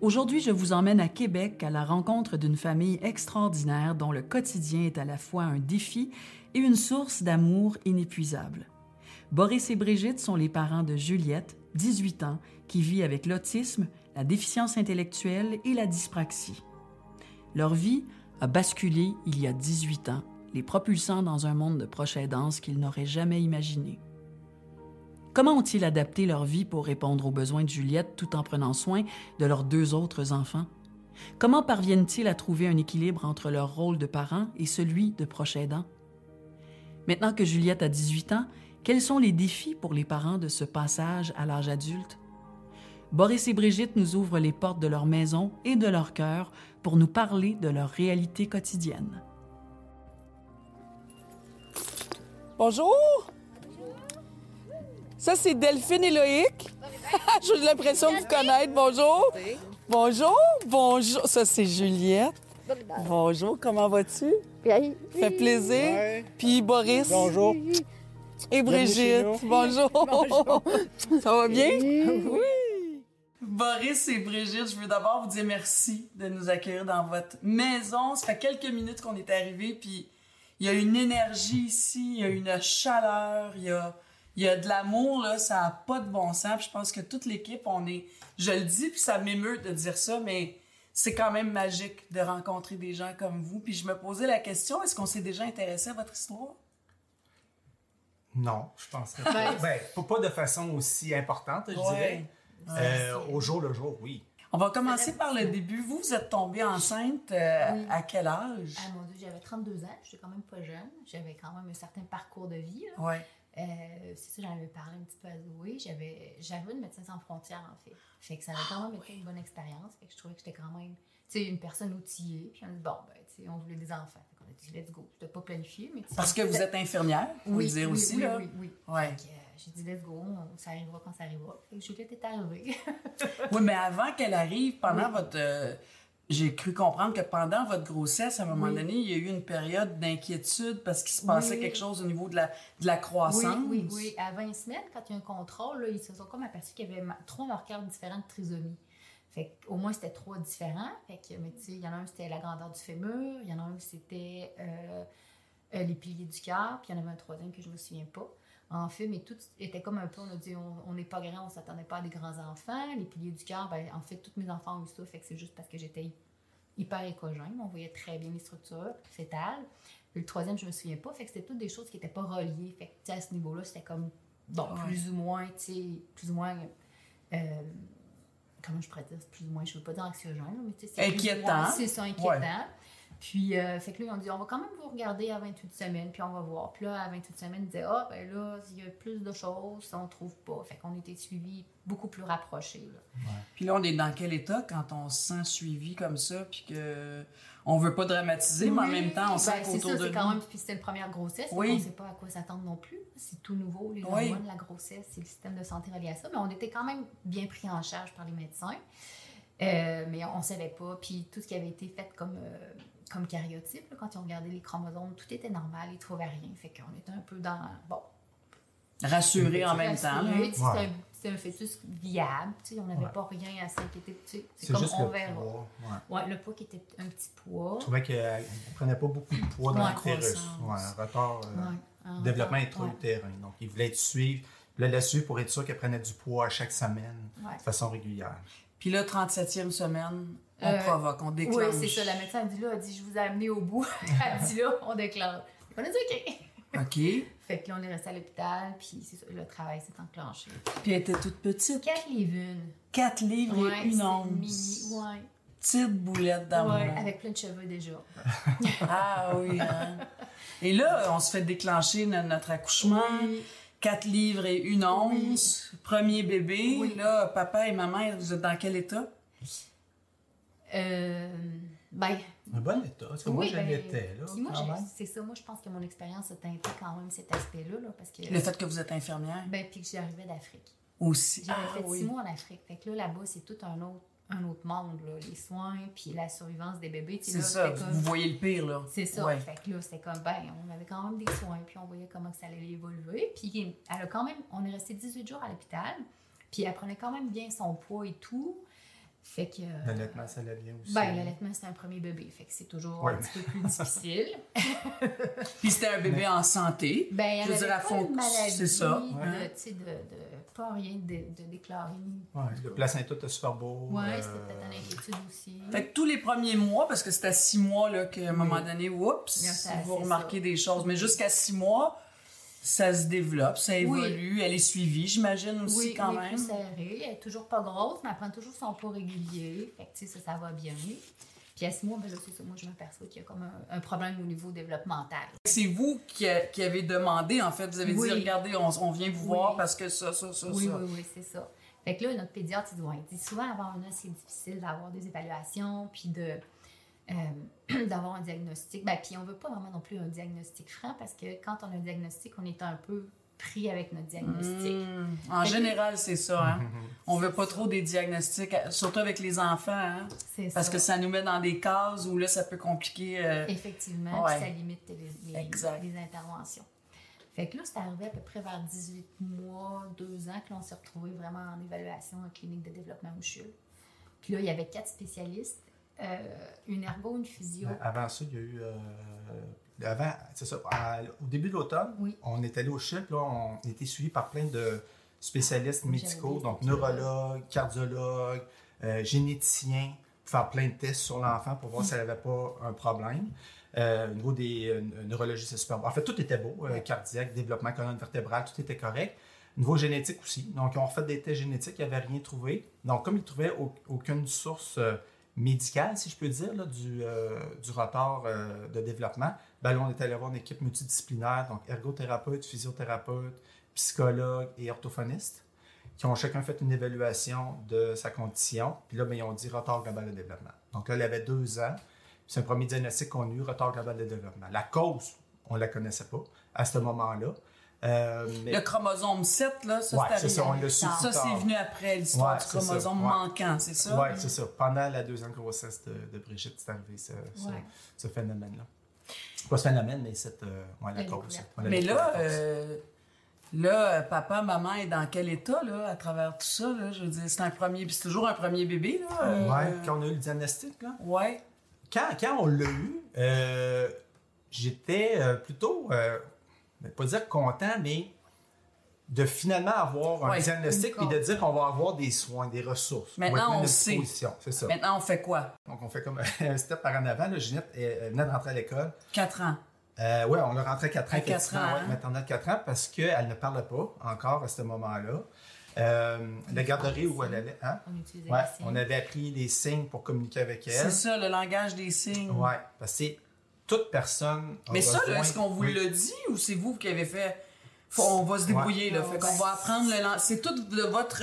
Aujourd'hui, je vous emmène à Québec à la rencontre d'une famille extraordinaire dont le quotidien est à la fois un défi et une source d'amour inépuisable. Boris et Brigitte sont les parents de Juliette, 18 ans, qui vit avec l'autisme, la déficience intellectuelle et la dyspraxie. Leur vie a basculé il y a 18 ans, les propulsant dans un monde de proche aidance qu'ils n'auraient jamais imaginé. Comment ont-ils adapté leur vie pour répondre aux besoins de Juliette tout en prenant soin de leurs 2 autres enfants? Comment parviennent-ils à trouver un équilibre entre leur rôle de parent et celui de proche aidant? Maintenant que Juliette a 18 ans, quels sont les défis pour les parents de ce passage à l'âge adulte? Boris et Brigitte nous ouvrent les portes de leur maison et de leur cœur pour nous parler de leur réalité quotidienne. Bonjour! Ça, c'est Delphine et Loïc. J'ai l'impression de vous connaître. Bonjour! Bonjour! Bonjour! Ça, c'est Juliette. Bonjour, comment vas-tu? Bien. Ça fait plaisir. Ouais. Puis Boris. Bonjour. Et Brigitte. Bonjour. Ça va bien? Oui. Boris et Brigitte, je veux d'abord vous dire merci de nous accueillir dans votre maison. Ça fait quelques minutes qu'on est arrivés, puis il y a une énergie ici, il y a une chaleur, il y a de l'amour, là, ça n'a pas de bon sens. Puis je pense que toute l'équipe, je le dis, puis ça m'émeut de dire ça, mais c'est quand même magique de rencontrer des gens comme vous. Puis je me posais la question, est-ce qu'on s'est déjà intéressé à votre histoire? Non, je penserais pas. Pas de façon aussi importante, je dirais. Au jour le jour, oui. On va commencer par le début. Vous êtes tombée enceinte Oui. à quel âge? Ah mon Dieu, j'avais 32 ans, j'étais quand même pas jeune. J'avais quand même un certain parcours de vie. Là. Ouais. C'est ça, j'en avais parlé un petit peu à Zoé. J'avais une médecin sans frontières, en fait. Fait que ça avait quand même été une bonne expérience. Fait que je trouvais que j'étais quand même, une personne outillée. Puis on a dit, bon, on voulait des enfants. Fait qu'on a dit, let's go. C'était pas planifié, mais... Parce que vous êtes infirmière, vous oui, dire oui, aussi, oui, là. oui. Ouais. Fait que j'ai dit, let's go, ça arrivera quand ça arrivera. Fait que Juliette est arrivée. Oui, mais avant qu'elle arrive, pendant votre... j'ai cru comprendre que pendant votre grossesse, à un moment donné, il y a eu une période d'inquiétude parce qu'il se passait quelque chose au niveau de la croissance. Oui. À 20 semaines, quand il y a un contrôle, là, ils se sont comme aperçus qu'il y avait 3 marqueurs différents de trisomie. Fait qu'au moins, c'était 3 différents. Fait que, mais tu sais, il y en a un, c'était la grandeur du fémur. Il y en a un, c'était les piliers du cœur. Puis il y en avait un troisième que je ne me souviens pas. En fait, mais tout était comme un peu, on a dit, on n'est pas grand, on ne s'attendait pas à des grands-enfants. Les piliers du cœur, en fait, tous mes enfants ont eu ça. Fait que c'est juste parce que j'étais hyper écogène. On voyait très bien les structures fétales. Puis le troisième, je ne me souviens pas. Fait que c'était toutes des choses qui n'étaient pas reliées. Fait que, à ce niveau-là, c'était comme, plus ou moins, comment je pourrais dire, plus ou moins, je ne veux pas dire anxiogène, mais tu sais, c'est inquiétant. C'est ça, inquiétant. Ouais. Puis, fait que là, ils ont dit, on va quand même vous regarder à 28 semaines, puis on va voir. Puis là, à 28 semaines, ils disaient, ben là, il y a plus de choses, on ne trouve pas. Fait qu'on était suivis beaucoup plus rapprochés. Là. Ouais. Puis là, on est dans quel état quand on se sent suivi comme ça, puis qu'on ne veut pas dramatiser, mais en même temps, on sent qu'autour de nous... C'est quand même, puis c'était une première grossesse, on ne sait pas à quoi s'attendre non plus. C'est tout nouveau, les hormones, la grossesse, c'est le système de santé relié à ça. Mais on était quand même bien pris en charge par les médecins. Mais on ne savait pas. Puis tout ce qui avait été fait comme karyotype, là, quand ils ont regardé les chromosomes, tout était normal, ils ne trouvaient rien. Fait qu'on était un peu dans... Rassurés en même temps. C'était un fœtus viable, on n'avait pas rien à s'inquiéter. C'est comme juste on le verra. poids. Le poids qui était un petit poids. Je trouvais qu'elle ne prenait pas beaucoup de poids dans l'utérus. Un retard de développement intra-utérin. Donc, il voulait suivre pour être sûr qu'elle prenait du poids à chaque semaine de façon régulière. Puis là, 37e semaine, on provoque, on déclenche. Oui, c'est ça. La médecin a dit, je vous ai amené au bout. Elle dit là, on déclenche. On a dit OK. OK. Fait que là, on est resté à l'hôpital, puis c'est ça, le travail s'est enclenché. Puis elle était toute petite. 4 livres une. 4 livres et 1 once. Mini, Petite boulette d'amour. Ouais, avec plein de cheveux déjà. Ah oui, hein? Et là, on se fait déclencher notre accouchement. Oui. 4 livres et 1 once. Oui. Premier bébé. Oui. Là, papa et maman, vous êtes dans quel état? Un bon état. Parce que moi, je l'étais, là. C'est ça. Moi, je pense que mon expérience a teinté quand même cet aspect-là. Là, parce que, le fait que vous êtes infirmière? Puis que j'arrivais d'Afrique. Aussi. J'avais fait 6 mois en Afrique. Fait que là-bas, c'est tout un autre monde, là. Les soins, puis la survivance des bébés. C'est là, ça, vous voyez le pire, là. C'est ça. Ouais. Fait que là, c'était comme, on avait quand même des soins, puis on voyait comment ça allait évoluer. Puis elle a quand même, on est resté 18 jours à l'hôpital, puis elle prenait quand même bien son poids et tout. Fait que... L'allaitement, ça allait bien aussi. Ben, l'allaitement, c'était un premier bébé. Fait que c'est toujours un petit peu plus difficile. Puis c'était un bébé en santé. Ben, il n'y avait pas de maladie. C'est ça. Pas rien de déclaré. Ouais, le placenta était super beau. Oui, c'était peut-être une inquiétude aussi. Fait que tous les premiers mois, parce que c'était à 6 mois là, qu'à un moment donné, oups, vous remarquez des choses. Mais jusqu'à 6 mois, ça se développe, ça évolue. Elle est suivie, j'imagine aussi quand même. Oui, plus serrée. Elle est toujours pas grosse, mais elle prend toujours son poids régulier. Fait que ça va bien. Puis à 6 mois, ben là, c'est ça, moi, je m'aperçois qu'il y a comme un problème au niveau développemental. C'est vous qui avez demandé, en fait. Vous avez dit, regardez, on vient vous voir parce que ça. Oui, c'est ça. Fait que là, notre pédiatre, il dit souvent, avant un an, c'est difficile d'avoir des évaluations, puis d'avoir un diagnostic. Ben, puis on veut pas vraiment non plus un diagnostic franc, parce que quand on a un diagnostic, on est un peu pris avec notre diagnostic. En général, c'est ça. Hein? On veut pas trop des diagnostics, surtout avec les enfants. Hein? Parce que ça nous met dans des cases où là, ça peut compliquer. Effectivement, puis ça limite les interventions. Fait que là, c'est arrivé à peu près vers 18 mois, 2 ans, que l'on s'est retrouvés vraiment en évaluation en clinique de développement mouchule. Puis là, il y avait 4 spécialistes, une ergo, une physio. Avant ça, il y a eu... c'est ça, au début de l'automne, on est allé au CHUL, là, on était suivi par plein de spécialistes médicaux, donc neurologues, cardiologues, généticiens, pour faire plein de tests sur l'enfant pour voir si elle n'avait pas un problème. Au niveau des neurologies, c'est super bon. En fait, tout était beau, cardiaque, développement colonne vertébrale, tout était correct. Niveau génétique aussi. Donc, ils ont refait des tests génétiques, ils n'avaient rien trouvé. Donc, comme ils ne trouvaient aucune source médicale, si je peux dire, là, du retard de développement, ben là, on est allé voir une équipe multidisciplinaire, donc ergothérapeute, physiothérapeute, psychologue et orthophoniste, qui ont chacun fait une évaluation de sa condition. Puis là, ben, ils ont dit retard global de développement. Donc là, elle avait 2 ans. C'est un premier diagnostic qu'on a eu, retard global de développement. La cause, on ne la connaissait pas à ce moment-là. Le chromosome 7, là, ça, c'est ça, on l'a su. Ça, c'est venu après l'histoire du chromosome manquant, c'est ça? Oui, c'est ça. Pendant la 2e grossesse de Brigitte, c'est arrivé ce phénomène-là. Pas ce phénomène, mais la cause. Mais là, papa, maman est dans quel état, là, à travers tout ça, là? Je veux dire, c'est toujours un premier bébé, là? Oui, quand on a eu le diagnostic, là. Oui. Quand on l'a eu, j'étais plutôt, pas dire content, mais de finalement avoir un diagnostic et de dire qu'on va avoir des soins, des ressources. Maintenant, on sait. C'est ça. Maintenant, on fait quoi? Donc, on fait comme un step par en avant. Là, Ginette venait de rentrer à l'école. 4 ans. Oui, on l'a rentré à 4 ans. À 4 ans. Ouais, maintenant, à 4 ans, parce qu'elle ne parlait pas encore à ce moment-là. La garderie où elle allait. Hein? On avait appris les signes pour communiquer avec elle. C'est ça, le langage des signes. Oui, parce que c'est toute personne. Mais ça, là, est-ce qu'on vous l'a dit ou c'est vous qui avez fait? On va se débrouiller, là. Fait qu'on va apprendre le langage. C'est tout de votre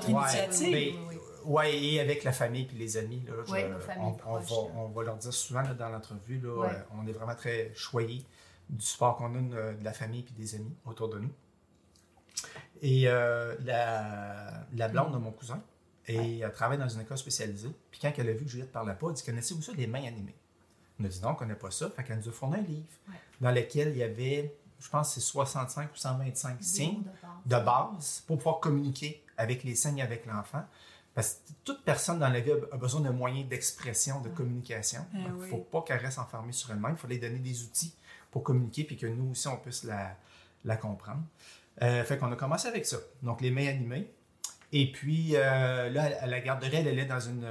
initiative. Oui, et avec la famille et les amis. Là, nos familles on va leur dire souvent là, dans l'entrevue, là, on est vraiment très choyés du support qu'on a de la famille et des amis autour de nous. Et la blonde de mon cousin, elle travaille dans une école spécialisée. Puis quand elle a vu que Juliette ne parlait pas, elle dit « Connaissez-vous ça, les mains animées? » On a dit « Non, on ne connaît pas ça. » Fait qu'elle nous a fourni un livre dans lequel il y avait, je pense, c'est 65 ou 125 signes de base pour pouvoir communiquer avec les signes et avec l'enfant. Parce que toute personne dans la vie a besoin de moyens d'expression, de communication. Il ne faut pas qu'elle reste enfermée sur elle-même. Il faut lui donner des outils pour communiquer puis que nous aussi, on puisse la comprendre. Fait qu'on a commencé avec ça. Donc, les mains animées. Et puis, là, à la garderie, elle allait dans une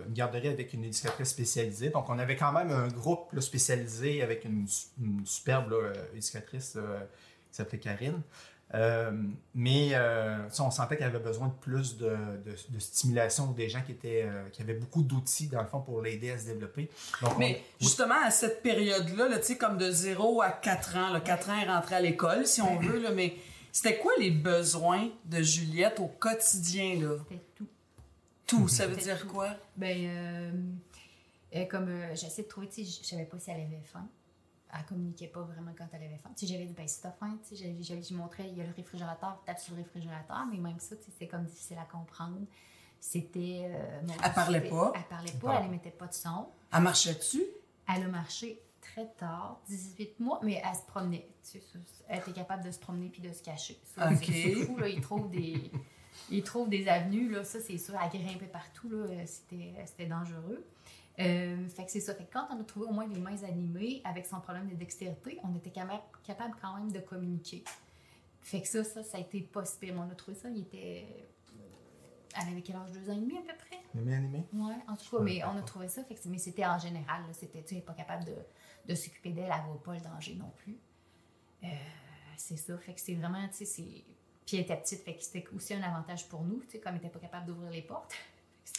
garderie avec une éducatrice spécialisée. Donc, on avait quand même un groupe là, spécialisé avec une superbe éducatrice qui s'appelait Karine. Mais on sentait qu'elle avait besoin de plus de stimulation, des gens qui avaient beaucoup d'outils, dans le fond, pour l'aider à se développer. Donc, justement, à cette période-là, là, comme de 0 à 4 ans, là, 4 ans, elle rentrait à l'école, si on veut, là, mais c'était quoi les besoins de Juliette au quotidien? Là? C'était tout. Tout, ça veut dire quoi? Comme j'essaie de trouver, je ne savais pas si elle avait faim. Elle ne communiquait pas vraiment quand elle avait faim. J'avais dit, si t'as faim, je montrais, il y a le réfrigérateur, tape sur le réfrigérateur, mais même ça, c'était comme difficile à comprendre. C'était... elle parlait pas? Elle parlait pas, elle n'émettait pas de son. Elle marchait-tu? Elle a marché très tard, 18 mois, mais elle se promenait. Elle était capable de se promener puis de se cacher. C'est fou, là, ils trouvent ils trouvent des avenues, là, ça c'est sûr, à grimper partout, là, c'était dangereux. Fait que c'est ça. Fait que quand on a trouvé au moins les mains animées avec son problème de dextérité, on était capable quand même de communiquer. Fait que ça a été pas si pire. On a trouvé ça, il était... Elle avait quel âge? 2 ans et demi à peu près? Les mains animées? Oui, en tout cas, mais on a trouvé ça. Fait que mais c'était en général, là, c'était, tu sais, pas capable de s'occuper d'elle, elle ne voit pas le danger non plus. C'est ça. Fait que c'est vraiment, tu sais, c'est... Puis elle était petite, fait que c'était aussi un avantage pour nous, tu sais, comme elle n'était pas capable d'ouvrir les portes.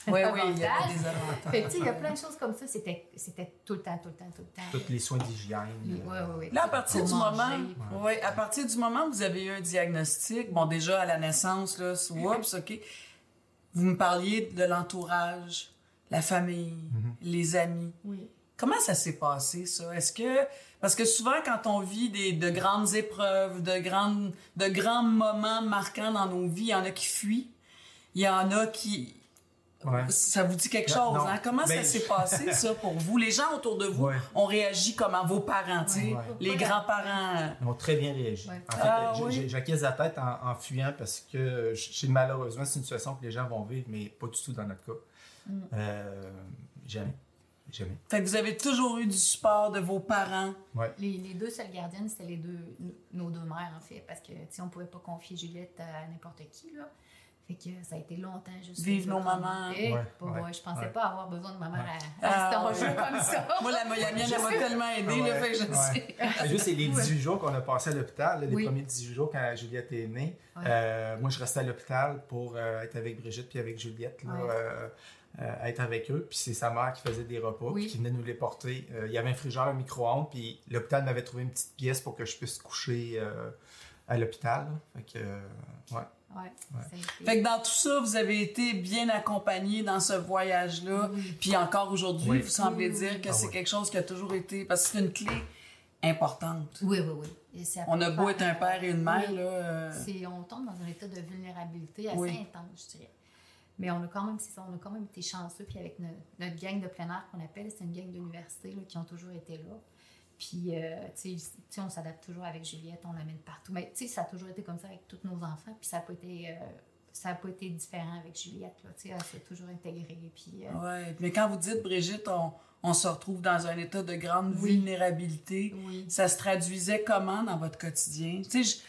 Oui, il y a des avantages. Fait que, tu sais, il y a plein de choses comme ça, c'était tout le temps. Tous les soins d'hygiène. Oui. Là, à partir du moment où vous avez eu un diagnostic, bon, déjà à la naissance, là, oups, OK, vous me parliez de l'entourage, la famille, les amis. Oui. Comment ça s'est passé, ça? Parce que souvent, quand on vit de grandes épreuves, de grands moments marquants dans nos vies, il y en a qui fuient, il y en a qui... Ouais. Ça vous dit quelque chose, hein? Comment ça s'est passé, ça, pour vous? Les gens autour de vous ont réagi comment? Vos parents, tu sais, les grands-parents? Ils ont très bien réagi. Ouais. En fait, j'acquiesce la tête en fuyant parce que malheureusement, c'est une situation que les gens vont vivre, mais pas du tout dans notre cas. Jamais. Fait que vous avez toujours eu du support de vos parents? Ouais. Les 2 seules gardiennes, c'était nos 2 mères, en fait, parce que, tu sais, on pouvait pas confier Juliette à n'importe qui, là. Fait que ça a été longtemps juste... Vive nos mamans. Je pensais pas avoir besoin de ma mère à cet enjeu comme ça. Moi, la mienne, elle m'a tellement aidée, là, fait que je sais. Juste les 18 jours qu'on a passé à l'hôpital, les premiers 18 jours quand Juliette est née, moi, je restais à l'hôpital pour être avec Brigitte puis avec Juliette, là, être avec eux. Puis c'est sa mère qui faisait des repas, puis qui venait nous les porter. Il y avait un frigeur, un micro-ondes, puis l'hôpital m'avait trouvé une petite pièce pour que je puisse coucher à l'hôpital. Fait que, Fait que dans tout ça, vous avez été bien accompagnés dans ce voyage-là. Puis encore aujourd'hui, vous semblez dire que c'est quelque chose qui a toujours été... Parce que c'est une clé importante. Oui. On a beau être un père et une mère, là... On tombe dans un état de vulnérabilité assez intense, je dirais. Mais on a quand même été chanceux. Puis avec notre gang de plein air qu'on appelle, c'est une gang d'université là, qui ont toujours été là. Puis, tu sais, on s'adapte toujours avec Juliette, on l'amène partout. Mais, tu sais, ça a toujours été comme ça avec tous nos enfants. Puis, ça n'a pas été différent avec Juliette, là. Tu sais, elle s'est toujours intégrée. Puis, Oui, mais quand vous dites, Brigitte, on se retrouve dans un état de grande vulnérabilité, ça se traduisait comment dans votre quotidien? Tu sais,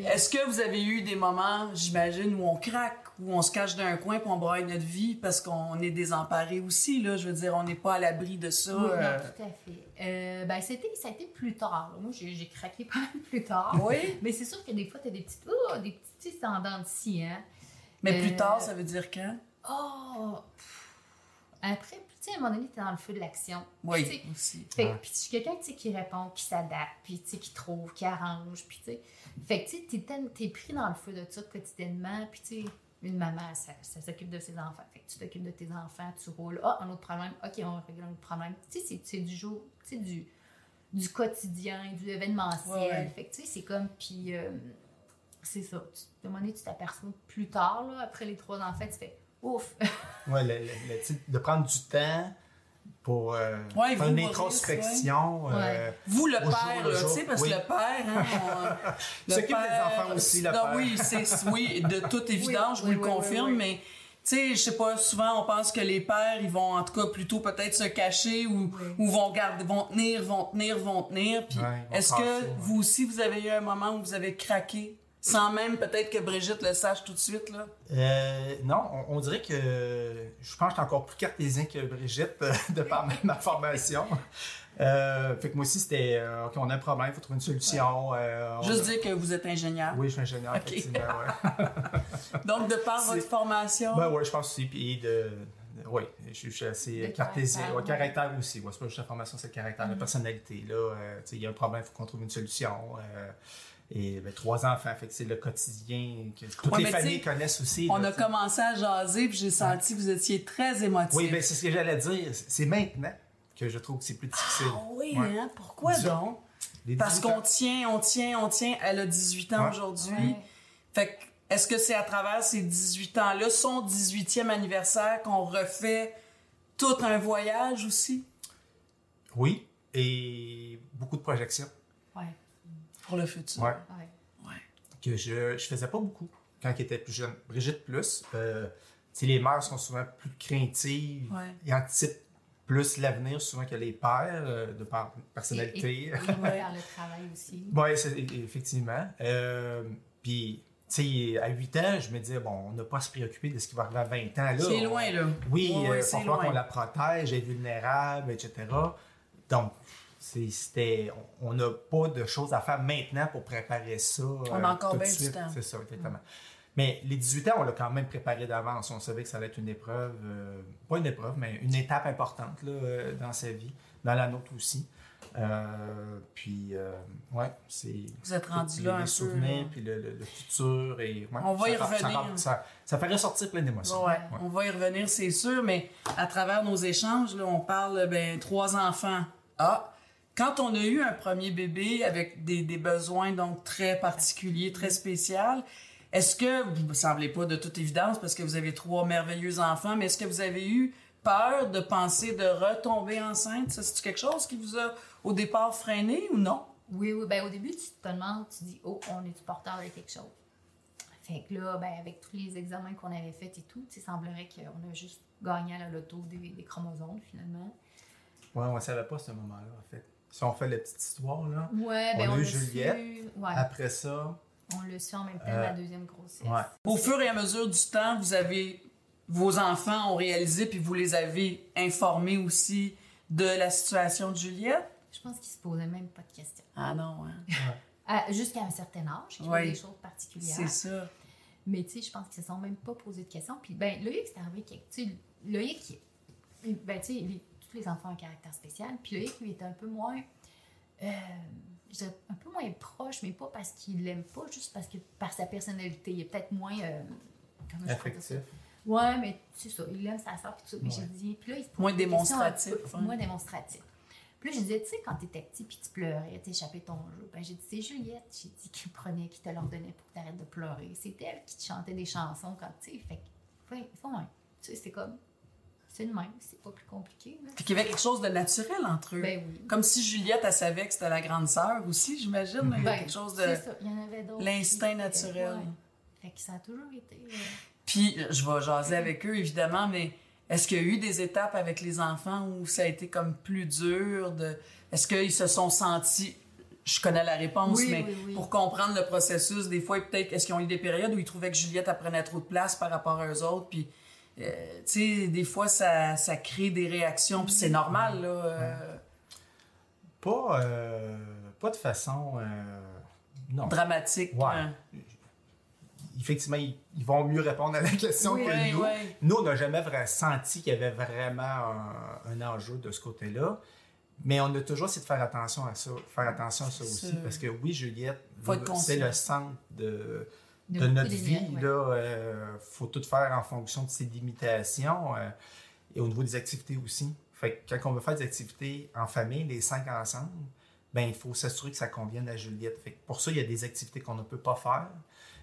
est-ce que vous avez eu des moments, j'imagine, où on craque, où on se cache dans un coin puis on braille notre vie parce qu'on est désemparé aussi, là? Je veux dire, on n'est pas à l'abri de ça. Oui, non, tout à fait. Ça a été plus tard. Là. Moi, j'ai craqué pas mal plus tard. Oui. Mais c'est sûr que des fois, tu as des petites tendances ici, hein? Mais plus tard, ça veut dire quand? Après, tu sais, à un moment donné, tu es dans le feu de l'action. Oui, aussi. Puis je suis quelqu'un, tu sais, qui répond, qui s'adapte, puis tu sais, qui trouve, qui arrange, puis tu sais... Fait que, tu sais, t'es pris dans le feu de ça quotidiennement, puis tu sais, une maman, ça s'occupe de ses enfants. Fait que tu t'occupes de tes enfants, tu roules. Un autre problème. OK, on règle un autre problème. Tu sais, c'est du jour, tu sais, du quotidien, du événementiel. Fait que, tu sais, c'est comme, puis c'est ça. À un moment donné, tu t'aperçois plus tard, là, après les 3 enfants, tu fais ouf! De prendre du temps pour faire une introspection. Vous, le père, tu sais, parce que le père... s'occupe des enfants aussi, le père. Oui, de toute évidence, je vous le confirme, mais... Tu sais, je sais pas, souvent, on pense que les pères, ils vont, en tout cas, plutôt peut-être se cacher ou vont tenir. Puis, est-ce que vous aussi, vous avez eu un moment où vous avez craqué, sans même peut-être que Brigitte le sache tout de suite, là? Non, on dirait que je pense que je suis encore plus cartésien que Brigitte de par ma formation. Fait que moi aussi, c'était OK, on a un problème, il faut trouver une solution. Juste dire que vous êtes ingénieur. Oui, je suis ingénieur, effectivement. Donc, de par votre formation. Oui, je pense aussi. Puis oui, je suis assez cartésien. Caractère aussi. C'est pas juste la formation, c'est le caractère, la personnalité. Il y a un problème, il faut qu'on trouve une solution. Et 3 enfants, fait que c'est le quotidien que toutes les familles connaissent aussi. On a commencé à jaser, puis j'ai senti que vous étiez très émotif. Oui, c'est ce que j'allais dire. C'est maintenant que je trouve que c'est plus difficile. Ah oui, hein? Pourquoi donc? Parce qu'on tient. Elle a 18 ans aujourd'hui. Ouais. Fait que, est-ce que c'est à travers ces 18 ans-là, son 18e anniversaire, qu'on refait tout un voyage aussi? Oui, et beaucoup de projections. Oui. Pour le futur. Oui. Que je faisais pas beaucoup. quand elle était plus jeune. Brigitte plus, les mères sont souvent plus craintives et anticipent plus l'avenir souvent que les pères, de par personnalité. Et par le travail aussi. Oui, effectivement. Puis, tu sais, à 8 ans, je me disais, bon, on n'a pas à se préoccuper de ce qui va arriver à 20 ans. Là, c'est loin, là. Oui, il va falloir qu'on la protège, elle est vulnérable, etc. Donc, on n'a pas de choses à faire maintenant pour préparer ça. On a encore bien du temps. C'est ça, exactement. Mais les 18 ans, on l'a quand même préparé d'avance. On savait que ça allait être une épreuve, pas une épreuve, mais une étape importante là, dans sa vie, dans la nôtre aussi. C'est... Vous êtes rendu là un peu. Les souvenirs, puis le futur. Et, on va y revenir. Ça fait ressortir plein d'émotions. Ouais. On va y revenir, c'est sûr, mais à travers nos échanges, là, on parle, 3 enfants. Quand on a eu un premier bébé avec des besoins donc très particuliers, très spéciaux, est-ce que, vous ne semblez pas de toute évidence parce que vous avez 3 merveilleux enfants, mais est-ce que vous avez eu peur de penser de retomber enceinte? Ça, c'est quelque chose qui vous a au départ freiné ou non? Oui. Ben, au début, tu te demandes, tu dis, oh, on est-tu porteur de quelque chose? Fait que là, avec tous les examens qu'on avait faits et tout, il semblerait qu'on a juste gagné à la loto des chromosomes, finalement. Oui, on ne savait pas ce moment-là, en fait. Si on fait la petite histoire, là, on a eu Juliette. Après ça... On l'a su en même temps, la deuxième grossesse. Ouais. Au fur et à mesure du temps, vos enfants ont réalisé, puis vous les avez informés aussi de la situation de Juliette? Je pense qu'ils se posaient même pas de questions. Ah non, hein? Jusqu'à un certain âge, qui ont des choses particulières. C'est ça. Mais tu sais, je pense qu'ils se sont même pas posé de questions. Puis Loïc, c'est arrivé Loïc, tous les enfants ont un caractère spécial. Puis Loïc, lui, était un peu moins... je dirais un peu moins proche, mais pas parce qu'il l'aime pas, juste parce que par sa personnalité, il est peut-être moins affectif. Ouais, mais c'est ça, il aime sa soeur puis tout. Mais j'ai dit, puis là, il se moins démonstratif. Moins démonstratif. Puis là, je disais, tu sais, quand t'étais petit puis tu pleurais, t'échappais ton jeu. J'ai dit, c'est Juliette, j'ai dit, qui te l'ordonnait pour que t'arrêtes de pleurer. C'est elle qui te chantait des chansons quand tu sais. Fait que, tu sais, c'est comme. C'est le même, c'est pas plus compliqué. Puis qu'il y avait quelque chose de naturel entre eux. Ben oui. Comme si Juliette, elle savait que c'était la grande sœur aussi, j'imagine. Il y a quelque chose de... C'est ça, il y en avait d'autres. L'instinct naturel. Fait que ça a toujours été... Puis, je vais jaser avec eux, évidemment, mais est-ce qu'il y a eu des étapes avec les enfants où ça a été comme plus dur? Est-ce qu'ils se sont sentis... Je connais la réponse, mais pour comprendre le processus, des fois, peut-être, est-ce qu'ils ont eu des périodes où ils trouvaient que Juliette prenait trop de place par rapport à eux autres, puis... tu sais, des fois, ça crée des réactions, puis c'est normal, là. Pas de façon... non. Dramatique. Ouais. Effectivement, ils vont mieux répondre à la question que nous. Nous, on n'a jamais senti qu'il y avait vraiment un enjeu de ce côté-là. Mais on a toujours essayé de faire attention à ça aussi. Parce que oui, Juliette, c'est le centre de notre vie. Il faut tout faire en fonction de ses limitations et au niveau des activités aussi. Fait que quand on veut faire des activités en famille, les 5 ensemble, il faut s'assurer que ça convienne à Juliette. Fait que pour ça, il y a des activités qu'on ne peut pas faire.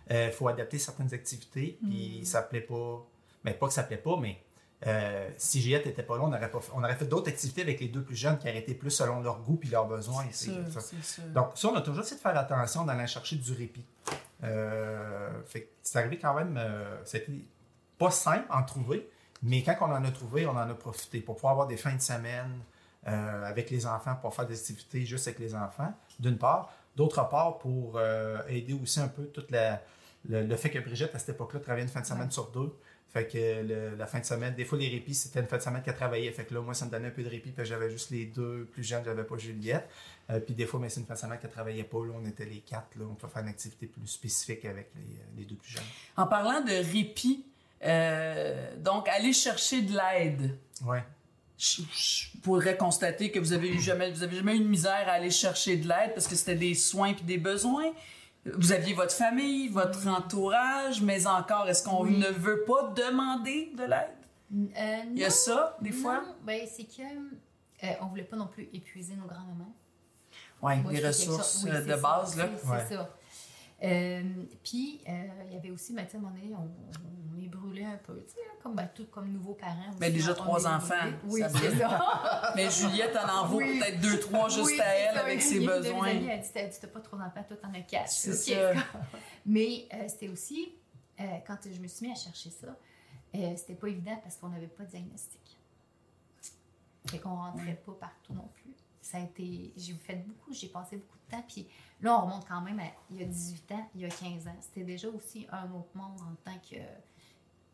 Il faut adapter certaines activités, puis ça ne plaît pas. Mais pas que ça ne plaît pas, mais si Juliette n'était pas là, on aurait fait d'autres activités avec les 2 plus jeunes qui auraient été plus selon leurs goûts et leurs besoins. C'est sûr. Donc ça, on a toujours essayé de faire attention d'aller chercher du répit. Fait que c'est arrivé quand même, c'était pas simple à en trouver, mais quand on en a trouvé, on en a profité pour pouvoir avoir des fins de semaine avec les enfants, pour faire des activités juste avec les enfants, d'une part. D'autre part, pour aider aussi un peu tout le fait que Brigitte, à cette époque-là, travaillait une fin de semaine sur 2. Fait que la fin de semaine, des fois les répits, c'était une fin de semaine qu'elle travaillait. Fait que là, moi, ça me donnait un peu de répit, puis j'avais juste les 2 plus jeunes, j'avais pas Juliette. Puis des fois, mais c'est une fin de semaine qu'elle travaillait pas. Là, on était les 4. Là, on peut faire une activité plus spécifique avec les 2 plus jeunes. En parlant de répit, donc aller chercher de l'aide. Oui. Je pourrais constater que vous avez jamais eu de misère à aller chercher de l'aide parce que c'était des soins puis des besoins. Vous aviez votre famille, votre entourage, mais encore, est-ce qu'on ne veut pas demander de l'aide? Il y a ça, des fois? Non, c'est que on voulait pas non plus épuiser nos grands-mamans. Oui, les ressources de base, là. C'est ça. Puis, il y avait aussi, à un moment donné, on est brûlé un peu, tu sais, tout comme nouveaux parents. Mais déjà 3 enfants. Oui, c'est ça. Mais Juliette, elle en vaut peut-être 2-3 juste à elle avec ses besoins. Elle dit, t'as pas 3 enfants, toi, t'en as 4. C'est ça. Mais c'était aussi, quand je me suis mis à chercher ça, c'était pas évident parce qu'on n'avait pas de diagnostic. Fait qu'on rentrait pas partout non plus. Ça a été... J'ai passé beaucoup de temps, puis là, on remonte quand même à il y a 18 ans, il y a 15 ans. C'était déjà aussi un autre monde en tant que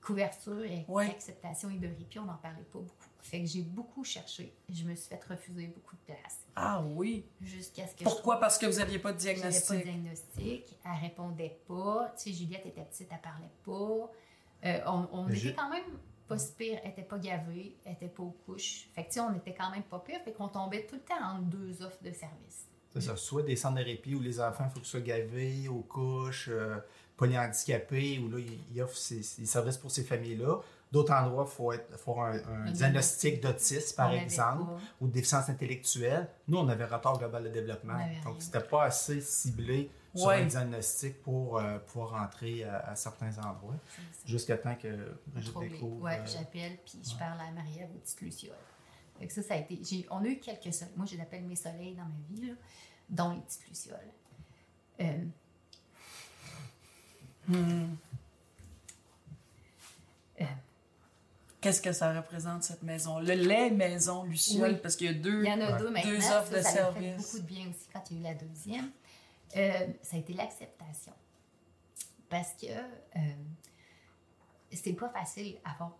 couverture et acceptation et de répit, on n'en parlait pas beaucoup. Fait que j'ai beaucoup cherché. Je me suis fait refuser beaucoup de places. Ah oui? Jusqu'à ce que Pourquoi? Parce que vous n'aviez pas de diagnostic? diagnostic? J'avais pas de diagnostic. Elle répondait pas. Tu sais, Juliette était petite, elle parlait pas. On était quand même pas si pire. Elle était pas gavée, elle était pas aux couches. Fait que tu sais, on était quand même pas pire. Fait qu'on tombait tout le temps entre deux offres de services. C'est ça. Soit des centres de répit où les enfants, il faut qu'ils soient gavés, aux couches, polyhandicapés, où là, ils offrent ces services pour ces familles-là. D'autres endroits, il faut avoir un diagnostic d'autisme, par exemple, ou de déficience intellectuelle. Nous, on avait retard global de développement. Donc, c'était pas assez ciblé sur un diagnostic pour pouvoir rentrer à certains endroits. Jusqu'à temps que je découvre. Oui, j'appelle, puis je parle à Marie-Ève aux petites lucioles. Fait que ça a été... On a eu quelques soleils. Moi, je les appelle mes soleils dans ma vie, là, dont les petites lucioles. Qu'est-ce que ça représente, cette maison? Les maisons Lucioles, parce qu'il y a deux, il y en a deux maintenant. Deux offres de ça services. Ça a fait beaucoup de bien aussi quand il y a eu la deuxième. Ça a été l'acceptation. Parce que c'est pas facile d'avoir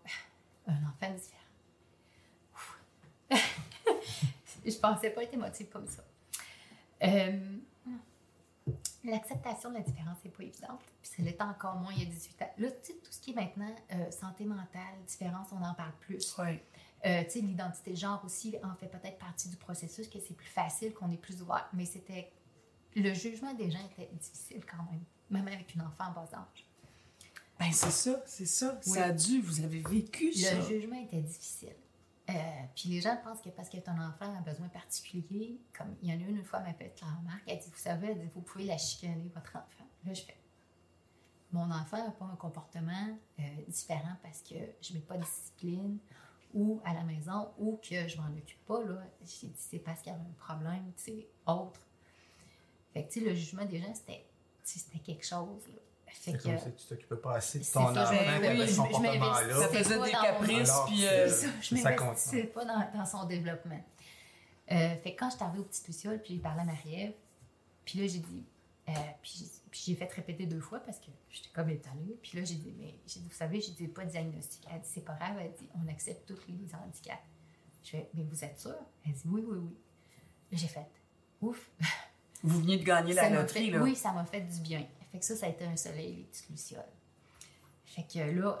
un enfant différent. Je pensais pas être émotive comme ça. L'acceptation de la différence n'est pas évidente. Puis ça l'était encore moins il y a 18 ans. Là, tu sais, tout ce qui est maintenant santé mentale, différence, on en parle plus. Oui. Tu sais, l'identité de genre aussi en fait peut-être partie du processus, que c'est plus facile, qu'on est plus ouvert. Mais c'était... Le jugement des gens était difficile quand même avec une enfant en bas âge. Ben c'est ça. Oui. Ça a dû, vous avez vécu ça. Le jugement était difficile. Puis les gens pensent que parce que ton enfant a un besoin particulier, comme il y en a une fois, m'a fait la remarque, elle dit, vous savez, elle dit, vous pouvez la chicaner, votre enfant. Là, je fais, mon enfant n'a pas un comportement différent parce que je ne mets pas de discipline ou à la maison ou que je ne m'en occupe pas. Là. J'ai dit, c'est parce qu'il y avait un problème, tu sais, autre. Fait que, tu sais, le jugement des gens, c'était quelque chose, là. C'est comme si tu t'occupais pas assez de ton enfant, de ce comportement-là. Ça faisait des caprices, puis... je m'investissais pas dans son développement. Fait que quand je suis arrivée aux petites lucioles, puis j'ai parlé à Marie-Ève, puis là, j'ai dit... puis j'ai fait répéter 2 fois parce que j'étais comme étonnée. Puis là, j'ai dit, vous savez, j'ai dit, pas de diagnostic. Elle dit, c'est pas grave. Elle dit, on accepte tous les handicaps. Je fais, mais vous êtes sûre? Elle dit, oui. J'ai fait, ouf. Vous veniez de gagner la loterie, là. Oui, ça m'a fait du bien. Fait que ça a été un soleil, les petites lucioles. Fait que là,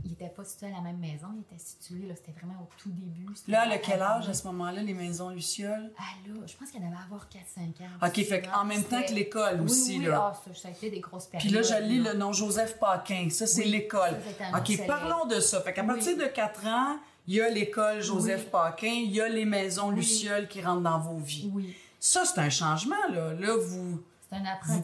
il n'était pas situé à la même maison, il était situé, là, c'était vraiment au tout début. Là, à quel âge, à ce moment-là, les maisons Lucioles? Ah là, je pense qu'elle devait avoir 4-5 ans. OK, fait en même temps que l'école aussi, oui, là. Ça a été des grosses périodes. Puis là, je lis le nom Joseph Paquin, ça, c'est l'école. OK, parlons de ça. Fait qu'à partir de 4 ans, il y a l'école Joseph Paquin, il y a les maisons Lucioles qui rentrent dans vos vies. Oui. Ça, c'est un changement, là. Là, vous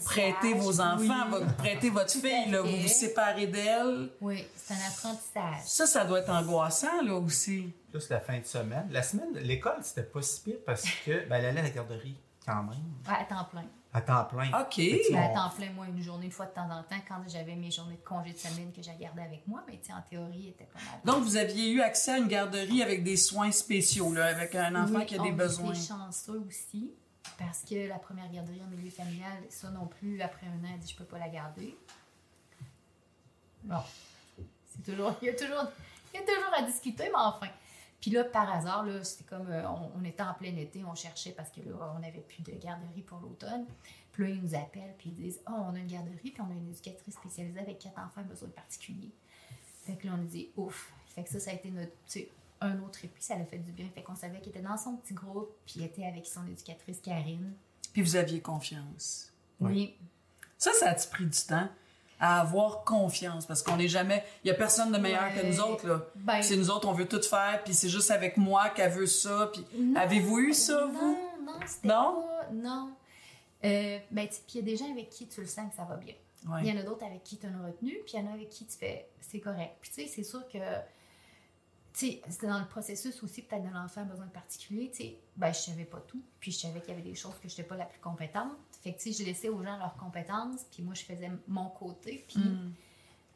prêtez vos enfants, vous prêtez votre fille, là, vous vous séparez d'elle. Oui, c'est un apprentissage. Ça doit être angoissant, là, aussi. Plus la fin de semaine. La semaine, l'école, c'était pas si pire parce que elle allait à la garderie, quand même. À temps plein. À temps plein. OK. À temps plein, moi, une journée, une fois de temps en temps, quand j'avais mes journées de congé de semaine que j'ai gardées avec moi, mais en théorie, était pas mal. Donc, vous aviez eu accès à une garderie avec des soins spéciaux, là, avec un enfant qui a des besoins. On était chanceux aussi. Parce que la première garderie en milieu familial, ça non plus, après 1 an, elle dit je peux pas la garder. Bon, il y a toujours à discuter, mais enfin. Puis là, par hasard, là, c'était comme, on était en plein été, on cherchait parce que là, on n'avait plus de garderie pour l'automne. Puis là, ils nous appellent, puis ils disent, on a une garderie, puis on a une éducatrice spécialisée avec 4 enfants à besoins particuliers. Fait que là, on nous dit, ouf. Fait que ça a été notre, un autre épi, ça l'a fait du bien. Fait qu'on savait qu'il était dans son petit groupe, puis il était avec son éducatrice Karine. Puis vous aviez confiance. Oui. Ça a-tu pris du temps à avoir confiance? Parce qu'on n'est jamais... Il n'y a personne de meilleur que nous autres, là. C'est nous autres, on veut tout faire, puis c'est juste avec moi qu'elle veut ça. Puis avez-vous eu ça, vous? Non, c'était pas... Non. Puis il y a des gens avec qui tu le sens que ça va bien. Ouais. Il y en a d'autres avec qui tu as une retenue, puis il y en a avec qui tu fais c'est correct. Puis tu sais, c'est sûr que... Tu sais, c'était dans le processus aussi, peut-être de l'enfant à besoin particulier, tu sais, je savais pas tout, puis je savais qu'il y avait des choses que je n'étais pas la plus compétente. Fait que, tu sais, je laissais aux gens leurs compétences, puis moi, je faisais mon côté, puis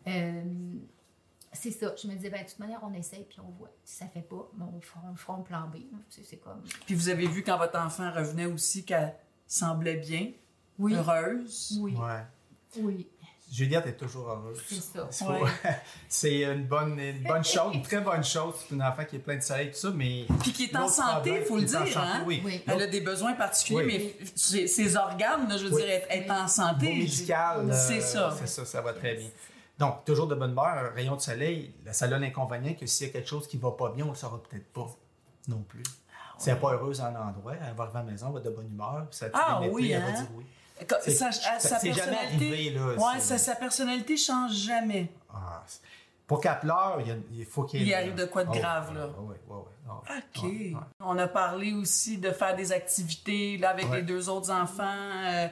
C'est ça. Je me disais, ben, de toute manière, on essaye puis on voit. Si ça fait pas, ben, on fera un plan B. C'est comme... Puis vous avez vu quand votre enfant revenait aussi qu'elle semblait bien, heureuse. Oui. Ouais. Oui. Juliette est toujours heureuse. C'est ça. C'est une bonne chose, une très bonne chose. C'est une enfant qui est plein de soleil, tout ça, mais... Puis qui est en santé, il faut le dire. Hein? Oui. Elle a des besoins particuliers, mais ses organes, là, je veux dire, être en santé. Médical, c'est ça. C'est ça, ça va très bien. Donc, toujours de bonne humeur, rayon de soleil, ça a l'inconvénient que s'il y a quelque chose qui ne va pas bien, on ne le saura peut-être pas non plus. Si elle n'est pas heureuse en endroit, elle va arriver à la maison, elle va être de bonne humeur, puis ça elle va dire oui. C'est jamais arrivé, là. Oui, sa personnalité ne change jamais. Pour qu'elle pleure, il faut qu'il arrive de quoi de grave, là. Oui. OK. On a parlé aussi de faire des activités là, avec les 2 autres enfants.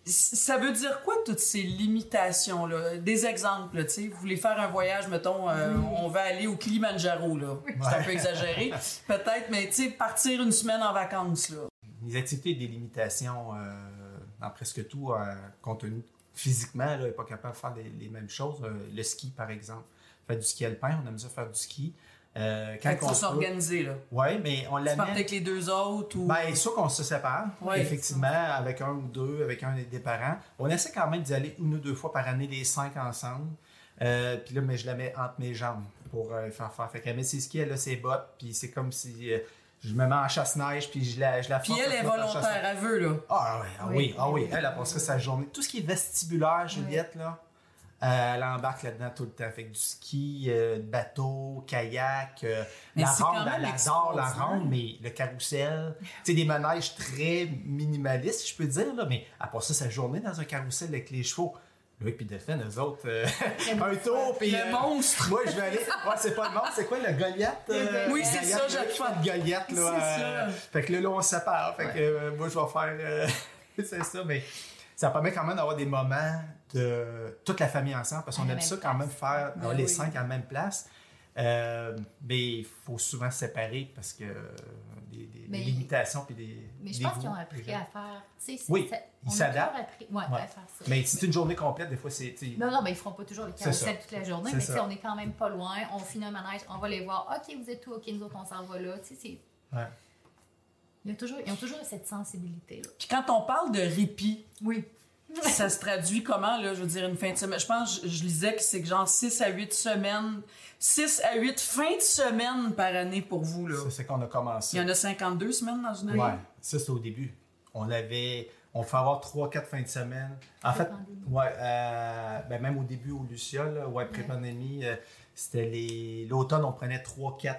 Ça veut dire quoi, toutes ces limitations-là? Des exemples, tu sais. Vous voulez faire un voyage, mettons, on va aller au Kilimanjaro, là. C'est un peu exagéré, peut-être, mais tu sais, partir une semaine en vacances, là. Les activités et des limitations dans presque tout, compte tenu physiquement, elle n'est pas capable de faire les mêmes choses. Le ski, par exemple. Faire du ski alpin, on aime ça faire du ski. Quand il faut s'organiser, là. Oui, mais on l'amène... Tu partes avec les 2 autres ou... Bien, sûr qu'on se sépare, effectivement, avec un ou deux, avec un des parents. On essaie quand même d'y aller 1 ou 2 fois par année, les 5 ensemble. Puis là, mais je la mets entre mes jambes pour faire. Fait qu'elle met ses skis, elle a ses bottes, puis c'est comme si... je me mets en chasse-neige, puis je la force. Puis elle est volontaire, elle veut, là. Oui. Elle a passé sa journée. Tout ce qui est vestibulaire, Juliette, là, elle embarque là-dedans tout le temps. Fait que du ski, bateau, kayak, la ronde, elle adore la ronde, mais le carrousel, tu sais, des manèges très minimalistes, je peux dire, là, mais elle passe sa journée dans un carrousel avec les chevaux. Loïc puis Delphine, eux autres, un tour, puis... Le monstre! Moi, je vais aller... Ouais, c'est pas le monstre, c'est quoi, le Goliath? Oui, c'est ça, j'ai pas de Goliath, là. Fait que là, on se sépare. Fait que moi, je vais faire... c'est ça, mais ça permet quand même d'avoir des moments de toute la famille ensemble, parce qu'on aime ça quand même faire les 5 à la même place. Mais il faut souvent se séparer parce que des limitations puis des... Mais je pense qu'ils ont appris à faire... Oui, ils s'adaptent. À faire ça. Mais si c'est une journée complète, des fois, c'est... Non, mais ils feront pas toujours les carousels toute la journée, mais on est quand même pas loin. On finit un manège, on va les voir. OK, vous êtes où? OK, nous autres, on s'en va là. Ouais. Ils ont toujours cette sensibilité-là. Puis quand on parle de répit... Oui. Ça se traduit comment, là? Je veux dire, une fin de semaine. Je pense, je lisais que c'est que genre 6 à 8 semaines, 6 à 8 fins de semaine par année pour vous, là. C'est qu'on a commencé. Il y en a 52 semaines dans une année? Oui, ça, c'est au début. On fait avoir 3-4 fins de semaine. En fait, même au début, au Lucia, pré-pandémie, c'était l'automne, on prenait 3-4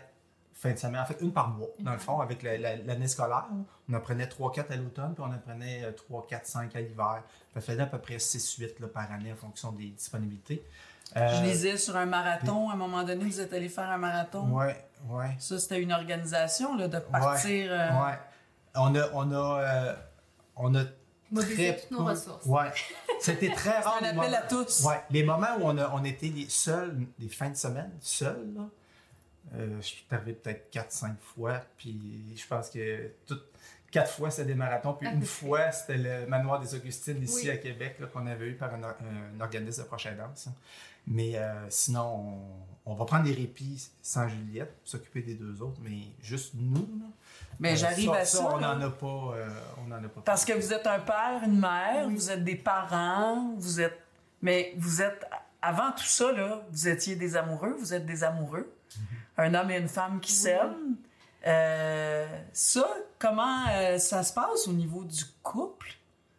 fin de semaine. En fait, une par mois, dans le fond, avec l'année scolaire. On en prenait 3-4 à l'automne, puis on en prenait 3-4-5 à l'hiver. Ça faisait à peu près 6-8 par année en fonction des disponibilités. Je lisais sur un marathon, à un moment donné, vous êtes allé faire un marathon. Oui. Ça, c'était une organisation, là, de partir... On a mobiliser toutes nos ressources. Oui. C'était très rare. C'est un appel à tous. Oui. Les moments où on était seuls, des fins de semaine, seuls, là, je suis arrivé peut-être 4-5 fois, puis je pense que 4 fois c'était des marathons, puis une fois c'était le Manoir des Augustines ici à Québec là, qu'on avait eu par un organisme de prochaine danse. Mais sinon, on va prendre des répits sans Juliette, s'occuper des 2 autres, mais juste nous. Là, mais j'arrive à ça. On n'en a pas. Parce que vous êtes un père, une mère, vous êtes des parents, mais vous êtes, avant tout ça, là, vous étiez des amoureux, vous êtes des amoureux. Un homme et une femme qui s'aiment. Ça, comment ça se passe au niveau du couple?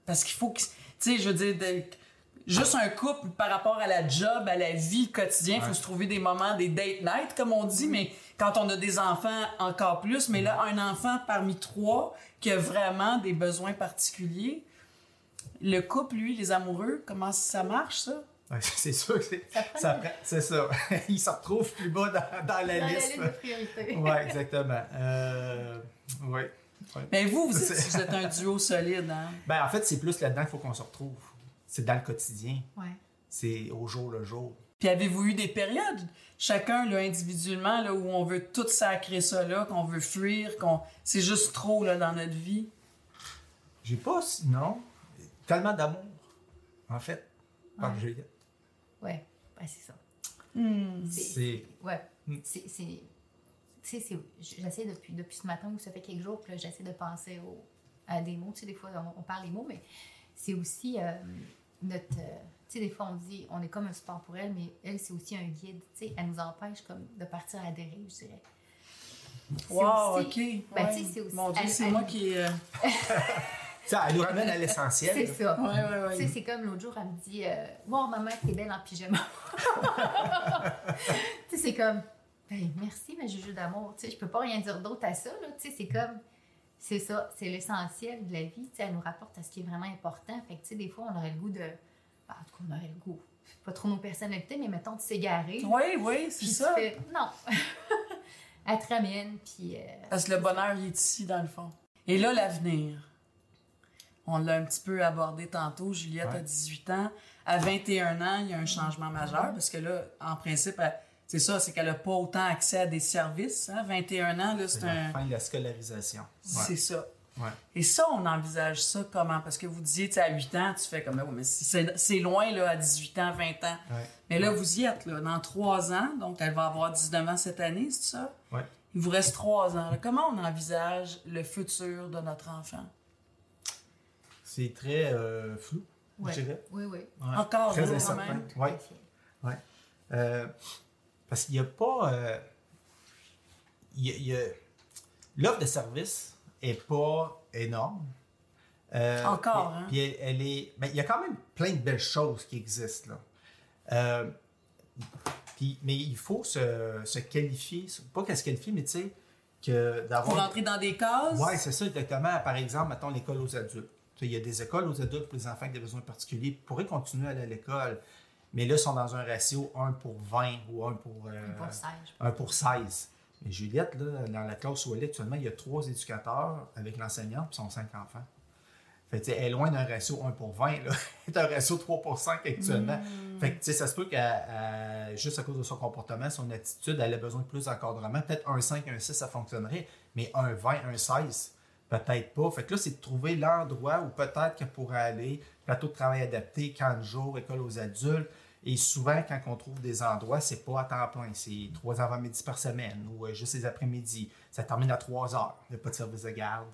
Parce qu'il faut que... Tu sais, je veux dire, juste un couple par rapport à la job, à la vie quotidienne, il faut se trouver des moments, des date night, comme on dit, mais quand on a des enfants, encore plus. Mais là, un enfant parmi 3 qui a vraiment des besoins particuliers. Le couple, lui, les amoureux, comment ça marche, ça? C'est sûr que c'est ça. Il se retrouve plus bas dans la liste. Dans la liste de priorités. Oui, exactement. Oui. Mais vous êtes un duo solide, hein? Ben, en fait, c'est plus là-dedans qu'il faut qu'on se retrouve. C'est dans le quotidien. Ouais. C'est au jour le jour. Puis avez-vous eu des périodes, chacun là, individuellement, là, où on veut tout sacrer ça là, qu'on veut fuir, c'est juste trop là, dans notre vie? J'ai pas, non, tellement d'amour, en fait, par Juliette. Oui. c'est ça. Ouais. J'essaie depuis ce matin, ou ça fait quelques jours, que là, j'essaie de penser à des mots. Tu sais, des fois, on parle des mots, mais c'est aussi notre... tu sais, des fois, on dit, on est comme un support pour elle, mais elle, c'est aussi un guide. Tu sais, elle nous empêche comme de partir à la dérive, je dirais. Wow, aussi, OK. Ben, tu sais, c'est aussi... Mon Dieu, c'est moi qui... Ça, elle nous ramène à l'essentiel. C'est ça. Ouais. Tu sais, c'est comme l'autre jour, elle me dit « Wow, maman, t'es belle en pyjama. » Tu sais, c'est comme « Ben, merci, ma juju d'amour. » Tu sais, je peux pas rien dire d'autre à ça, là. Tu sais, c'est comme... C'est ça, c'est l'essentiel de la vie. Tu sais, elle nous rapporte à ce qui est vraiment important. Fait que, tu sais, des fois, on aurait le goût de... En tout cas, on aurait le goût. Pas trop nos personnalités, mais mettons de s'égarer. Oui, c'est ça. Tu fais, non. Elle te ramène, puis... Parce que le bonheur, il est ici, dans le fond. Et là, l'avenir. On l'a un petit peu abordé tantôt. Juliette a 18 ans. À 21 ans, il y a un changement majeur parce que là, en principe, c'est ça, c'est qu'elle n'a pas autant accès à des services. Hein? 21 ans, là, c'est la fin de la scolarisation. C'est ça. Ouais. Et ça, on envisage ça comment? Parce que vous disiez, tu sais, à 8 ans, tu fais comme, mais c'est loin, là, à 18 ans, 20 ans. Ouais. Mais là, vous y êtes, là, dans 3 ans, donc elle va avoir 19 ans cette année, c'est ça? Oui. Il vous reste 3 ans. Là. Comment on envisage le futur de notre enfant? C'est très flou, je dirais. Oui. Ouais. Encore, très quand incertain. même. Oui. Parce qu'il n'y a pas... l'offre de service n'est pas énorme. Encore, hein? Puis elle est... Ben, il y a quand même plein de belles choses qui existent, là. Mais il faut se qualifier, pas qu'à se qualifier, mais tu sais, que d'avoir... Pour rentrer dans des cases? Oui, c'est ça, exactement. Par exemple, mettons l'école aux adultes. Il y a des écoles aux adultes pour les enfants avec des besoins particuliers qui pourraient continuer à aller à l'école, mais là, ils sont dans un ratio 1 pour 20 ou 1 pour 16. 1 pour 16. Mais Juliette, là, dans la classe où elle est actuellement, il y a 3 éducateurs avec l'enseignante, puis ils sont 5 enfants. Fait que, elle est loin d'un ratio 1 pour 20, là. Elle est un ratio 3 pour 5 actuellement. Fait que, ça se peut qu'elle, juste à cause de son comportement, son attitude, elle a besoin de plus d'encadrement. Peut-être un 5, un 6, ça fonctionnerait, mais un 20, un 16, peut-être pas. Fait que là, c'est de trouver l'endroit où peut-être qu'elle pourrait aller, plateau de travail adapté, camp de jour, école aux adultes. Et souvent, quand on trouve des endroits, c'est pas à temps plein. C'est 3 avant-midi par semaine ou juste les après-midi. Ça termine à 3 heures. Il n'y a pas de service de garde.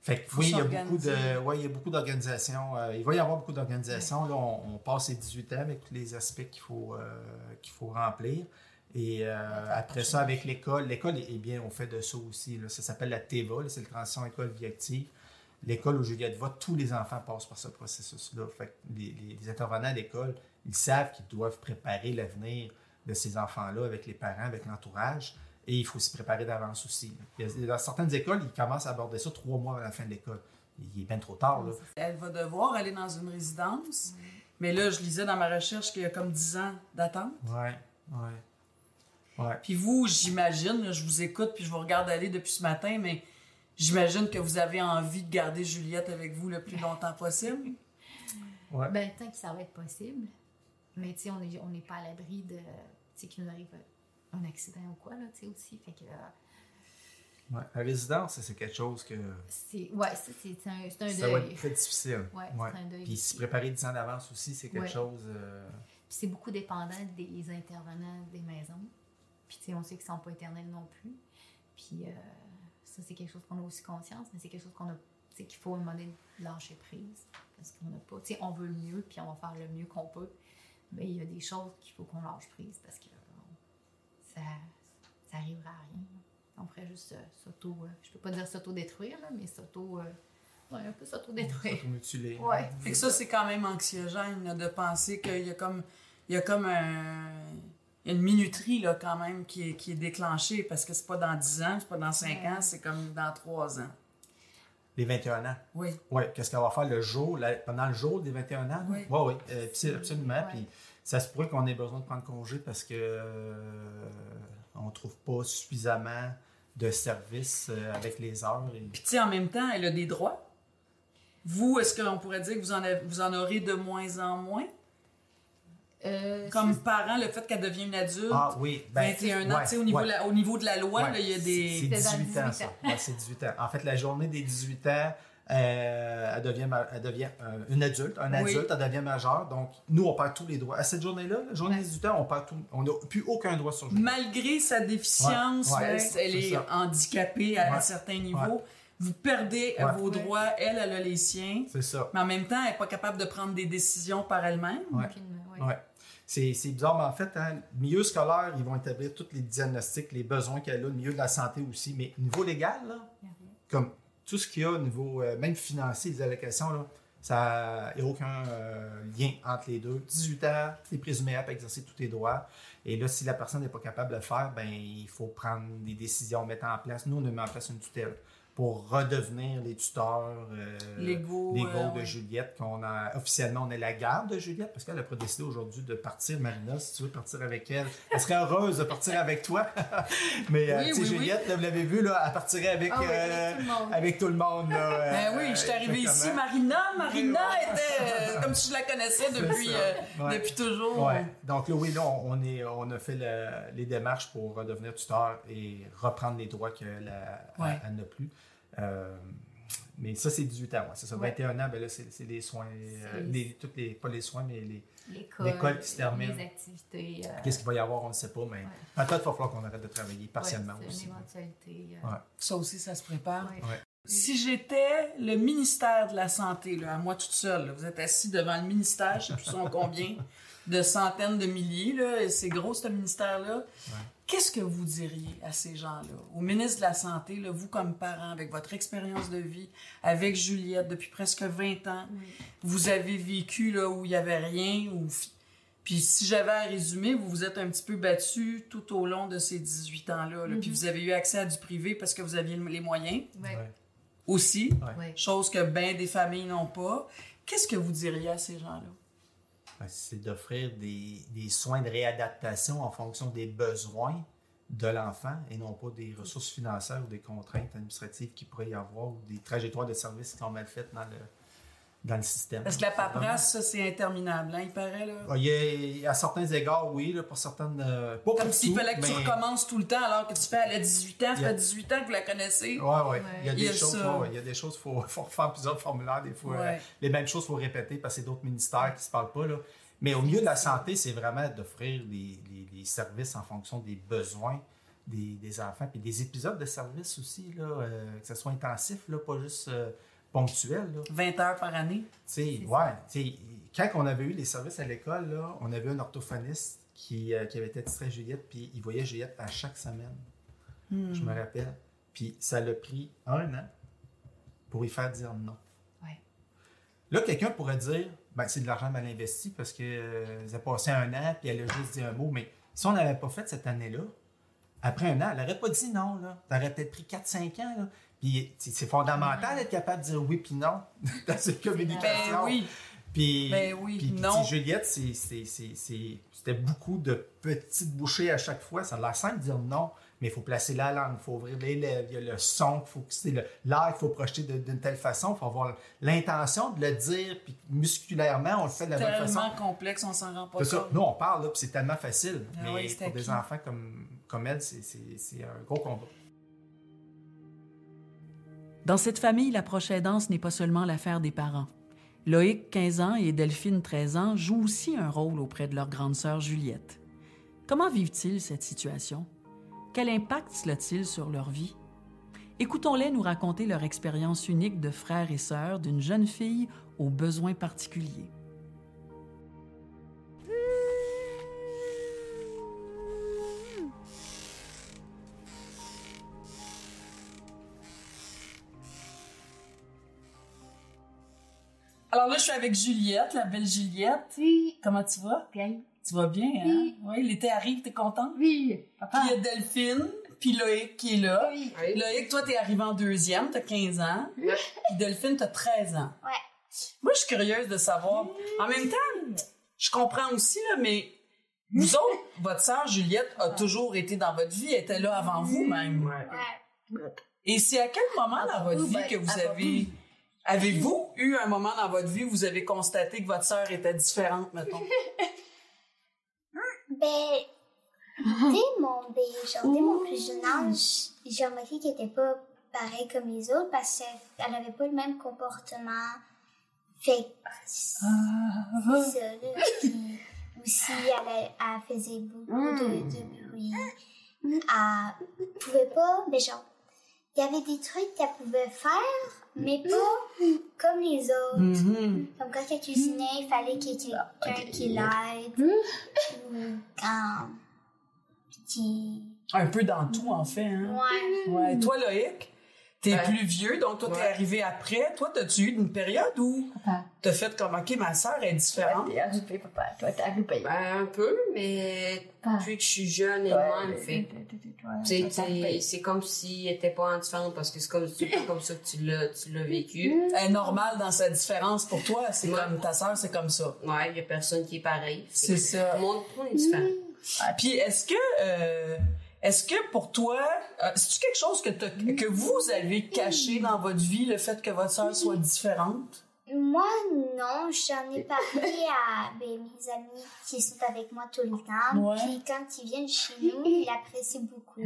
Fait que oui, il y a beaucoup d'organisations. Il va y avoir beaucoup d'organisations. Là, on passe les 18 ans avec tous les aspects qu'il faut remplir. Et après ça, avec l'école est bien, on fait de ça aussi. Là. Ça s'appelle la TEVA, là, c'est le Transition École Vie Active. L'école où Juliette va, tous les enfants passent par ce processus-là. Fait que les intervenants à l'école, ils savent qu'ils doivent préparer l'avenir de ces enfants-là avec les parents, avec l'entourage. Et il faut s'y préparer d'avance aussi. Dans certaines écoles, ils commencent à aborder ça 3 mois avant la fin de l'école. Il est bien trop tard. Là. Elle va devoir aller dans une résidence. Mais là, je lisais dans ma recherche qu'il y a comme 10 ans d'attente. Ouais. Puis vous, j'imagine, là, je vous écoute puis je vous regarde aller depuis ce matin, mais j'imagine que vous avez envie de garder Juliette avec vous le plus longtemps possible. Ouais. Ben, tant que ça va être possible. Mais tu sais, on n'est pas à l'abri de... Tu sais, qu'il nous arrive un accident ou quoi, là, tu sais, aussi. Fait que... Ouais. La résidence, c'est quelque chose que... c'est un deuil. Ça va être très difficile. Ouais, c'est un deuil. Puis s'y préparer 10 ans d'avance aussi, c'est quelque chose... Puis c'est beaucoup dépendant des intervenants des maisons. Puis tu sais, on sait qu'ils ne sont pas éternels non plus. Puis ça, c'est quelque chose qu'on a aussi conscience, mais c'est quelque chose qu'on a... Tu sais, qu'il faut demander de lâcher prise. Parce qu'on n'a pas... Tu sais, on veut le mieux, puis on va faire le mieux qu'on peut. Mais il y a des choses qu'il faut qu'on lâche prise parce que ça n'arrivera à rien. On ferait juste je peux pas dire s'auto-détruire, là, mais un peu s'auto-détruire. S'auto-mutiler. Ouais. Fait que ça, c'est quand même anxiogène là, de penser qu'il y a comme une minuterie là, quand même qui est déclenchée parce que c'est pas dans 10 ans, c'est pas dans 5 ans, c'est comme dans 3 ans. Les 21 ans. Oui. Oui, qu'est-ce qu'elle va faire pendant le jour des 21 ans? Oui. Oui, absolument. Ouais. Puis ça se pourrait qu'on ait besoin de prendre congé parce que on trouve pas suffisamment de services avec les heures. Puis tu sais, en même temps, elle a des droits. Vous, est-ce qu'on pourrait dire que vous en aurez de moins en moins? Comme parent, le fait qu'elle devienne une adulte, 21 ans, tu sais, au niveau de la loi, là, il y a des... C'est 18 ans, ça. Ouais, c'est 18 ans. En fait, la journée des 18 ans, elle devient une adulte, elle devient majeure. Donc, nous, on perd tous les droits. À cette journée-là, la journée des 18 ans, on n'a plus aucun droit sur Juliette. Malgré sa déficience, elle est handicapée à certains niveaux. Vous perdez vos droits, elle a les siens. C'est ça. Mais en même temps, elle n'est pas capable de prendre des décisions par elle-même. C'est bizarre, mais en fait, le milieu scolaire, ils vont établir tous les diagnostics, les besoins qu'elle a, le milieu de la santé aussi. Mais au niveau légal, là, comme tout ce qu'il y a au niveau, même financier, les allocations, là, ça n'y a aucun lien entre les deux. 18 ans, tu es présumé apte à exercer tous tes droits. Et là, si la personne n'est pas capable de le faire, ben il faut prendre des décisions, mettre en place. Nous, on a mis en place une tutelle pour redevenir les tuteurs légaux de Juliette. Officiellement, on est la garde de Juliette, parce qu'elle a pas décidé aujourd'hui de partir. Marina, si tu veux partir avec elle, elle serait heureuse de partir avec toi. Mais Juliette, là, vous l'avez vu, là, elle partirait avec tout le monde. Là, oui, je suis arrivée ici. Marina était comme si je la connaissais depuis toujours. Ouais. Donc là, on a fait les démarches pour redevenir tuteur et reprendre les droits qu'elle n'a plus. Mais ça, c'est 18 ans. C'est ça, 21 ans, ben là, c'est les soins, pas les soins, mais l'école qui se termine. Les activités. Qu'est-ce qu'il va y avoir, on ne sait pas, mais peut-être qu'il va falloir qu'on arrête de travailler partiellement aussi. C'est une éventualité. Ça aussi, ça se prépare. Ouais. Si j'étais le ministère de la Santé, là, à moi toute seule, là, vous êtes assis devant le ministère, je ne sais plus son combien, de centaines de milliers, là, et c'est gros ce ministère-là. Qu'est-ce que vous diriez à ces gens-là, au ministre de la Santé, là, vous comme parent, avec votre expérience de vie, avec Juliette depuis presque 20 ans, vous avez vécu là, où il n'y avait rien, puis si j'avais à résumer, vous vous êtes un petit peu battu tout au long de ces 18 ans-là, puis vous avez eu accès à du privé parce que vous aviez les moyens aussi, chose que bien des familles n'ont pas. Qu'est-ce que vous diriez à ces gens-là? C'est d'offrir des soins de réadaptation en fonction des besoins de l'enfant et non pas des ressources financières ou des contraintes administratives qu'il pourrait y avoir ou des trajectoires de services qui sont mal faites dans le système. Parce que la paperasse, ça, c'est interminable, hein, il paraît, là? À certains égards, oui, là, pour certaines... Comme s'il fallait que tu recommences tout le temps alors que tu fais, elle a 18 ans, ça fait 18 ans que vous la connaissez. Oui. Il y a des choses, il faut refaire plusieurs formulaires, des fois. Les mêmes choses, il faut répéter parce que c'est d'autres ministères qui ne se parlent pas, là. Mais au milieu de la santé, c'est vraiment d'offrir les services en fonction des besoins des enfants, puis des épisodes de service aussi, là, que ce soit intensif, là, pas juste... ponctuel. Là. 20 heures par année. Quand on avait eu les services à l'école, là, on avait un orthophoniste qui avait été distrait Juliette, puis il voyait Juliette à chaque semaine. Je me rappelle. Puis ça l'a pris 1 an pour y faire dire non. Là, quelqu'un pourrait dire, c'est de l'argent mal investi parce qu'elle a passé 1 an, puis elle a juste dit un mot. Mais si on n'avait pas fait cette année-là, après 1 an, elle n'aurait pas dit non. Ça aurait peut-être pris 4-5 ans. Là. Puis c'est fondamental d'être capable de dire oui puis non dans cette communication. Puis non. Juliette, c'était beaucoup de petites bouchées à chaque fois. Ça a l'air simple de dire non, mais il faut placer la langue, il faut ouvrir les lèvres, il y a le son, l'air qu'il faut projeter d'une telle façon. Il faut avoir l'intention de le dire, puis musculairement, on le fait de la bonne façon. C'est tellement complexe, on s'en rend pas compte. Ça. Nous, on parle, là, puis c'est tellement facile. Mais pour des enfants comme elle, c'est un gros combat. Dans cette famille, la proche aidance n'est pas seulement l'affaire des parents. Loïc, 15 ans, et Delphine, 13 ans, jouent aussi un rôle auprès de leur grande sœur Juliette. Comment vivent-ils cette situation? Quel impact cela a-t-il sur leur vie? Écoutons-les nous raconter leur expérience unique de frères et sœurs d'une jeune fille aux besoins particuliers. Alors là, je suis avec Juliette, la belle Juliette. Oui. Comment tu vas? Bien. Tu vas bien, hein? Oui. L'été arrive, t'es contente? Oui. Papa. Puis il y a Delphine, puis Loïc qui est là. Oui. Loïc, toi, t'es arrivé en 2e, t'as 15 ans. Oui. Puis Delphine, t'as 13 ans. Ouais. Moi, je suis curieuse de savoir. En même temps, je comprends aussi, là, mais vous autres, votre sœur Juliette a toujours été dans votre vie, elle était là avant vous même. Ouais. Et c'est à quel moment dans votre vie que vous avez... Avez-vous eu un moment dans votre vie où vous avez constaté que votre sœur était différente, mettons? Dès mon plus jeune âge, j'ai remarqué qu'elle était pas pareil comme les autres parce qu'elle n'avait pas le même comportement. Fait c'est ça, là. Puis aussi, elle faisait beaucoup de bruit. Elle pouvait pas, mais genre, il y avait des trucs qu'elle pouvait faire, mais pas comme les autres. Comme quand elle cuisinait, il fallait qu'il y ait quelqu'un qui l'aide. Ou quand... Un peu dans tout, en fait. Hein? Ouais. Toi, Loïc, t'es plus vieux, donc toi, t'es arrivé après. Toi, t'as-tu eu une période où t'as fait comme, OK, ma sœur est différente? T'es arrivé, papa. Toi, t'es arrivé. Ben, un peu, mais depuis que je suis jeune et même, fait. C'est comme si elle était pas indifférente parce que c'est pas comme ça que tu l'as vécu. Elle est normale dans sa différence pour toi. C'est comme ta sœur, c'est comme ça. Ouais, il y a personne qui est pareil. C'est ça. Tout le monde est différent. Puis est-ce que pour toi, c'est-tu quelque chose que vous avez caché dans votre vie, le fait que votre sœur soit différente? Moi, non. J'en ai parlé à mes amis qui sont avec moi tout le temps. Ouais. Puis quand ils viennent chez nous, ils apprécient beaucoup.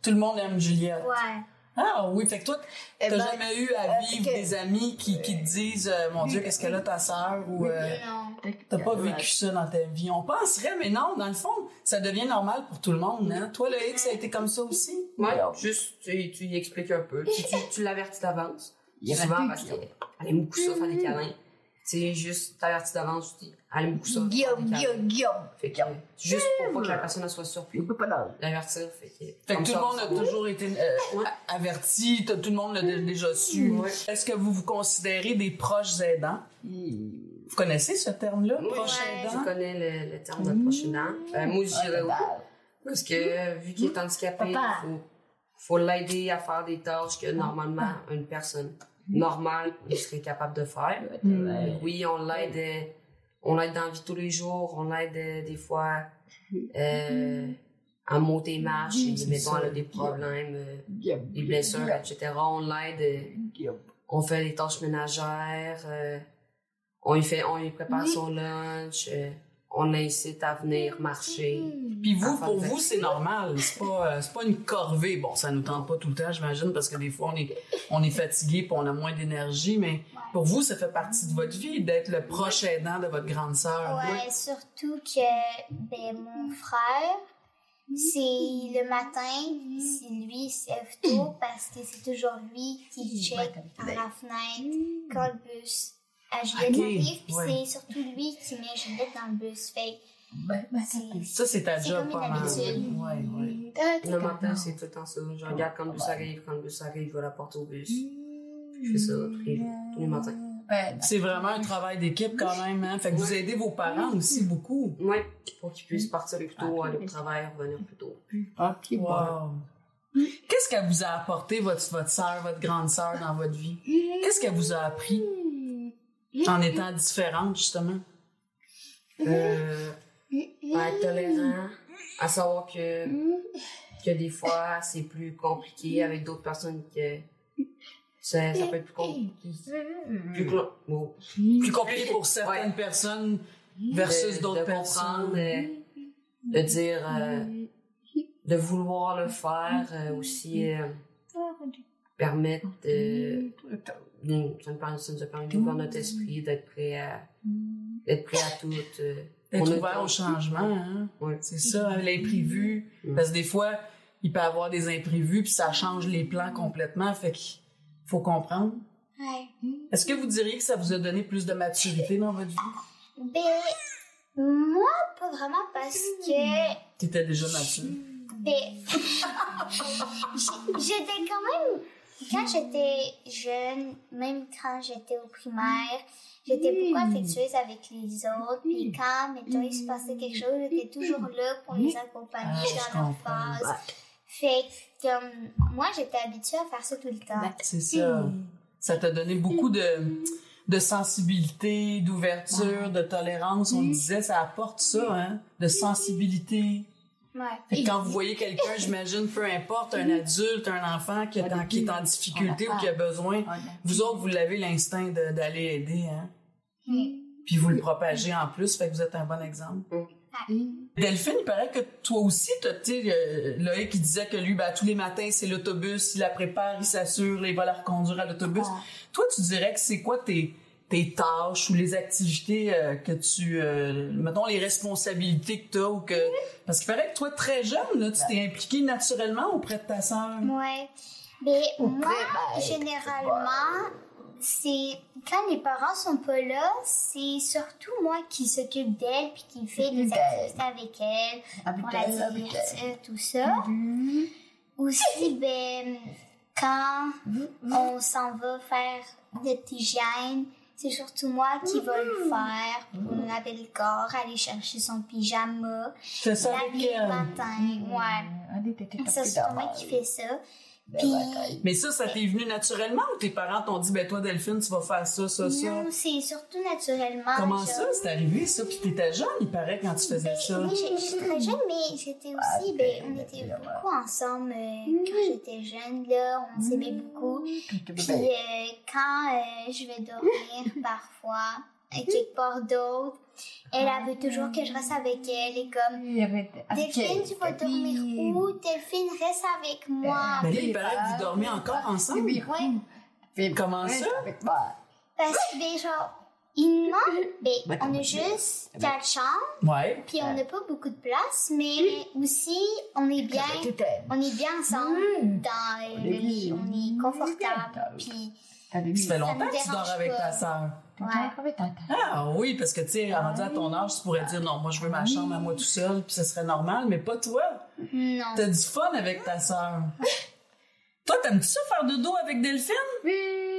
Tout le monde aime Juliette. Ouais. Ah oui, fait que toi, t'as jamais eu à vivre des amis qui te disent « Mon Dieu, qu'est-ce qu'elle a ta sœur? » ou Non. t'as pas vécu ça dans ta vie. On penserait, mais non, dans le fond, ça devient normal pour tout le monde. Hein? Toi, Loïc, ça a été comme ça aussi? Ouais, juste, tu y expliques un peu. Tu l'avertis d'avance. Souvent, parce qu'elle aime beaucoup ça, faire des câlins. Tu sais, juste t'avertis d'avance, tu dis, elle aime beaucoup ça. Guillaume. Fait que, juste pour pas que la personne soit surprise. L'avertir, fait que tout le monde a toujours été averti, tout le monde l'a déjà su. Est-ce que vous vous considérez des proches aidants? Vous connaissez ce terme-là, proche aidant? Je connais le terme de proche aidant. Moi, je dirais oui. Parce que, vu qu'il est handicapé, faut l'aider à faire des tâches que, normalement, une personne normale serait capable de faire. Oui, on l'aide dans la vie tous les jours, on l'aide des fois à monter marche, mettons, elle a des problèmes, des blessures, etc. On l'aide, on fait les tâches ménagères, on lui prépare son lunch, on l'incite à venir marcher. Puis vous, pour vous, c'est normal. C'est pas une corvée. Bon, ça nous tente pas tout le temps, j'imagine, parce que des fois, on est fatigué puis on a moins d'énergie, mais pour vous, ça fait partie de votre vie d'être le proche aidant de votre grande sœur. Ouais, surtout que, mon frère, c'est le matin, c'est lui qui se lève tôt parce que c'est toujours lui qui check par la fenêtre quand le bus à Juliette arrive, puis c'est surtout lui qui met Juliette dans le bus. Fait ça, c'est ta job comme pas une mal. habitude. Ouais. Le matin, c'est tout le temps ça. Je regarde quand le bus arrive. Quand le bus arrive, je vais la porter au bus. Je fais ça tous les matins. C'est vraiment un travail d'équipe quand même, hein? Fait que vous aidez vos parents aussi beaucoup. Oui, pour qu'ils puissent partir plus tôt, aller au travail, revenir plus tôt. Wow. Qu'est-ce qu'elle vous a apporté, votre sœur, votre grande sœur, dans votre vie? Qu'est-ce qu'elle vous a appris en étant différente, justement? À être tolérant, à savoir que des fois, c'est plus compliqué avec d'autres personnes que ça peut être plus compliqué. Plus compliqué pour certaines personnes versus d'autres personnes. De dire, de vouloir le faire, aussi permettre ça nous a permis d'ouvrir notre esprit, d'être prêt à tout. D'être ouvert au changement, hein? Ouais. C'est ça, l'imprévu. Parce que des fois, il peut y avoir des imprévus, puis ça change les plans complètement, fait qu'il faut comprendre. Ouais. Est-ce que vous diriez que ça vous a donné plus de maturité dans votre vie? Moi, pas vraiment, parce que... T'étais déjà mature. J'étais quand même... Quand j'étais jeune, même quand j'étais au primaire, j'étais beaucoup affectueuse avec les autres. Puis quand, mettons, il se passait quelque chose, j'étais toujours là pour les accompagner dans leur phase. Fait que moi, j'étais habituée à faire ça tout le temps. C'est ça. Ça t'a donné beaucoup de sensibilité, d'ouverture, de tolérance. On disait, ça apporte ça, hein? De sensibilité. Ouais. Et quand vous voyez quelqu'un, j'imagine, peu importe, un adulte, un enfant qui est en difficulté ou qui a besoin, vous autres, vous l'avez l'instinct d'aller aider, hein? Puis vous le propagez en plus, fait que vous êtes un bon exemple. Delphine, il paraît que toi aussi, tu sais, Loïc qui disait que lui, tous les matins, c'est l'autobus, il la prépare, il s'assure, il va la reconduire à l'autobus. Toi, tu dirais que c'est quoi tes tâches ou les activités que tu... mettons, les responsabilités que tu as ou que... Parce qu'il paraît que toi, très jeune, là, tu t'es impliquée naturellement auprès de ta sœur. Ouais. Mais moi, généralement, c'est quand les parents sont pas là, c'est surtout moi qui s'occupe d'elle puis qui fait des activités avec elle pour la divertir, tout ça. Aussi, quand on s'en va faire notre hygiène, c'est surtout moi qui va le faire pour laver le corps, aller chercher son pyjama, laver le matin. Ouais. Ça, c'est moi qui fais ça. Puis, mais ça t'est venu naturellement ou tes parents t'ont dit, toi, Delphine, tu vas faire ça? Non, c'est surtout naturellement. Comment ça? C'est arrivé, ça? Puis t'étais jeune, il paraît, quand tu faisais ça. Oui, j'étais très jeune, mais j'étais aussi, on était beaucoup ensemble quand j'étais jeune, là, on s'aimait beaucoup. Puis, quand je vais dormir, parfois, quelque part d'autre, elle veut toujours que je reste avec elle et comme Delphine, tu vas dormir où? Delphine, reste avec moi. Mais là, il paraît que vous dormez encore ensemble. Oui. Comment ça? Parce que genre, il manque, on a juste 4 chambres. Ouais. Puis on n'a pas beaucoup de place, mais aussi on est bien ensemble dans le lit, on est confortable. Puis ça fait longtemps que tu dors avec ta sœur. Ouais. Ah oui, parce que tu sais, rendu à ton âge, tu pourrais dire non, moi je veux ma chambre à moi tout seul, puis ce serait normal, mais pas toi. Non. T'as du fun avec ta sœur. Toi, t'aimes-tu ça faire dodo avec Delphine? Oui.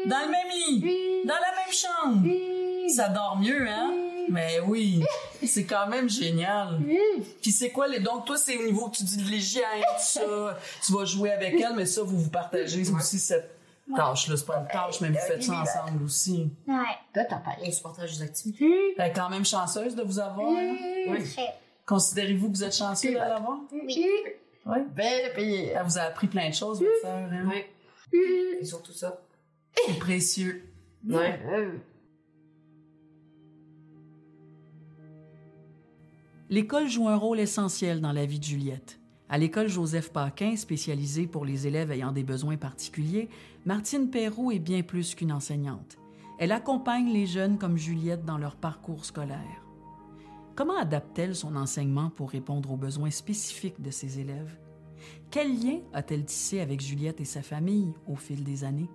Dans le même lit? Oui. Dans la même chambre? Oui. Ça dort mieux, hein? Oui. Mais oui, c'est quand même génial. Oui. Puis c'est quoi les... Donc toi, c'est au niveau, tu dis de l'hygiène, tout ça, tu vas jouer avec elle, mais ça, vous partagez aussi cette tâche-là. C'est pas une tâche, mais vous faites ça ensemble aussi. Ouais. Toi, t'en parles. On se partage des activités. Elle est quand même chanceuse de vous avoir, hein? Oui. Très. Considérez-vous que vous êtes chanceux de l'avoir? Oui. Oui. Belle pays. Elle vous a appris plein de choses, votre sœur, hein? Oui. Et surtout ça. C'est précieux. Ouais. L'école joue un rôle essentiel dans la vie de Juliette. À l'école Joseph Paquin, spécialisée pour les élèves ayant des besoins particuliers, Martine Perrault est bien plus qu'une enseignante. Elle accompagne les jeunes comme Juliette dans leur parcours scolaire. Comment adapte-t-elle son enseignement pour répondre aux besoins spécifiques de ses élèves? Quel lien a-t-elle tissé avec Juliette et sa famille au fil des années?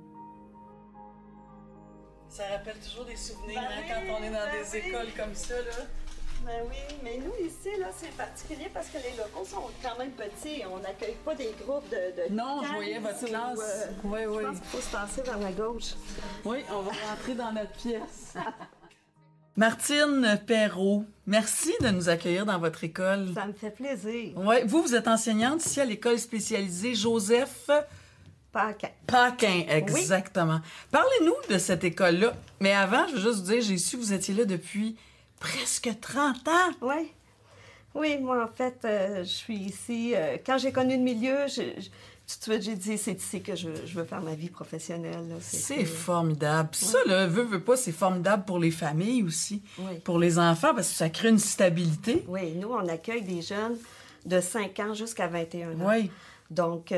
Ça rappelle toujours des souvenirs quand on est dans des écoles comme ça, là. Ben oui, mais nous ici, là, c'est particulier parce que les locaux sont quand même petits. On n'accueille pas des groupes de Non, je voyais votre classe. Oui, oui. Je pense qu'il faut se passer vers la gauche. Oui, on va rentrer dans notre pièce. Martine Perrault, merci de nous accueillir dans votre école. Ça me fait plaisir. Oui, vous êtes enseignante ici à l'école spécialisée Joseph Paquin, exactement. Parlez-nous de cette école-là. Mais avant, je veux juste vous dire, j'ai su que vous étiez là depuis presque 30 ans. Oui. Oui, moi, en fait, je suis ici. Quand j'ai connu le milieu, tout de suite, j'ai dit, c'est ici que je veux faire ma vie professionnelle. Là. C'est formidable. Puis ça, là, veut pas, c'est formidable pour les familles aussi, pour les enfants, parce que ça crée une stabilité. Oui, nous, on accueille des jeunes de 5 ans jusqu'à 21 ans. Oui. Donc,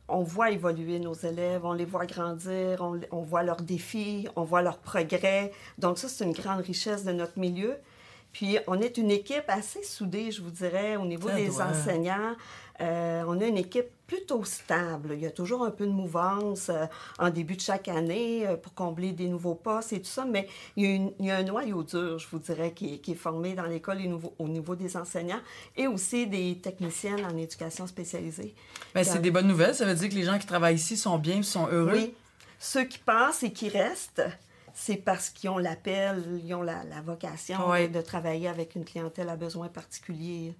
on voit évoluer nos élèves, on les voit grandir, on voit leurs défis, on voit leurs progrès. Donc, ça, c'est une grande richesse de notre milieu. Puis, on est une équipe assez soudée, je vous dirais, au niveau des enseignants. On a une équipe plutôt stable. Il y a toujours un peu de mouvance en début de chaque année pour combler des nouveaux postes et tout ça, mais il y a un noyau dur, je vous dirais, qui est formé dans l'école au niveau des enseignants et aussi des techniciennes en éducation spécialisée. Bien, c'est des bonnes nouvelles. Ça veut dire que les gens qui travaillent ici sont bien, sont heureux. Oui. Ceux qui passent et qui restent, c'est parce qu'ils ont l'appel, ils ont la vocation de travailler avec une clientèle à besoins particuliers.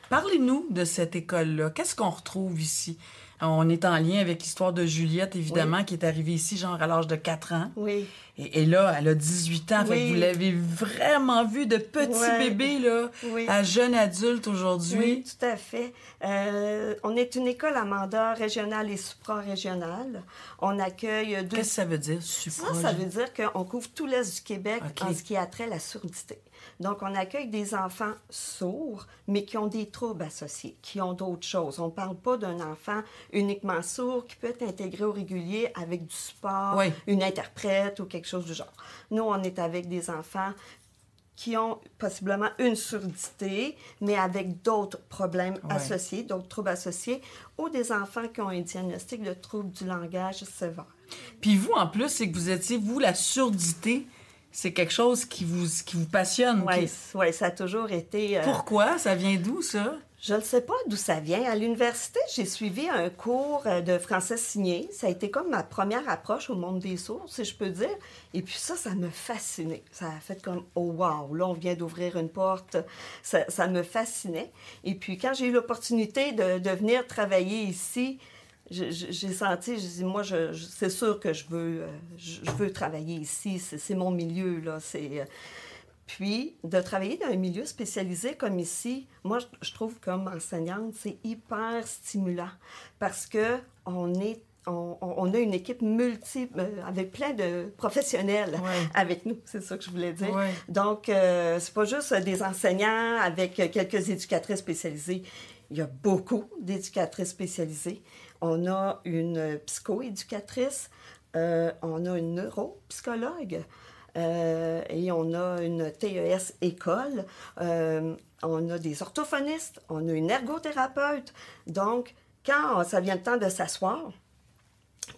Parlez-nous de cette école-là. Qu'est-ce qu'on retrouve ici? On est en lien avec l'histoire de Juliette, évidemment, qui est arrivée ici, genre, à l'âge de 4 ans. Oui. Et là, elle a 18 ans. Fait que vous l'avez vraiment vu de petit bébé, là, à jeune adulte aujourd'hui. Oui, tout à fait. On est une école à mandat régional et supra-régional. On accueille Qu'est-ce que ça veut dire, supra? Ça veut dire qu'on couvre tout l'Est du Québec en ce qui a trait à la surdité. Donc, on accueille des enfants sourds, mais qui ont des troubles associés, qui ont d'autres choses. On ne parle pas d'un enfant uniquement sourd qui peut être intégré au régulier avec du support, une interprète ou quelque chose du genre. Nous, on est avec des enfants qui ont possiblement une surdité, mais avec d'autres problèmes associés, d'autres troubles associés, ou des enfants qui ont un diagnostic de trouble du langage sévère. Puis vous, en plus, c'est que vous étiez, vous, la surdité, c'est quelque chose qui vous passionne. Oui, ça a toujours été... Pourquoi? Ça vient d'où, ça? Je ne sais pas d'où ça vient. À l'université, j'ai suivi un cours de français signé. Ça a été comme ma première approche au monde des sourds, si je peux dire. Et puis ça me fascinait. Ça a fait comme, oh wow, là, on vient d'ouvrir une porte. Ça me fascinait. Et puis quand j'ai eu l'opportunité de venir travailler ici, j'ai senti, je dis, moi, c'est sûr que je veux travailler ici. C'est mon milieu, là. Puis, de travailler dans un milieu spécialisé comme ici, moi, je trouve comme enseignante, c'est hyper stimulant parce que on a une équipe avec plein de professionnels avec nous, c'est ça que je voulais dire. Ouais. Donc, c'est pas juste des enseignants avec quelques éducatrices spécialisées. Il y a beaucoup d'éducatrices spécialisées. On a une psychoéducatrice, on a une neuropsychologue, et on a une TES école, on a des orthophonistes, on a une ergothérapeute. Donc, quand ça vient le temps de s'asseoir,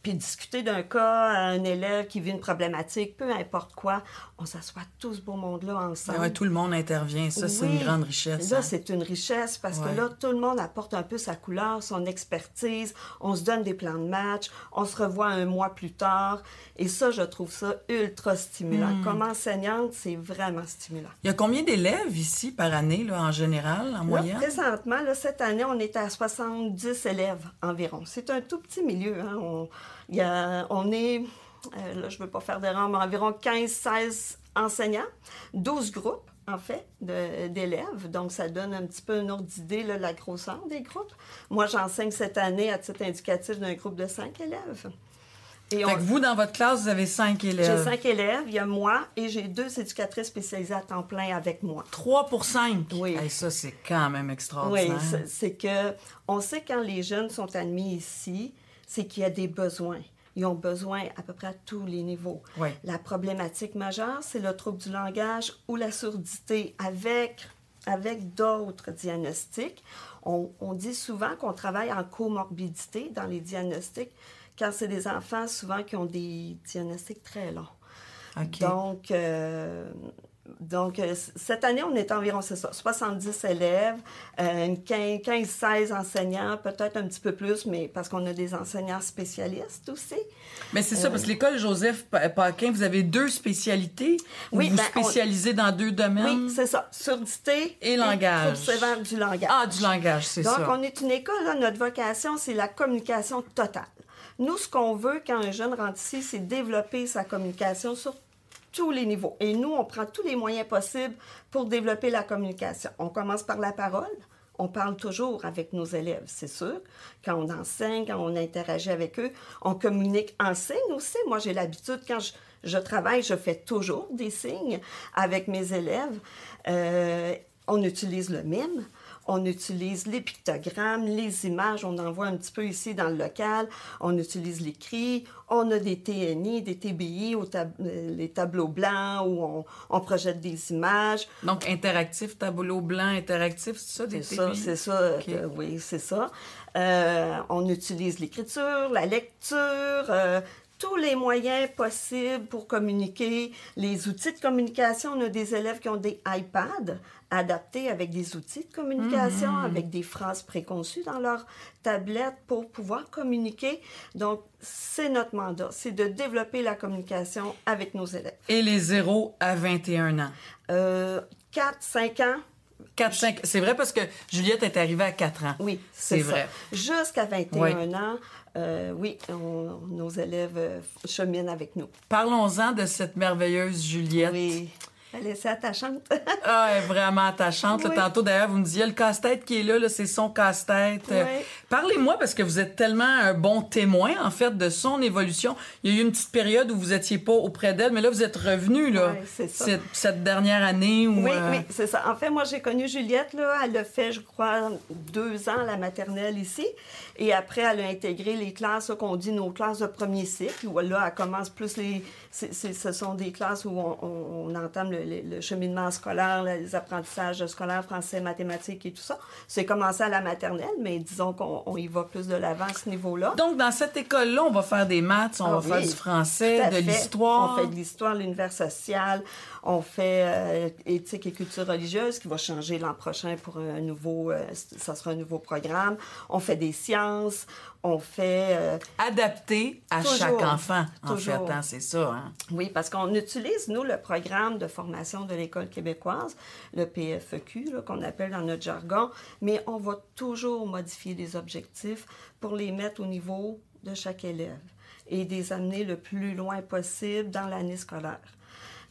puis discuter d'un cas à un élève qui vit une problématique, peu importe quoi, on s'assoit tout ce beau monde-là ensemble. Ouais, tout le monde intervient. Ça, c'est une grande richesse. Là, c'est une richesse parce que là, tout le monde apporte un peu sa couleur, son expertise. On se donne des plans de match. On se revoit un mois plus tard. Et ça, je trouve ça ultra stimulant. Comme enseignante, c'est vraiment stimulant. Il y a combien d'élèves ici par année, là, en général, en moyenne? Présentement, là, cette année, on est à 70 élèves environ. C'est un tout petit milieu. Hein? On est... là, je ne veux pas faire d'erreur, mais environ 15-16 enseignants, 12 groupes, en fait, d'élèves. Donc, ça donne un petit peu une ordre d'idée de la grosseur des groupes. Moi, j'enseigne cette année à titre indicatif d'un groupe de 5 élèves. Fait que vous, dans votre classe, vous avez 5 élèves. J'ai 5 élèves, il y a moi, et j'ai 2 éducatrices spécialisées à temps plein avec moi. 3 pour 5? Oui. Hey, ça, c'est quand même extraordinaire. Oui, c'est que on sait quand les jeunes sont admis ici, c'est qu'il y a des besoins. Ils ont besoin à peu près à tous les niveaux. Oui. La problématique majeure, c'est le trouble du langage ou la surdité avec d'autres diagnostics. On dit souvent qu'on travaille en comorbidité dans les diagnostics quand c'est des enfants souvent qui ont des diagnostics très longs. OK. Donc, cette année, on est environ, c'est ça, 70 élèves, 15-16 enseignants, peut-être un petit peu plus, mais parce qu'on a des enseignants spécialistes aussi. Mais c'est ça, parce que l'école Joseph Paquin, vous avez 2 spécialités. Oui, vous spécialisez dans 2 domaines. Oui, c'est ça, surdité et langage. Trouble sévère du langage. Ah, du langage, c'est ça. Donc, on est une école, là, notre vocation, c'est la communication totale. Nous, ce qu'on veut quand un jeune rentre ici, c'est développer sa communication sur tous les niveaux. Et nous, on prend tous les moyens possibles pour développer la communication. On commence par la parole. On parle toujours avec nos élèves, c'est sûr. Quand on enseigne, quand on interagit avec eux, on communique en signes aussi. Moi, j'ai l'habitude, quand je travaille, je fais toujours des signes avec mes élèves. On utilise le mime. On utilise les pictogrammes, les images, on en voit un petit peu ici dans le local. On utilise l'écrit, on a des TNI, des TBI, les tableaux blancs où on projette des images. Donc, interactif, tableau blanc, interactif, c'est ça, des TBI? C'est ça, okay. Oui, c'est ça. On utilise l'écriture, la lecture, tous les moyens possibles pour communiquer. Les outils de communication, on a des élèves qui ont des iPads adaptés avec des outils de communication, avec des phrases préconçues dans leur tablette pour pouvoir communiquer. Donc, c'est notre mandat, c'est de développer la communication avec nos élèves. Et les 0 à 21 ans? 4-5 ans. 4-5. C'est vrai parce que Juliette est arrivée à 4 ans. Oui, c'est ça. vrai. Jusqu'à 21 ans, nos élèves cheminent avec nous. Parlons-en de cette merveilleuse Juliette. Oui. Elle est attachante. Elle est vraiment attachante. Oui. Tantôt, d'ailleurs, vous me disiez, le casse-tête qui est là, c'est son casse-tête. Oui. Parlez-moi, parce que vous êtes tellement un bon témoin, en fait, de son évolution. Il y a eu une petite période où vous n'étiez pas auprès d'elle, mais là, vous êtes revenu, là, oui, c'est ça. Cette dernière année. Où, oui, c'est ça. En fait, moi, j'ai connu Juliette, là, elle a fait, je crois, 2 ans à la maternelle ici. Et après, elle a intégré les classes qu'on dit nos classes de premier cycle, où là, elle commence plus ce sont des classes où on entame le cheminement scolaire, les apprentissages scolaires, français, mathématiques et tout ça. C'est commencé à la maternelle, mais disons qu'on y va plus de l'avant à ce niveau-là. Donc, dans cette école-là, on va faire des maths, on va faire du français, de l'histoire. On fait de l'histoire, l'univers social, on fait éthique et culture religieuse qui va changer l'an prochain pour un nouveau, ça sera un nouveau programme. On fait des sciences, on fait... adapté à chaque enfant, en fait, hein, c'est ça. Hein? Oui, parce qu'on utilise, nous, le programme de formation de l'École québécoise, le PFEQ, là, qu'on appelle dans notre jargon, mais on va toujours modifier les objectifs pour les mettre au niveau de chaque élève et les amener le plus loin possible dans l'année scolaire.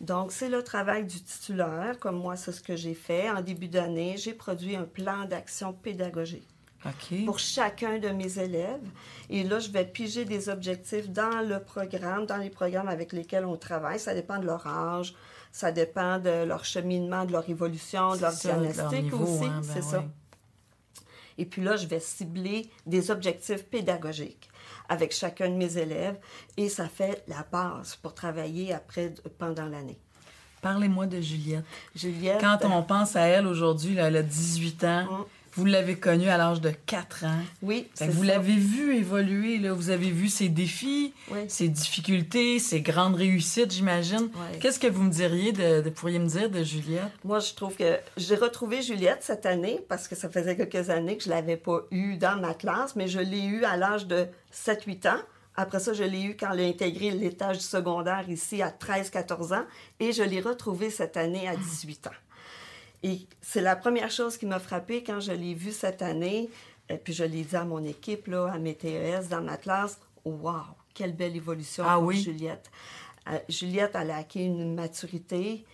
Donc, c'est le travail du titulaire, comme moi, c'est ce que j'ai fait. En début d'année, j'ai produit un plan d'action pédagogique. Okay. Pour chacun de mes élèves. Et là, je vais piger des objectifs dans le programme, dans les programmes avec lesquels on travaille. Ça dépend de leur âge, ça dépend de leur cheminement, de leur évolution, de leur diagnostic aussi. Hein, c'est ça. Et puis là, je vais cibler des objectifs pédagogiques avec chacun de mes élèves. Et ça fait la base pour travailler après, pendant l'année. Parlez-moi de Juliette. Juliette. Quand on pense à elle aujourd'hui, là, elle a 18 ans. Vous l'avez connue à l'âge de 4 ans. Oui, c'est vous l'avez vue évoluer, là. Vous avez vu ses défis, ses difficultés, ses grandes réussites, j'imagine. Oui. Qu'est-ce que vous me diriez, pourriez me dire de Juliette? Moi, je trouve que j'ai retrouvé Juliette cette année parce que ça faisait quelques années que je ne l'avais pas eue dans ma classe, mais je l'ai eue à l'âge de 7-8 ans. Après ça, je l'ai eue quand elle a intégré l'étage du secondaire ici à 13-14 ans et je l'ai retrouvée cette année à 18 ans. Et c'est la première chose qui m'a frappée quand je l'ai vue cette année. Et puis je l'ai dit à mon équipe, là, à mes TES, dans ma classe. Wow, quelle belle évolution pour Juliette. Juliette, elle a acquis une maturité.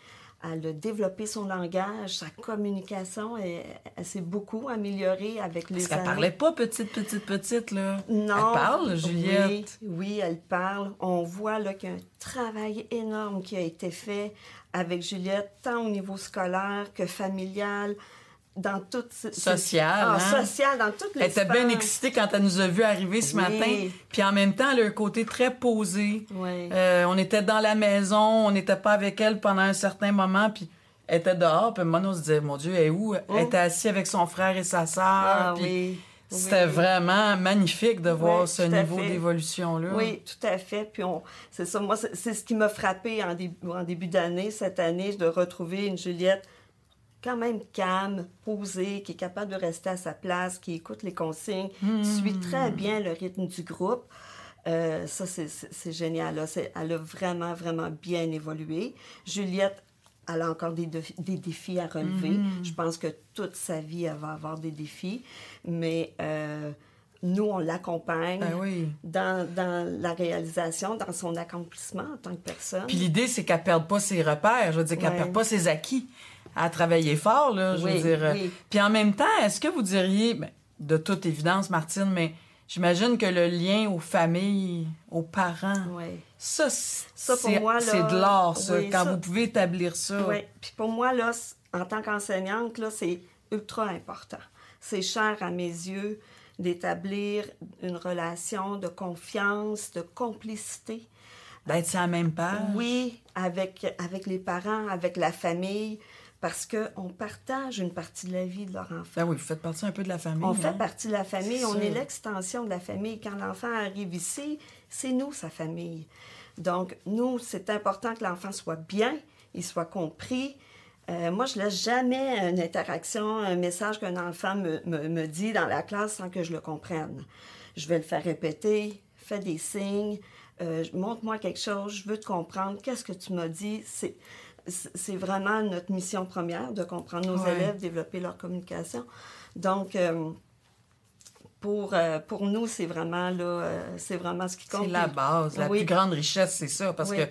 Elle a développé son langage, sa communication. Elle s'est beaucoup améliorée avec les années. Parce qu'elle parlait pas petite, là. Non. Elle parle, Juliette. Oui, elle parle. On voit là, qu'il y a un travail énorme qui a été fait avec Juliette, tant au niveau scolaire que familial, dans toutes... Social, social, dans toutes les Elle était bien excitée quand elle nous a vus arriver ce matin. Puis en même temps, elle a un côté très posé. Oui. On était dans la maison, on n'était pas avec elle pendant un certain moment, puis elle était dehors. Puis moi, on se disait, mon Dieu, elle est où? Elle était assise avec son frère et sa sœur. C'était vraiment magnifique de voir ce niveau d'évolution-là. Oui, tout à fait. Puis c'est ça, moi, c'est ce qui m'a frappée en début d'année, cette année, de retrouver une Juliette quand même calme, posée, qui est capable de rester à sa place, qui écoute les consignes, qui suit très bien le rythme du groupe. Ça, c'est génial. Là. Elle a vraiment, vraiment bien évolué. Juliette, elle a encore des défis à relever. Je pense que toute sa vie, elle va avoir des défis. Mais nous, on l'accompagne dans la réalisation, dans son accomplissement en tant que personne. Puis l'idée, c'est qu'elle ne perde pas ses repères. Je veux dire, qu'elle ne perde pas ses acquis. À travailler fort, là, je veux dire. Puis en même temps, est-ce que vous diriez, de toute évidence, Martine, mais j'imagine que le lien aux familles, aux parents, ça pour moi, c'est de l'art, ça, quand vous pouvez établir ça. Oui, puis pour moi, là, en tant qu'enseignante, là, c'est ultra important. C'est cher à mes yeux d'établir une relation de confiance, de complicité. D'être sur la même page. Oui, avec les parents, avec la famille, parce qu'on partage une partie de la vie de leur enfant. Ben oui, vous faites partie un peu de la famille. On fait partie de la famille, on est l'extension de la famille. Quand l'enfant arrive ici, c'est nous, sa famille. Donc, nous, c'est important que l'enfant soit bien, il soit compris. Moi, je ne laisse jamais une interaction, un message qu'un enfant me dit dans la classe sans que je le comprenne. Je vais le faire répéter, fais des signes, montre-moi quelque chose, je veux te comprendre, qu'est-ce que tu m'as dit? c'est vraiment notre mission première de comprendre nos élèves, développer leur communication. Donc, pour nous, c'est vraiment ce qui compte. C'est la base, la plus grande richesse, c'est ça, parce que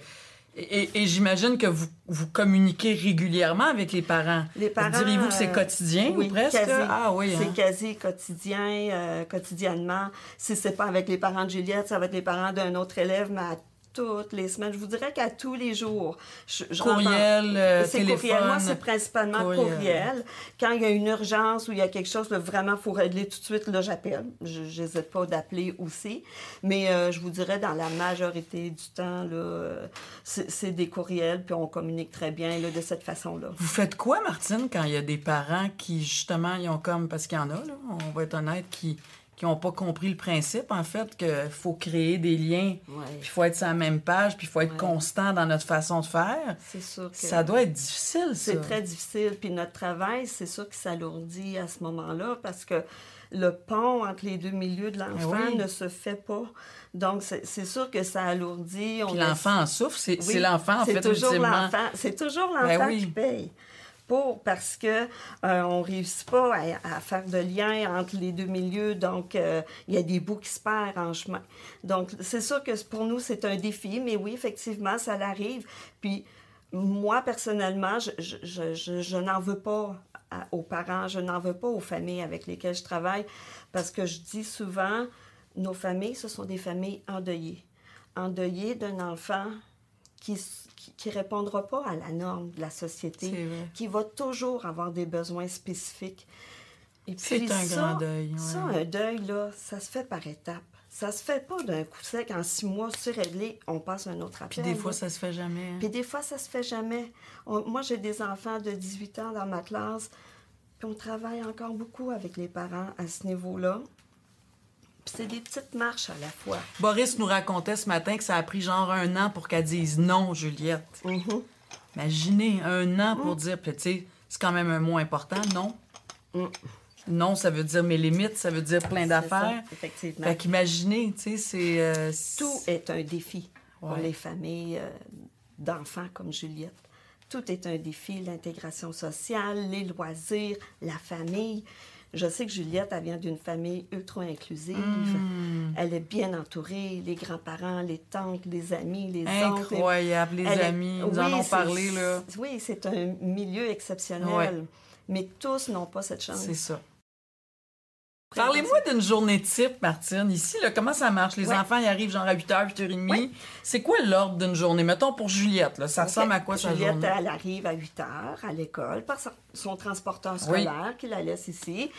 et j'imagine que vous communiquez régulièrement avec les parents. Les parents, diriez-vous que c'est quotidien ou presque? Quasi. Ah oui. C'est quasi quotidien, quotidiennement. Si c'est pas avec les parents de Juliette, ça va être les parents d'un autre élève, mais à toutes les semaines. Je vous dirais qu'à tous les jours. Courriel, c'est téléphone. Courriel. Moi, c'est principalement courriel. Quand il y a une urgence ou il y a quelque chose, là, vraiment, il faut régler tout de suite, là, j'appelle. Je n'hésite pas d'appeler aussi. Mais je vous dirais, dans la majorité du temps, là, c'est des courriels, puis on communique très bien là, de cette façon-là. Vous faites quoi, Martine, quand il y a des parents qui, justement, ils ont comme... Parce qu'il y en a, là, on va être honnête, qui n'ont pas compris le principe, en fait, qu'il faut créer des liens, puis il faut être sur la même page, puis il faut être constant dans notre façon de faire. C'est sûr que... Ça doit être difficile, ça. C'est très difficile. Puis notre travail, c'est sûr que s'alourdit à ce moment-là, parce que le pont entre les deux milieux de l'enfant ne se fait pas. Donc, c'est sûr que ça alourdit. Puis l'enfant en souffre, c'est l'enfant, en fait, ultimement. C'est toujours l'enfant qui paye. Parce que on ne réussit pas à faire de lien entre les deux milieux, donc il y a des bouts qui se perdent en chemin. Donc, c'est sûr que pour nous, c'est un défi, mais oui, effectivement, ça l'arrive. Puis, moi, personnellement, je n'en veux pas aux parents, je n'en veux pas aux familles avec lesquelles je travaille, parce que je dis souvent, nos familles, ce sont des familles endeuillées. Endeuillées d'un enfant qui ne répondra pas à la norme de la société, qui va toujours avoir des besoins spécifiques. Et puis c'est un grand deuil. Ça, un deuil, là, ça se fait par étapes. Ça se fait pas d'un coup sec. En 6 mois, c'est réglé, on passe à un autre appel. Puis des fois, ça se fait jamais. Hein? Puis des fois, ça se fait jamais. Moi, j'ai des enfants de 18 ans dans ma classe, puis on travaille encore beaucoup avec les parents à ce niveau-là. Puis c'est des petites marches à la fois. Boris nous racontait ce matin que ça a pris genre 1 an pour qu'elle dise non, Juliette. Imaginez, 1 an pour dire, puis tu sais, c'est quand même un mot important, non? Non, ça veut dire mes limites, ça veut dire plein d'affaires. Ça, effectivement. Fait qu'imaginez, tu sais, c'est... Tout est un défi pour les familles d'enfants comme Juliette. Tout est un défi, l'intégration sociale, les loisirs, la famille. Je sais que Juliette, elle vient d'une famille ultra-inclusive. Elle est bien entourée, les grands-parents, les tantes, les amis, les oncles. Incroyable, les amis, nous en ont parlé, là. Oui, c'est un milieu exceptionnel. Mais tous n'ont pas cette chance. C'est ça. Parlez-moi d'une journée type, Martine. Ici, là, comment ça marche? Les enfants, ils arrivent genre à 8h, 8h30. C'est quoi l'ordre d'une journée? Mettons pour Juliette, là, ça ressemble à quoi sa journée? Juliette, elle arrive à 8h à l'école par son transporteur scolaire qui la laisse ici.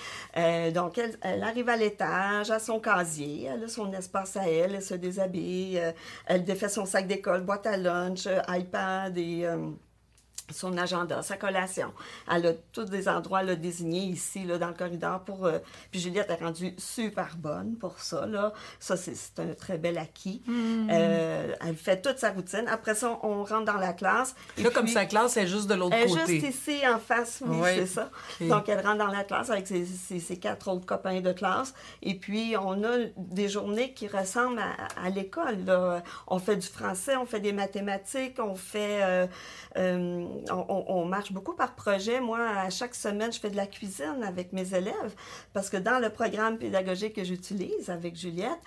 Donc, elle arrive à l'étage, à son casier, elle a son espace à elle se déshabille, elle défait son sac d'école, boîte à lunch, iPad et... son agenda, sa collation. Elle a tous des endroits là, désignés ici, là, dans le corridor. Puis Juliette est rendue super bonne pour ça. Là. Ça, c'est un très bel acquis. Elle fait toute sa routine. Après ça, on rentre dans la classe. Là, comme sa classe est juste de l'autre côté. Elle est juste ici, en face, c'est ça. Okay. Donc, elle rentre dans la classe avec ses 4 autres copains de classe. Et puis, on a des journées qui ressemblent à l'école. Là. On fait du français, on fait des mathématiques, on fait... on marche beaucoup par projet. Moi, à chaque semaine, je fais de la cuisine avec mes élèves parce que dans le programme pédagogique que j'utilise avec Juliette,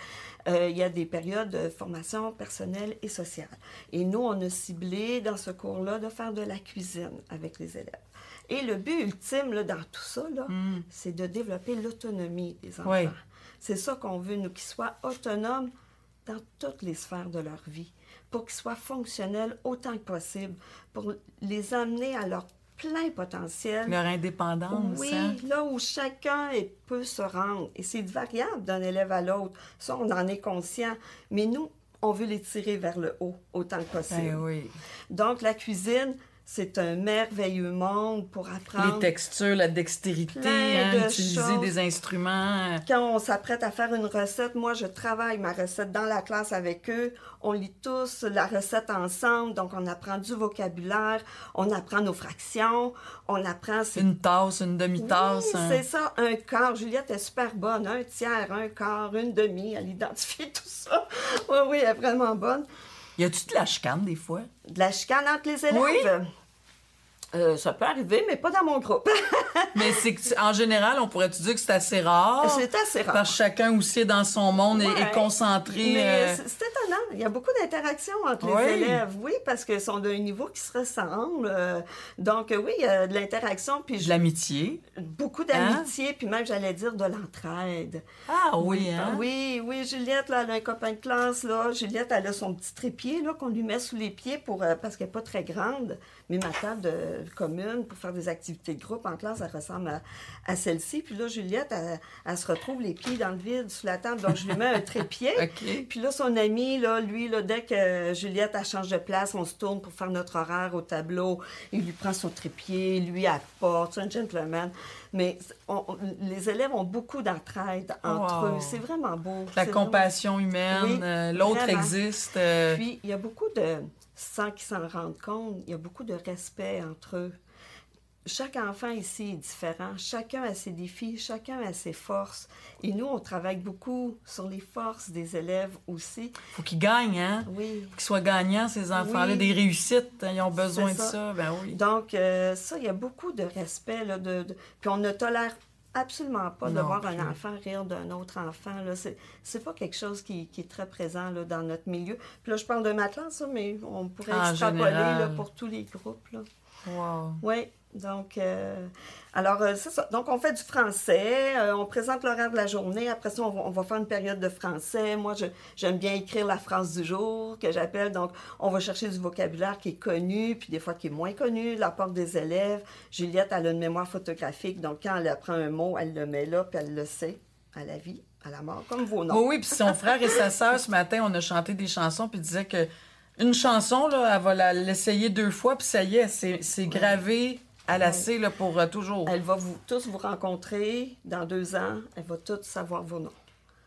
il y a des périodes de formation personnelle et sociale. Et nous, on a ciblé dans ce cours-là de faire de la cuisine avec les élèves. Et le but ultime là, dans tout ça, c'est de développer l'autonomie des enfants. C'est ça qu'on veut, nous, qu'ils soient autonomes dans toutes les sphères de leur vie, pour qu'ils soient fonctionnels autant que possible, pour les amener à leur plein potentiel. Leur indépendance. Oui, là où chacun peut se rendre. Et c'est variable d'un élève à l'autre. Ça, on en est conscient. Mais nous, on veut les tirer vers le haut autant que possible. Oui. Donc, la cuisine, c'est un merveilleux monde pour apprendre. Les textures, la dextérité, utiliser choses. Des instruments. Quand on s'apprête à faire une recette, moi, je travaille ma recette dans la classe avec eux. On lit tous la recette ensemble, donc on apprend du vocabulaire, on apprend nos fractions, on apprend... Une tasse, une demi-tasse. Oui, c'est ça, un quart. Juliette est super bonne, 1/3, 1/4, 1/2, elle identifie tout ça. Oui, elle est vraiment bonne. Y a-tu de la chicane, des fois? De la chicane entre les élèves? Oui. Ça peut arriver, mais pas dans mon groupe. Mais en général, on pourrait dire que c'est assez rare. C'est assez rare. Parce que chacun aussi est dans son monde et est concentré. Mais c'est étonnant. Il y a beaucoup d'interactions entre les élèves. Oui, parce qu'ils sont d'un niveau qui se ressemble. Donc, oui, il y a de l'interaction. Puis de l'amitié. Beaucoup d'amitié, puis même, j'allais dire, de l'entraide. Ah oui, hein? Oui, Juliette, là, elle a un copain de classe. Là. Juliette, elle a son petit trépied là, qu'on lui met sous les pieds parce qu'elle n'est pas très grande. Mais ma table commune pour faire des activités de groupe en classe, elle ressemble à celle-ci. Puis là, Juliette, elle se retrouve les pieds dans le vide sous la table. Donc, je lui mets un trépied. Okay. Puis là, son ami, là, lui, là, dès que Juliette, elle change de place, on se tourne pour faire notre horaire au tableau. Il lui prend son trépied, lui apporte. C'est un gentleman. Mais les élèves ont beaucoup d'entraide entre eux. C'est vraiment beau. La compassion humaine, l'autre vraiment. Existe. Puis, il y a beaucoup de... Sans qu'ils s'en rendent compte, il y a beaucoup de respect entre eux. Chaque enfant ici est différent. Chacun a ses défis, chacun a ses forces. Et nous, on travaille beaucoup sur les forces des élèves aussi. Il faut qu'ils gagnent, hein? Oui. Qu'ils soient gagnants, ces enfants-là, des réussites. Ils ont besoin de ça. Ben oui. Donc, ça, il y a beaucoup de respect. Là, Puis on ne tolère absolument pas de voir un enfant rire d'un autre enfant. Là. C'est pas quelque chose qui est très présent là, dans notre milieu. Puis là, je parle de ma classe, mais on pourrait extrapoler là, pour tous les groupes. Là. Wow. Oui, donc... Alors, c'est ça. Donc, on fait du français, on présente l'horaire de la journée. Après ça, on va faire une période de français. Moi, j'aime bien écrire la phrase du jour que j'appelle. Donc, on va chercher du vocabulaire qui est connu, puis des fois qui est moins connu, de la part des élèves. Juliette, elle a une mémoire photographique. Donc, quand elle apprend un mot, elle le met là, puis elle le sait à la vie, à la mort, comme vos noms. Oui, puis son frère et sa sœur, ce matin, on a chanté des chansons, puis ils disaient que une chanson, là, elle va l'essayer 2 fois, puis ça y est, c'est gravé à l'acier là, pour toujours. Elle va tous vous rencontrer dans 2 ans. Elle va tous savoir vos noms.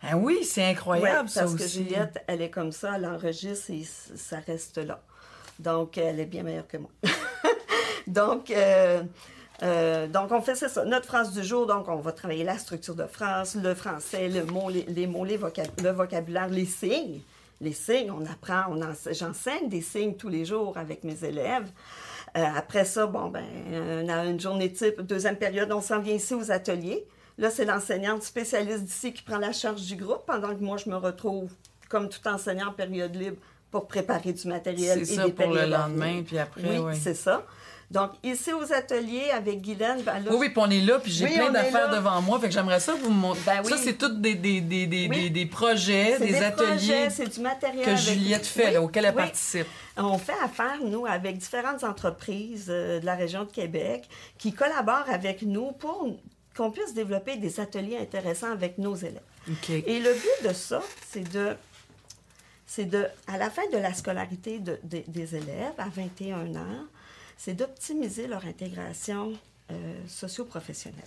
Ah oui, c'est incroyable, ça aussi. Parce que Juliette, elle est comme ça, elle enregistre et ça reste là. Donc, elle est bien meilleure que moi. Donc, on fait ça. Notre phrase du jour, donc, on va travailler la structure de phrase, le français, le mot, les mots, le vocabulaire, les signes. Les signes, on apprend, j'enseigne des signes tous les jours avec mes élèves. Après ça, une journée type, 2e période, on s'en vient ici aux ateliers. Là, c'est l'enseignante spécialiste d'ici qui prend la charge du groupe, pendant que moi, je me retrouve, comme tout enseignant en période libre, pour préparer du matériel et des périodes. C'est ça pour le lendemain, puis après, oui. C'est ça. Donc, ici aux ateliers, avec Guylaine... Oui, puis on est là, puis j'ai plein d'affaires devant moi, fait que j'aimerais ça vous montrer. Ça, c'est tous des projets, des ateliers c'est du matériel que Juliette fait, là, auquel elle participe. On fait affaire, nous, avec différentes entreprises de la région de Québec qui collaborent avec nous pour qu'on puisse développer des ateliers intéressants avec nos élèves. Okay. Et le but de ça, c'est à la fin de la scolarité des élèves, à 21 ans, c'est d'optimiser leur intégration socio-professionnelle.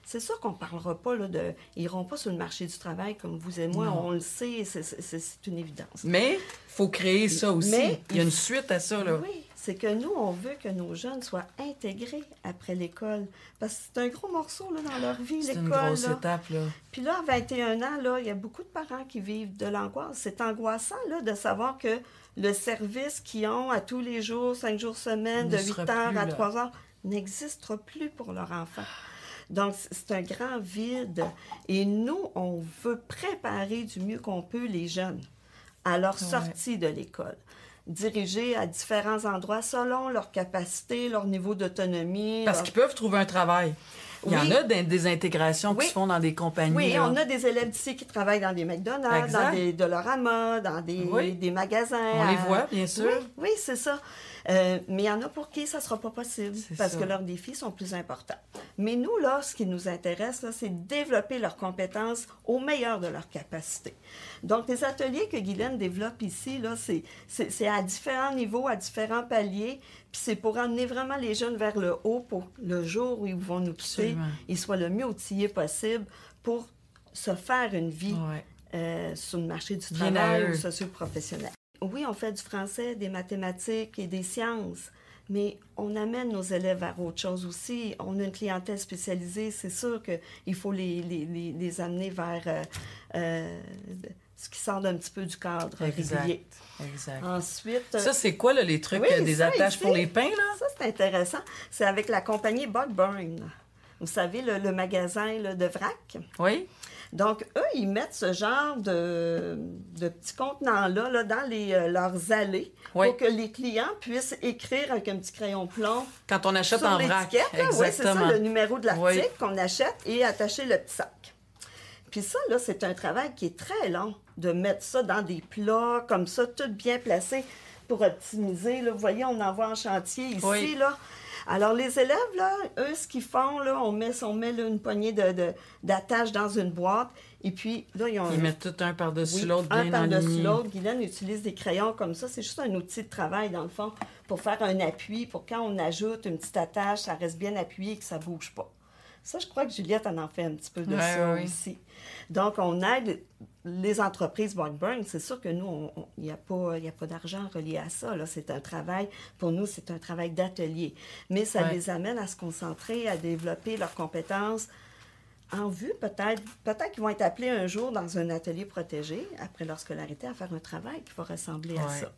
C'est sûr qu'on ne parlera pas là, ils n'iront pas sur le marché du travail comme vous et moi, on le sait, c'est une évidence. Mais il faut créer ça aussi. Il y a une suite à ça. Là. Oui, c'est que nous, on veut que nos jeunes soient intégrés après l'école. Parce que c'est un gros morceau là, dans leur vie, l'école. C'est une grosse étape. Là. Puis là, à 21 ans, là, il y a beaucoup de parents qui vivent de l'angoisse. C'est angoissant là, de savoir que le service qu'ils ont à tous les jours, 5 jours semaine, de 8 heures à 3 heures, n'existera plus pour leur enfant. Donc, c'est un grand vide. Et nous, on veut préparer du mieux qu'on peut les jeunes à leur sortie de l'école. Diriger à différents endroits selon leur capacité, leur niveau d'autonomie. Parce qu'ils peuvent trouver un travail. Il y en a des intégrations qui se font dans des compagnies. Oui, là. on a des élèves d'ici qui travaillent dans des McDonald's, dans des Dollarama, dans des magasins. On les voit, bien sûr. Oui, c'est ça. Mais il y en a pour qui ça ne sera pas possible parce que leurs défis sont plus importants. Mais nous, là, ce qui nous intéresse, là, c'est de développer leurs compétences au meilleur de leurs capacités. Donc, les ateliers que Guylaine développe ici, là, c'est à différents niveaux, à différents paliers. Puis c'est pour amener vraiment les jeunes vers le haut pour le jour où ils vont nous quitter, ils soient le mieux outillés possible pour se faire une vie sur le marché du travail ou socio-professionnel. Oui, on fait du français, des mathématiques et des sciences. mais on amène nos élèves vers autre chose aussi. On a une clientèle spécialisée. C'est sûr qu'il faut les amener vers ce qui sort d'un petit peu du cadre régulier. Exact. Ensuite... Ça, c'est quoi, là, les trucs des attaches ici, pour les pains, là? Ça, c'est intéressant. C'est avec la compagnie Bugburn. Vous savez, le magasin là, de vrac. Oui. Donc, eux, ils mettent ce genre de petits contenants-là là, dans leurs allées pour que les clients puissent écrire avec un petit crayon plomb. Quand on achète en vrac. Exactement. Oui, c'est ça, le numéro de l'article qu'on achète et attacher le petit sac. Puis ça, là, c'est un travail qui est très long, de mettre ça dans des plats, comme ça, tout bien placé pour optimiser. Là. Vous voyez, on en voit en chantier ici, là. Alors, les élèves, là, eux, ce qu'ils font, là, on met là, une poignée d'attaches dans une boîte, et puis, là, ils mettent tout un par-dessus l'autre, bien un par-dessus l'autre. Guylaine utilise des crayons comme ça. C'est juste un outil de travail, dans le fond, pour faire un appui, pour quand on ajoute une petite attache, ça reste bien appuyé et que ça ne bouge pas. Ça, je crois que Juliette en fait un petit peu de ça aussi. Donc, on aide les entreprises Bugburn. C'est sûr que nous, il n'y a pas d'argent relié à ça. Là. C'est un travail, pour nous, c'est un travail d'atelier. Mais ça les amène à se concentrer, à développer leurs compétences en vue, peut-être qu'ils vont être appelés un jour dans un atelier protégé, après leur scolarité, à faire un travail qui va ressembler à ça.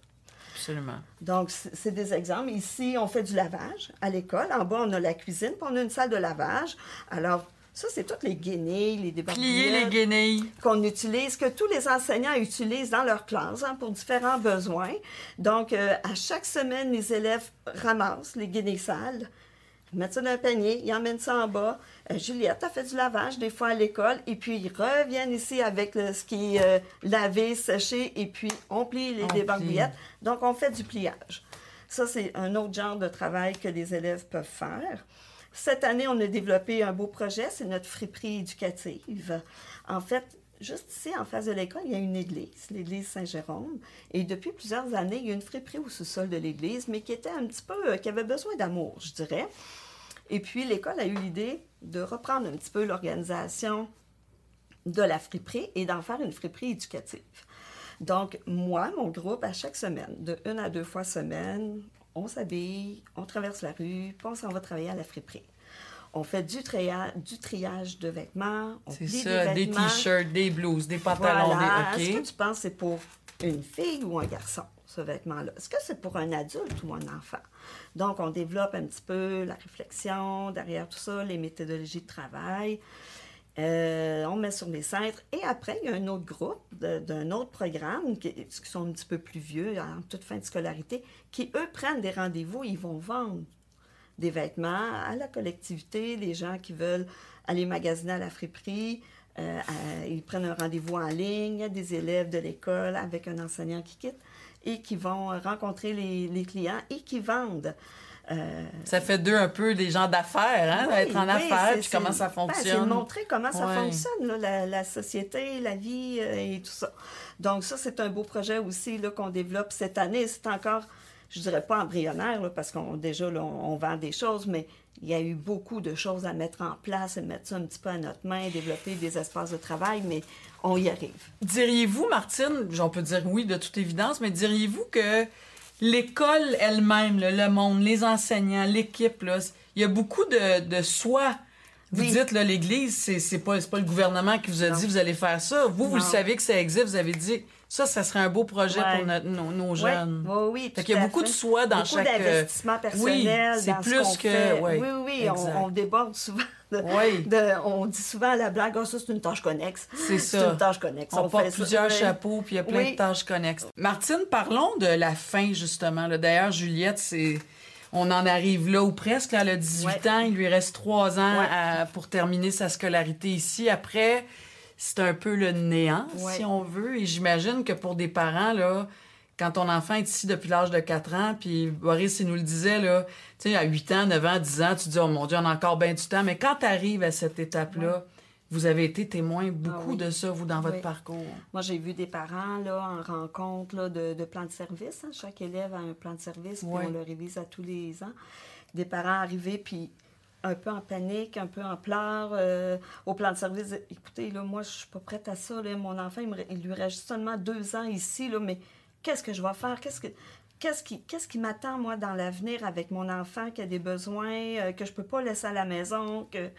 Absolument. Donc, c'est des exemples. Ici, on fait du lavage à l'école. En bas, on a la cuisine, puis on a une salle de lavage. Alors, ça, c'est toutes les guenilles, les débarbouillettes. Plier les guenilles. Qu'on utilise, que tous les enseignants utilisent dans leur classe pour différents besoins. Donc, à chaque semaine, les élèves ramassent les guenilles sales, mettent ça dans un panier, ils emmènent ça en bas. Juliette a fait du lavage des fois à l'école, et puis ils reviennent ici avec ce qui est lavé, séché, et puis on plie les débarbouillettes. Donc, on fait du pliage. Ça, c'est un autre genre de travail que les élèves peuvent faire. Cette année, on a développé un beau projet, c'est notre friperie éducative. En fait, juste ici, en face de l'école, il y a une église, l'église Saint-Jérôme. Et depuis plusieurs années, il y a une friperie au sous-sol de l'église, mais qui était un petit peu, qui avait besoin d'amour, je dirais. Et puis, l'école a eu l'idée de reprendre un petit peu l'organisation de la friperie et d'en faire une friperie éducative. Donc, moi, mon groupe, à chaque semaine, de 1 à 2 fois semaine, on s'habille, on traverse la rue, puis on s'en va travailler à la friperie. On fait du triage de vêtements, on plie des vêtements. Des t-shirts, des blouses, des pantalons, Est-ce que tu penses que c'est pour une fille ou un garçon, ce vêtement-là? Est-ce que c'est pour un adulte ou un enfant? Donc, on développe un petit peu la réflexion derrière tout ça, les méthodologies de travail. On met sur les cintres. Et après, il y a un autre groupe d'un autre programme qui sont un petit peu plus vieux, en toute fin de scolarité, qui, eux, prennent des rendez-vous. Ils vont vendre des vêtements à la collectivité, les gens qui veulent aller magasiner à la friperie. Ils prennent un rendez-vous en ligne, des élèves de l'école avec un enseignant qui quitte et qui vont rencontrer les clients et qui vendent. Ça fait d'eux un peu des gens d'affaires, hein, d'être en affaires, puis comment ça fonctionne. C'est de montrer comment ça fonctionne, là, la société, la vie et tout ça. Donc ça, c'est un beau projet aussi là, qu'on développe cette année. C'est encore, je dirais pas embryonnaire, là, parce qu'on déjà, là, on vend des choses, mais il y a eu beaucoup de choses à mettre en place et mettre ça un petit peu à notre main, développer des espaces de travail, mais on y arrive. Diriez-vous, Martine, on peut dire oui de toute évidence, mais diriez-vous que l'école elle-même, là, le monde, les enseignants, l'équipe, là, il y a beaucoup de soi. Vous dites, là, l'Église, c'est pas le gouvernement qui vous a dit, vous allez faire ça. Vous le savez que ça existe, vous avez dit, ça serait un beau projet pour nos jeunes. Oui, fait qu'il y a beaucoup de soi dans chaque... Beaucoup d'investissement personnel dans ce qu'on fait. Oui, on déborde souvent. On dit souvent à la blague, ça, c'est une tâche connexe. C'est une tâche connexe. On porte plusieurs chapeaux, puis il y a plein de tâches connexes. Martine, parlons de la fin, justement. Là. D'ailleurs, Juliette, on en arrive là ou presque. Là, elle a 18 ans, il lui reste 3 ans pour terminer sa scolarité ici. Après, c'est un peu le néant, si on veut. Et j'imagine que pour des parents, là, quand ton enfant est ici depuis l'âge de 4 ans, puis Boris, il nous le disait, là, tu sais, à 8 ans, 9 ans, 10 ans, tu te dis, oh mon Dieu, on a encore bien du temps. Mais quand tu arrives à cette étape-là, vous avez été témoin beaucoup de ça, vous, dans votre parcours. Moi, j'ai vu des parents, là, en rencontre là, de plans de service. Hein. Chaque élève a un plan de service, puis on le révise à tous les ans. Des parents arrivés, puis un peu en panique, un peu en pleurs, au plan de service. Écoutez, là, moi, je suis pas prête à ça. Là. Mon enfant, il lui reste seulement 2 ans ici, là, mais qu'est-ce que je vais faire? qu'est-ce qui m'attend, moi, dans l'avenir avec mon enfant qui a des besoins, que je peux pas laisser à la maison, que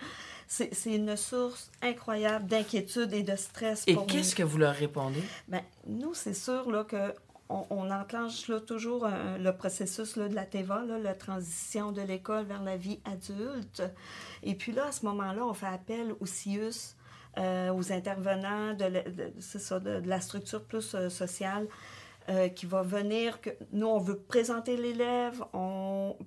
c'est une source incroyable d'inquiétude et de stress Et pour nous. qu'est-ce que vous leur répondez? Bien, nous, c'est sûr là, que on enclenche là, toujours le processus là, de la TEVA, là, la transition de l'école vers la vie adulte. Et puis là, à ce moment-là, on fait appel au CIUS, aux intervenants de la structure plus sociale qui va venir. Nous, on veut présenter l'élève.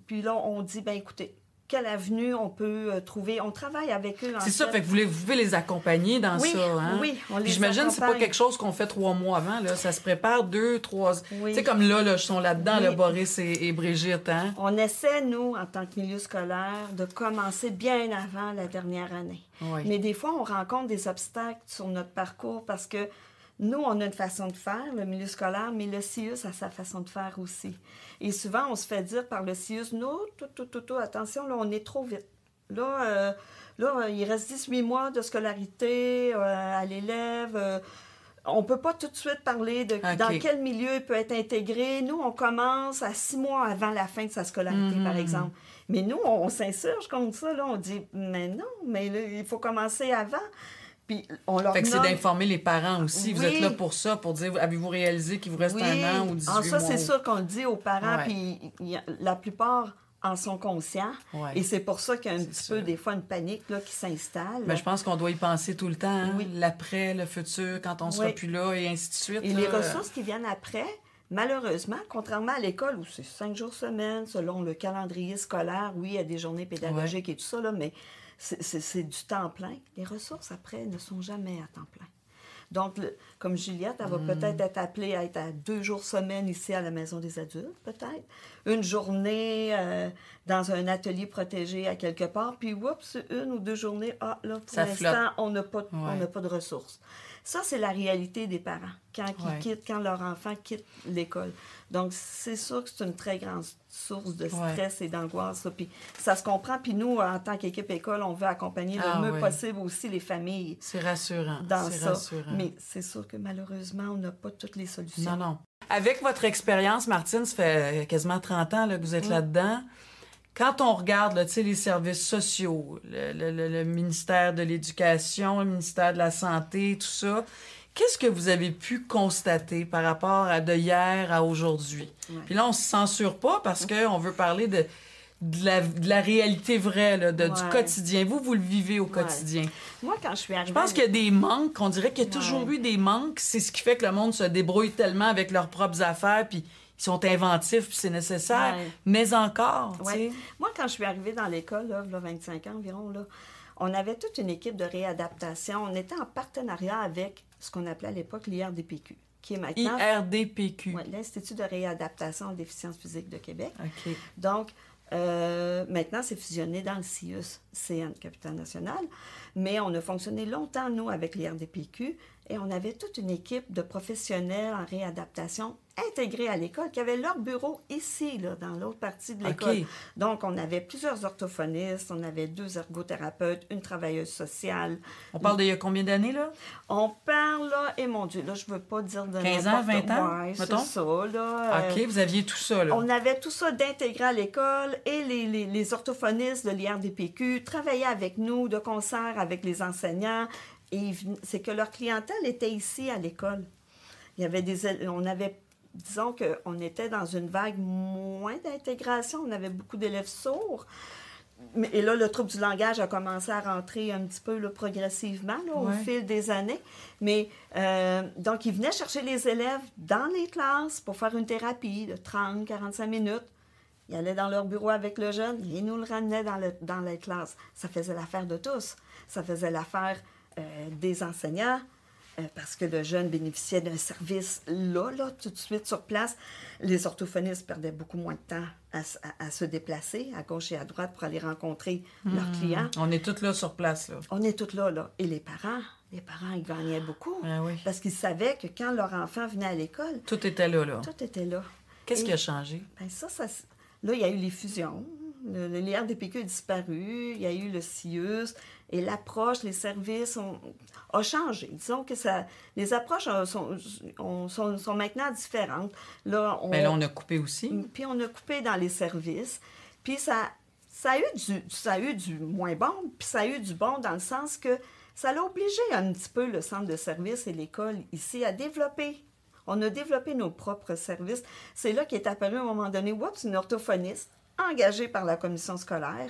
Puis là, on dit, bien écoutez, quelle avenue on peut trouver. On travaille avec eux. C'est ça, fait que vous pouvez les accompagner dans ça. Hein? Oui, on les Puis j'imagine que c'est pas accompagne. quelque chose qu'on fait 3 mois avant. Là. Ça se prépare 2, 3... Oui. Tu sais, comme là, je sont là-dedans, Oui. là, Boris et Brigitte. Hein? On essaie, nous, en tant que milieu scolaire, de commencer bien avant la dernière année. Oui. Mais des fois, on rencontre des obstacles sur notre parcours parce que nous, on a une façon de faire, le milieu scolaire, mais le CIUS a sa façon de faire aussi. Et souvent, on se fait dire par le CIUS, non, attention, là, on est trop vite. Là, il reste 18 mois de scolarité à l'élève. On ne peut pas tout de suite parler de dans quel milieu il peut être intégré. Nous, on commence à 6 mois avant la fin de sa scolarité, par exemple. Mais nous, on s'insurge comme ça. Là, on dit, mais non, mais là, il faut commencer avant. Puis on leur Fait que c'est nomme... d'informer les parents aussi. Oui. Vous êtes là pour ça, pour dire, avez-vous réalisé qu'il vous reste 1 an ou 18 mois? Ça, c'est sûr qu'on le dit aux parents, Ouais. puis la plupart en sont conscients. Ouais. Et c'est pour ça qu'il y a un petit sûr. peu, des fois, une panique là, qui s'installe. Mais je pense qu'on doit y penser tout le temps. Hein? Oui. L'après, le futur, quand on sera Oui. plus là, et ainsi de suite. Et là. les ressources qui viennent après, malheureusement, contrairement à l'école où c'est 5 jours semaine, selon le calendrier scolaire, oui, il y a des journées pédagogiques et tout ça, là, mais c'est du temps plein. Les ressources après ne sont jamais à temps plein. Donc, comme Juliette, elle va peut-être être appelée à être à 2 jours semaine ici à la Maison des adultes, peut-être. Une journée dans un atelier protégé à quelque part, puis oups, 1 ou 2 journées, là, pour Ça l'instant, flotte. on n'a pas de ressources. Ça, c'est la réalité des parents quand leur enfant quitte l'école. Donc, c'est sûr que c'est une très grande source de stress et d'angoisse. Ça. Puis ça se comprend. Puis nous, en tant qu'équipe école, on veut accompagner le mieux possible aussi les familles. C'est rassurant. Dans c'est ça. rassurant. Mais c'est sûr que malheureusement, on n'a pas toutes les solutions. Non. Avec votre expérience, Martine, ça fait quasiment 30 ans là, que vous êtes là-dedans. Quand on regarde là, les services sociaux, le ministère de l'Éducation, le ministère de la Santé, tout ça, qu'est-ce que vous avez pu constater par rapport à de hier à aujourd'hui? Ouais. Puis là, on se censure pas parce qu'on veut parler de la réalité vraie, là, du quotidien. Vous le vivez au quotidien. Moi, quand je suis arrivée... Je pense qu'il y a des manques, on dirait qu'il y a toujours eu des manques. C'est ce qui fait que le monde se débrouille tellement avec leurs propres affaires, puis ils sont inventifs, puis c'est nécessaire. Ouais. Mais encore, tu sais. Ouais. Moi, quand je suis arrivée dans l'école, là, 25 ans environ, là, on avait toute une équipe de réadaptation. On était en partenariat avec ce qu'on appelait à l'époque l'IRDPQ, qui est maintenant... IRDPQ. Oui, l'Institut de réadaptation aux déficiences physiques de Québec. OK. Donc, maintenant, c'est fusionné dans le CIUS, CN, Capitale nationale. Mais on a fonctionné longtemps, nous, avec l'IRDPQ, et on avait toute une équipe de professionnels en réadaptation intégrés à l'école qui avaient leur bureau ici, là, dans l'autre partie de l'école. OK. Donc, on avait plusieurs orthophonistes, on avait 2 ergothérapeutes, une travailleuse sociale. On parle d'il y a combien d'années, là? On parle, là, et mon Dieu, là, je veux pas dire de 15 ans, 20 ans, ouais, c'est mettons? ça, là. OK, vous aviez tout ça, là. On avait tout ça d'intégré à l'école et les orthophonistes de l'IRDPQ travaillaient avec nous de concert avec les enseignants. Et c'est que leur clientèle était ici à l'école. On avait, disons qu'on était dans une vague moins d'intégration. On avait beaucoup d'élèves sourds. Et là, le trouble du langage a commencé à rentrer un petit peu là, progressivement là, au fil des années. Mais donc, ils venaient chercher les élèves dans les classes pour faire une thérapie de 30, 45 minutes. Ils allaient dans leur bureau avec le jeune, ils nous le ramenaient dans les classes. Ça faisait l'affaire de tous. Ça faisait l'affaire des enseignants, parce que le jeune bénéficiait d'un service là, tout de suite sur place. Les orthophonistes perdaient beaucoup moins de temps à se déplacer à gauche et à droite pour aller rencontrer leurs clients. On est tous là sur place, là. On est tous là. Et les parents, ils gagnaient beaucoup. Ah oui. Parce qu'ils savaient que quand leur enfant venait à l'école, Tout était là, là. tout était là. Qu'est-ce qui a changé? Ben là, il y a eu les fusions. L'IRDPQ a disparu. Il y a eu le CIUS. Et l'approche, les services ont changé. Disons que les approches sont maintenant différentes. Là, on a coupé aussi. Puis on a coupé dans les services. Puis ça a eu du moins bon, puis ça a eu du bon dans le sens que ça a obligé un petit peu le centre de service et l'école ici à développer. On a développé nos propres services. C'est là qu'est apparu à un moment donné, une orthophoniste engagée par la commission scolaire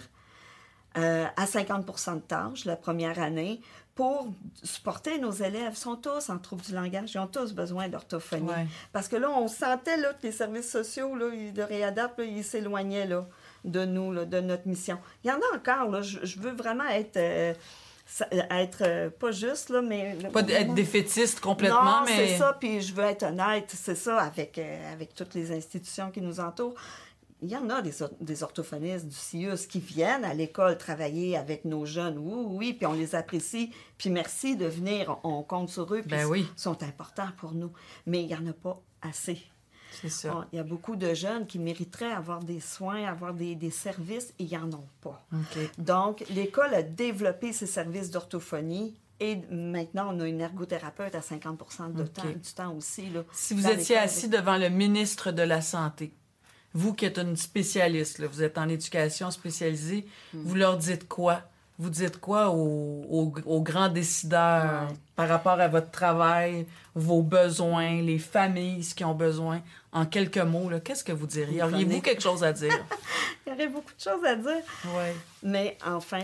à 50 % de tâches la première année pour supporter nos élèves. Ils sont tous en trouble du langage, ils ont tous besoin d'orthophonie. Ouais. Parce que là, on sentait là, que les services sociaux là, de Réadapt, là, ils s'éloignaient là, de nous, là, de notre mission. Il y en a encore, là, je veux vraiment être pas juste, là, mais... Pas être défaitiste complètement, non, mais... c'est ça, puis je veux être honnête, c'est ça, avec toutes les institutions qui nous entourent. Il y en a des orthophonistes du CIUS qui viennent à l'école travailler avec nos jeunes, oui, puis on les apprécie, puis merci de venir, on compte sur eux, puis ils sont importants pour nous. Mais il n'y en a pas assez. C'est ça. Il y a beaucoup de jeunes qui mériteraient avoir des soins, avoir des services, et ils n'en ont pas. Okay. Donc, l'école a développé ses services d'orthophonie, et maintenant, on a une ergothérapeute à 50 % du temps aussi. Là, si vous étiez assis devant le ministre de la Santé, vous qui êtes une spécialiste, là, vous êtes en éducation spécialisée, vous leur dites quoi? Vous dites quoi aux grands décideurs par rapport à votre travail, vos besoins, les familles qui ont besoin? En quelques mots, là, qu'est-ce que vous diriez? Auriez-vous quelque chose à dire? Il y aurait beaucoup de choses à dire. Oui. Mais enfin,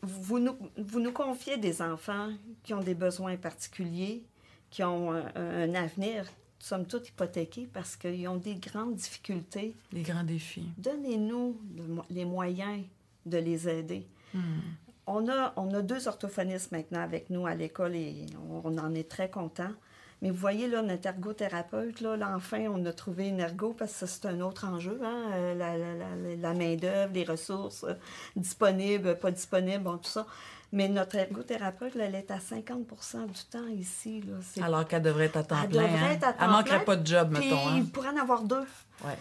vous nous confiez des enfants qui ont des besoins particuliers, qui ont un avenir, somme toute hypothéqués, parce qu'ils ont des grandes difficultés. Des grands défis. Donnez-nous les moyens de les aider. On a 2 orthophonistes maintenant avec nous à l'école et on en est très contents. Mais vous voyez, là, notre ergothérapeute, là, enfin, on a trouvé une ergo parce que c'est un autre enjeu, hein? La main-d'œuvre, les ressources disponibles, pas disponibles, bon, tout ça. Mais notre ergothérapeute, là, elle est à 50 % du temps ici. Là. Alors qu'elle devrait être à temps plein. Elle manquerait pas de job, mettons. Hein? Il pourrait en avoir 2. Ouais,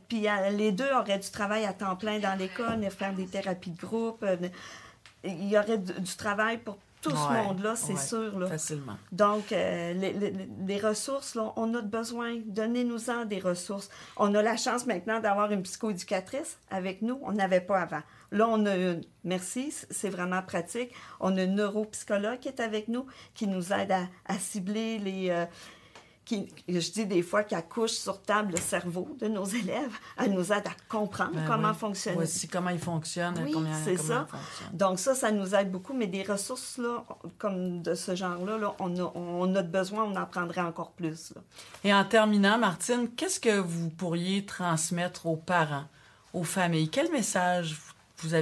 puis les 2 auraient du travail à temps plein dans l'école, faire des thérapies de groupe. Il y aurait du travail pour tout ce monde-là, c'est sûr. Là. Facilement. Donc, les ressources, là, on a besoin. Donnez-nous-en des ressources. On a la chance maintenant d'avoir une psychoéducatrice avec nous. On n'avait pas avant. Là, on a une. Merci, c'est vraiment pratique. On a une neuropsychologue qui est avec nous, qui nous aide à cibler les... je dis des fois qu'elle couche sur table le cerveau de nos élèves. Elle nous aide à comprendre comment fonctionne. Voici comment il fonctionne. Oui, c'est ça. Donc ça nous aide beaucoup. Mais des ressources là, comme de ce genre-là, là, on a besoin, on en prendrait encore plus. Là. Et en terminant, Martine, qu'est-ce que vous pourriez transmettre aux parents, aux familles? Quel message vous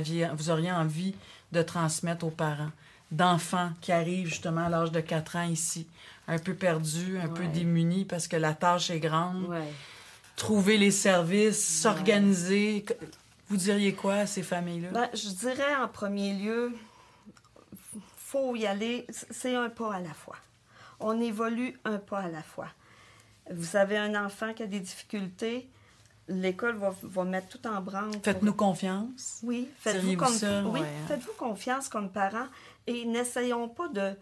auriez envie de transmettre aux parents d'enfants qui arrivent justement à l'âge de 4 ans ici, un peu perdus, un peu démunis parce que la tâche est grande, trouver les services, s'organiser. Vous diriez quoi à ces familles-là? Ben, je dirais en premier lieu, faut y aller, c'est un pas à la fois. On évolue un pas à la fois. Vous avez un enfant qui a des difficultés, l'école va mettre tout en branle. Faites-nous confiance. Oui, faites-vous confiance comme parents et n'essayons pas de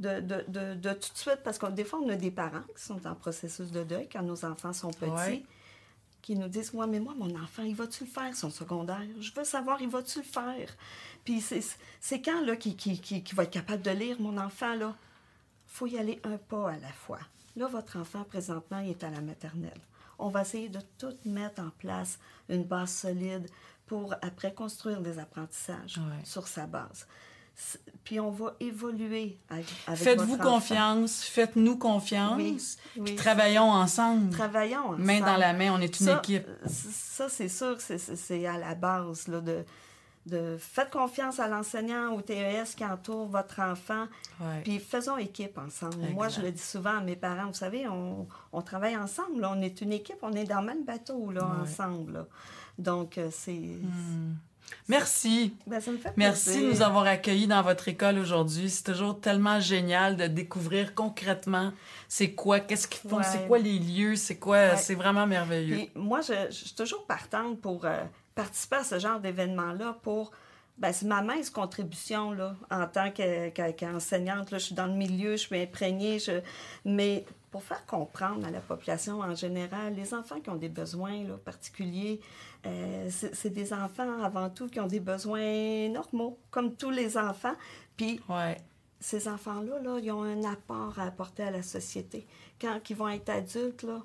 tout de suite, parce que des fois, on a des parents qui sont en processus de deuil quand nos enfants sont petits, qui nous disent « Ouais, mais moi, mon enfant, il va-tu le faire, son secondaire? Je veux savoir, il va-tu le faire? » Puis c'est quand, là, qui va être capable de lire, mon enfant, là? Il faut y aller un pas à la fois. Là, votre enfant, présentement, il est à la maternelle. On va essayer de tout mettre en place, une base solide, pour après construire des apprentissages sur sa base. Puis on va évoluer avec Faites-vous confiance, faites-nous confiance, puis travaillons ensemble. Travaillons ensemble. Main dans la main, on est une équipe. Ça, c'est sûr que c'est à la base, là, de faites confiance à l'enseignant, au TES qui entoure votre enfant, puis faisons équipe ensemble. Exact. Moi, je le dis souvent à mes parents, vous savez, on travaille ensemble, là, on est une équipe, on est dans le même bateau, là, ensemble. Là. Donc, c'est... Merci. Ben, ça me fait Merci plaisir. de nous avoir accueillis dans votre école aujourd'hui. C'est toujours tellement génial de découvrir concrètement c'est quoi, qu'est-ce qu'ils font, c'est quoi les lieux, c'est quoi, c'est vraiment merveilleux. Puis, moi, je suis toujours partante pour participer à ce genre d'événement-là pour Ben, c'est ma mince contribution, là, en tant qu'enseignante. Là, je suis dans le milieu, je suis imprégnée, mais pour faire comprendre à la population en général, les enfants qui ont des besoins là, particuliers, c'est des enfants avant tout qui ont des besoins normaux, comme tous les enfants. Puis ces enfants-là, là, ils ont un apport à apporter à la société. Quand ils vont être adultes, là,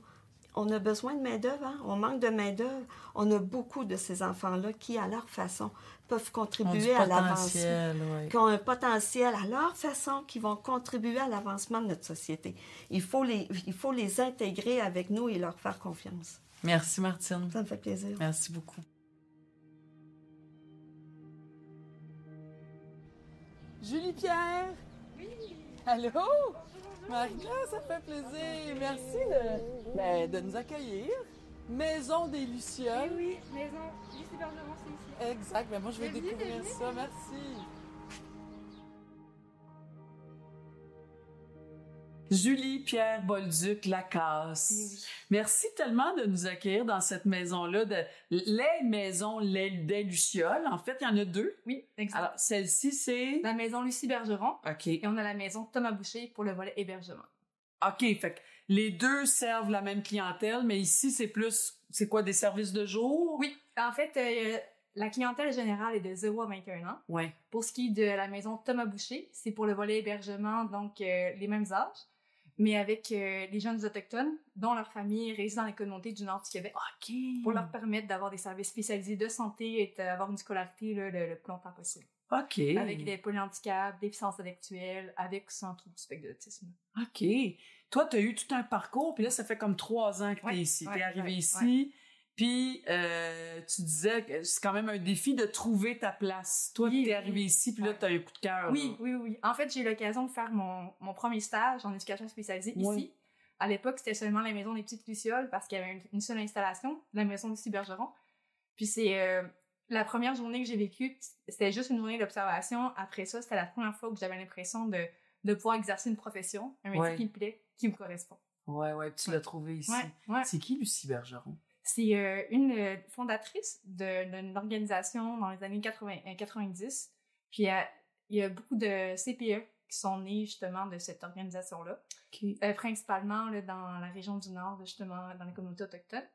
on a besoin de main-d'œuvre, hein? On manque de main-d'œuvre. On a beaucoup de ces enfants-là qui, à leur façon, peuvent contribuer à l'avancement. Qui ont un potentiel à leur façon, qui vont contribuer à l'avancement de notre société. Il faut les intégrer avec nous et leur faire confiance. Merci, Martine. Ça me fait plaisir. Merci beaucoup. Julie-Pierre! Oui! Allô? Marie-Claire, ça fait plaisir. Merci de nous accueillir. Maison des Lucioles. Oui, Maison Lucie Bergeron, c'est ici. Exact. Ben moi, je vais découvrir ça. Merci. Julie-Pierre Bolduc-Lacasse. Oui. Merci tellement de nous accueillir dans cette maison-là, les maisons des Lucioles. En fait, il y en a 2. Oui, exact. Alors, celle-ci, c'est... La Maison Lucie Bergeron. OK. Et on a la Maison Thomas Boucher pour le volet hébergement. OK, fait que les 2 servent la même clientèle, mais ici, c'est plus... C'est quoi, des services de jour? Oui. En fait, la clientèle générale est de 0 à 21 ans. Oui. Pour ce qui est de la Maison Thomas Boucher, c'est pour le volet hébergement, donc les mêmes âges, mais avec les jeunes autochtones dont leur famille réside dans les communautés du nord du Québec. OK. Pour leur permettre d'avoir des services spécialisés de santé et d'avoir une scolarité là, le plus longtemps possible. OK. Avec des polyhandicaps, déficiences intellectuelles, avec ou sans trouble du spectre de l'autisme. OK. Toi, tu as eu tout un parcours, puis là, ça fait comme 3 ans que tu es ici. Tu es arrivé ici, puis tu disais que c'est quand même un défi de trouver ta place. Toi, tu es arrivé ici, puis là, tu as un coup de cœur. Oui. En fait, j'ai eu l'occasion de faire mon premier stage en éducation spécialisée ici. À l'époque, c'était seulement la Maison des Petites Lucioles parce qu'il y avait une seule installation, la Maison Lucie Bergeron. Puis c'est... la première journée que j'ai vécue, c'était juste une journée d'observation. Après ça, c'était la première fois que j'avais l'impression de pouvoir exercer une profession, un métier qui me plaît, qui me correspond. Ouais, tu l'as trouvé ici. Ouais. C'est qui, Lucie Bergeron? C'est une fondatrice d'une organisation dans les années 90. Puis il y a beaucoup de CPE qui sont nés justement de cette organisation-là. Okay. Principalement là, dans la région du Nord, justement, dans les communautés autochtones.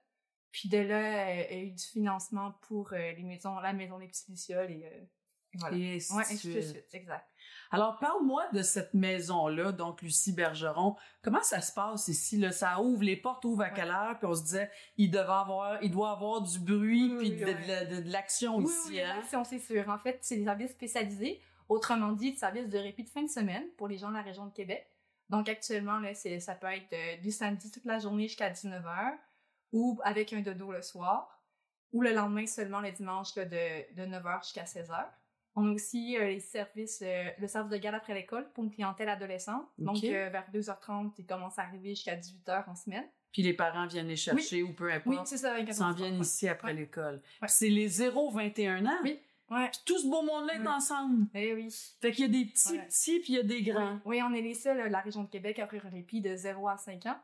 Puis de là, il y a eu du financement pour la Maison des Petites Lucioles et voilà. Et ainsi de suite. Exact. Alors, parle-moi de cette maison-là, donc Lucie Bergeron. Comment ça se passe ici? Là? Ça ouvre, les portes ouvrent à quelle heure? Puis on se disait, il doit avoir du bruit puis de l'action ici. Oui, l'action, c'est sûr. En fait, c'est des services spécialisés. Autrement dit, des services de répit de fin de semaine pour les gens de la région de Québec. Donc, actuellement, là, ça peut être du samedi toute la journée jusqu'à 19h ou avec un dodo le soir ou le lendemain seulement le dimanche là, de 9h jusqu'à 16h. On a aussi le service de garde après l'école pour une clientèle adolescente. Donc, vers 2h30, ils commencent à arriver jusqu'à 18h en semaine. Puis les parents viennent les chercher ou peu importe. Oui, c'est ça. Ils s'en viennent ici après l'école. Ouais. C'est les 0-21 ans? Oui. Ouais. Puis tout ce beau monde-là est ensemble. Eh oui. Fait qu'il y a des petits puis il y a des grands. Oui, on est les seuls, la région de Québec, à offrir un répit de 0 à 5 ans.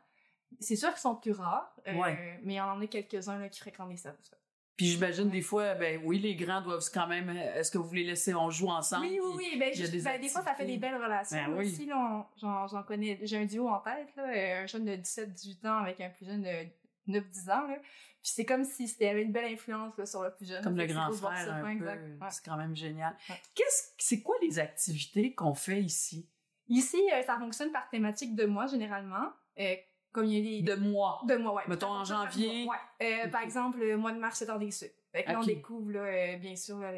C'est sûr qu'ils sont plus rares, mais il y en a quelques-uns là, qui fréquentent les services. Puis j'imagine des fois, les grands doivent quand même... Est-ce que vous les laissez, on joue ensemble? Oui. Des fois, ça fait des belles relations. Aussi, là, j'en connais... J'ai un duo en tête, là, un jeune de 17-18 ans avec un plus jeune de 9-10 ans. Là. Puis c'est comme si c'était une belle influence là, sur le plus jeune. Comme le grand frère, un peu. C'est quand même génial. Ouais. C'est quoi les activités qu'on fait ici? Ici, ça fonctionne par thématique de mois, généralement. Comme il y a de mois. Ouais. Mettons en janvier. Par exemple, le mois de mars, c'est dans des sucres. Fait que là, on découvre, là, bien sûr, là,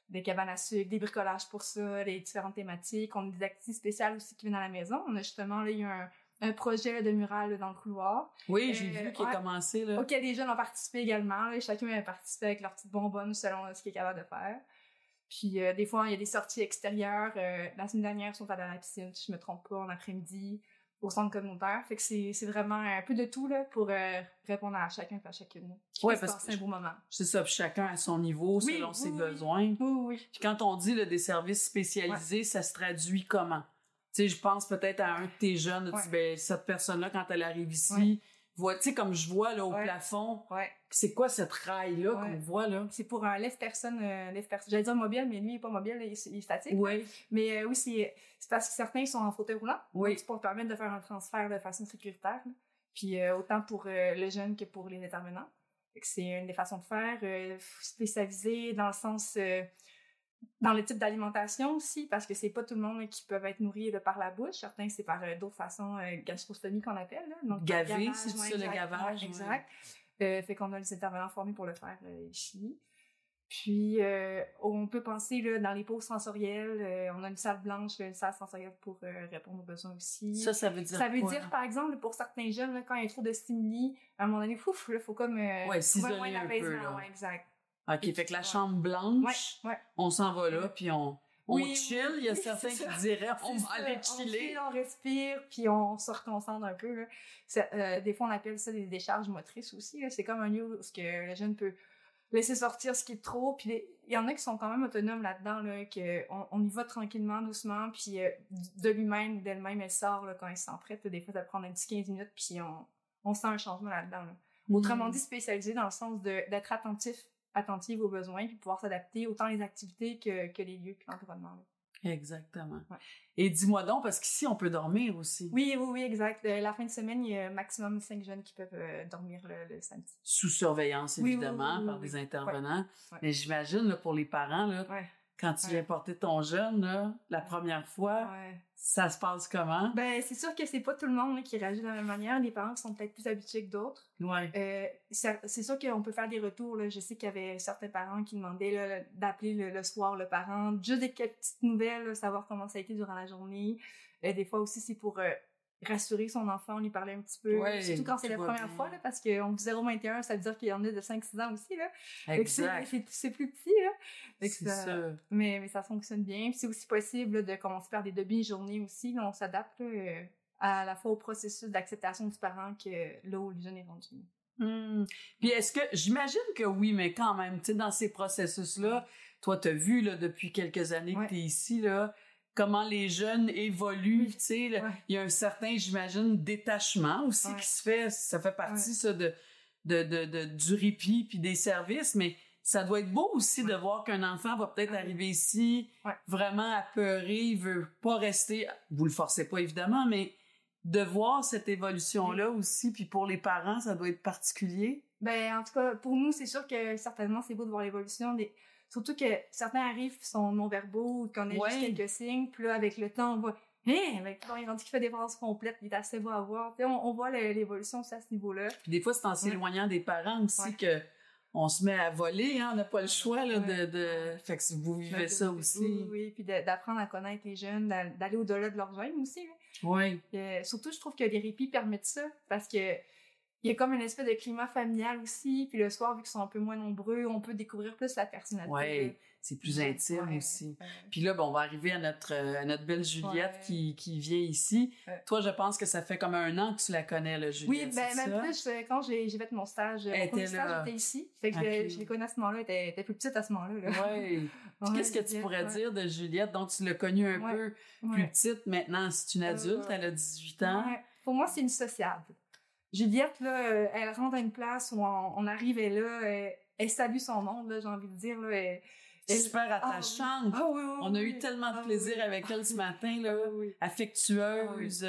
des cabanes à sucre, des bricolages pour ça, les différentes thématiques. On a des activités spéciales aussi qui viennent à la maison. On a justement, là, il y a un projet là, de mural là, dans le couloir. Oui, j'ai vu qu'il a commencé, là. Auquel les jeunes ont participé également. Là, chacun a participé avec leur petite bonbonne selon ce qu'il est capable de faire. Puis, des fois, il y a des sorties extérieures. La semaine dernière, ils sont allés à la piscine, si je me trompe pas, en après-midi. Au centre communautaire. Fait que c'est vraiment un peu de tout là, pour répondre à chacun et à chacune. Oui, parce que c'est un beau moment. C'est ça, puis chacun à son niveau, selon ses besoins. Oui. Puis quand on dit là, des services spécialisés, ça se traduit comment? Tu sais, je pense peut-être à un de tes jeunes, tu dis, cette personne-là, quand elle arrive ici, Tu sais, comme je vois là au plafond, c'est quoi cette rail-là qu'on voit là? C'est pour un lève-personne. J'allais dire mobile, mais lui, il n'est pas mobile, il est statique. Oui. Mais oui, c'est parce que certains sont en fauteuil roulant. Oui. Donc, c'est pour permettre de faire un transfert de façon sécuritaire. Là. Puis autant pour le jeune que pour les intervenants. Fait que c'est une des façons de faire spécialisée dans le sens... dans le type d'alimentation aussi, parce que c'est pas tout le monde là, qui peut être nourri là, par la bouche. Certains, c'est par d'autres façons, gastrostomie qu'on appelle. Là. Donc, gaver, c'est ça, le gavage. Exact. Fait qu'on a les intervenants formés pour le faire ici. Puis, on peut penser là, dans les pauses sensorielles, on a une salle blanche, une salle sensorielle pour répondre aux besoins aussi. Ça veut dire Ça veut dire, par exemple, pour certains jeunes, là, quand il y a trop de stimuli, à un moment donné, il faut comme... s'isoler un peu. Là. Ouais, exact. OK, fait que la chambre blanche, on s'en va là, puis on chill. Il y a certains qui diraient, on va aller chiller. On respire, puis on se reconcentre un peu. Là. Des fois, on appelle ça des décharges motrices aussi. Là. C'est comme un lieu où le jeune peut laisser sortir ce qui est trop. Puis il y en a qui sont quand même autonomes là-dedans, là, qu'on y va tranquillement, doucement, puis de lui-même, d'elle-même, elle sort là, quand elle se sent prête. Des fois, ça peut prendre un petit 15 minutes, puis on sent un changement là-dedans. Là. Autrement dit, spécialisé dans le sens d'être attentive aux besoins, puis pouvoir s'adapter autant les activités que les lieux, puis l'environnement. Là. Exactement. Ouais. Et dis-moi donc, parce qu'ici, on peut dormir aussi. Oui, exact. La fin de semaine, il y a maximum 5 jeunes qui peuvent dormir le samedi. Sous surveillance, évidemment, par des intervenants. Ouais. Mais j'imagine, là, pour les parents, là, quand tu viens porter ton jeune, là, la première fois, ça se passe comment? Ben, c'est sûr que c'est pas tout le monde là, qui réagit de la même manière. Les parents sont peut-être plus habitués que d'autres. Ouais. C'est sûr qu'on peut faire des retours. Là. Je sais qu'il y avait certains parents qui demandaient là, d'appeler le soir le parent, juste des petites nouvelles, là, savoir comment ça a été durant la journée. Des fois aussi, c'est pour rassurer son enfant, lui parler un petit peu. Surtout quand c'est la première fois, là, parce qu'on dit 0-21, ça veut dire qu'il y en a de 5-6 ans aussi. Là. Exact. C'est plus petit. Là. C'est ça. Mais ça fonctionne bien. Puis c'est aussi possible là, de commencer par des demi-journées aussi. Là, on s'adapte là, à la fois au processus d'acceptation du parent que là où le jeune est rendu. Puis est-ce que, j'imagine que oui, mais quand même, tu sais, dans ces processus-là, toi, t'as vu là, depuis quelques années que t'es ici, là, comment les jeunes évoluent, tu sais, il y a un certain, j'imagine, détachement aussi qui se fait, ça fait partie ça du répit puis des services, mais ça doit être beau aussi de voir qu'un enfant va peut-être arriver ici vraiment apeuré, il veut pas rester, vous le forcez pas évidemment, mais de voir cette évolution-là aussi, puis pour les parents, ça doit être particulier. Ben en tout cas, pour nous, c'est sûr que certainement c'est beau de voir l'évolution des... Surtout que certains arrivent qui sont non-verbaux, qu'on ait juste quelques signes, puis là, avec le temps, on voit, il est rendu qu'il fait des phrases complètes, il est assez beau à voir. On voit l'évolution aussi à ce niveau-là. Puis des fois, c'est en s'éloignant des parents aussi que on se met à voler, hein, on n'a pas le choix là, fait que vous vivez ça aussi. Oui, puis d'apprendre à connaître les jeunes, d'aller au-delà de leurs gènes aussi. Là. Oui. Surtout, je trouve que les répits permettent ça, parce que il y a comme une espèce de climat familial aussi, puis le soir, vu qu'ils sont un peu moins nombreux, on peut découvrir plus la personnalité. Oui, c'est plus intime aussi. Puis là, on va arriver à notre belle Juliette qui vient ici. Toi, je pense que ça fait comme 1 an que tu la connais, là, Juliette. Oui, même plus, quand j'ai fait mon stage, j'étais ici. Fait que je l'ai connue à ce moment-là, elle était plus petite à ce moment-là. Oui. Qu'est-ce que tu pourrais dire de Juliette? Donc, tu l'as connue un peu plus petite. Maintenant, c'est une adulte, elle a 18 ans. Pour moi, c'est une sociable. Juliette, là, elle rentre à une place où on arrive, elle est là, elle salue son monde, là, j'ai envie de dire, là. Super attachante. On a eu tellement de plaisir avec elle ce matin, là. Affectueuse.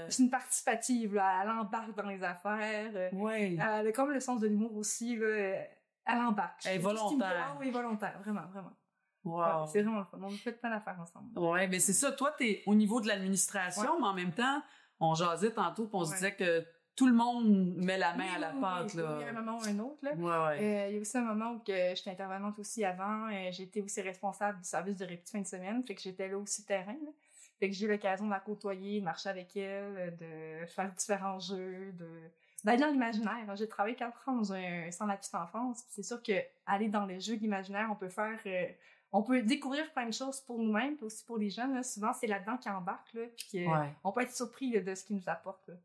C'est une participative, là. Elle embarque dans les affaires. Elle a comme le sens de l'humour aussi, là. Elle embarque. Elle est volontaire. Oui, volontaire. Vraiment, vraiment. Wow. C'est vraiment le fun. On fait plein d'affaires ensemble. Oui, mais c'est ça. Toi, t'es au niveau de l'administration, mais en même temps, on jasait tantôt, puis on se disait que tout le monde met la main à la pâte, là. Il y a un moment ou un autre, là. Il y a aussi un moment où j'étais intervenante aussi avant. J'étais aussi responsable du service de répit fin de semaine. Fait que j'étais là aussi terrain, là. Fait que j'ai eu l'occasion de la côtoyer, de marcher avec elle, de faire différents jeux, d'aller dans l'imaginaire. J'ai travaillé 4 ans dans un centre de la petite enfance. C'est sûr que aller dans les jeux d'imaginaire, on peut découvrir plein de choses pour nous-mêmes, puis aussi pour les jeunes, là. Souvent, c'est là-dedans qu'ils embarquent, là. Puis on peut être surpris, là, de ce qu'ils nous apportent, là.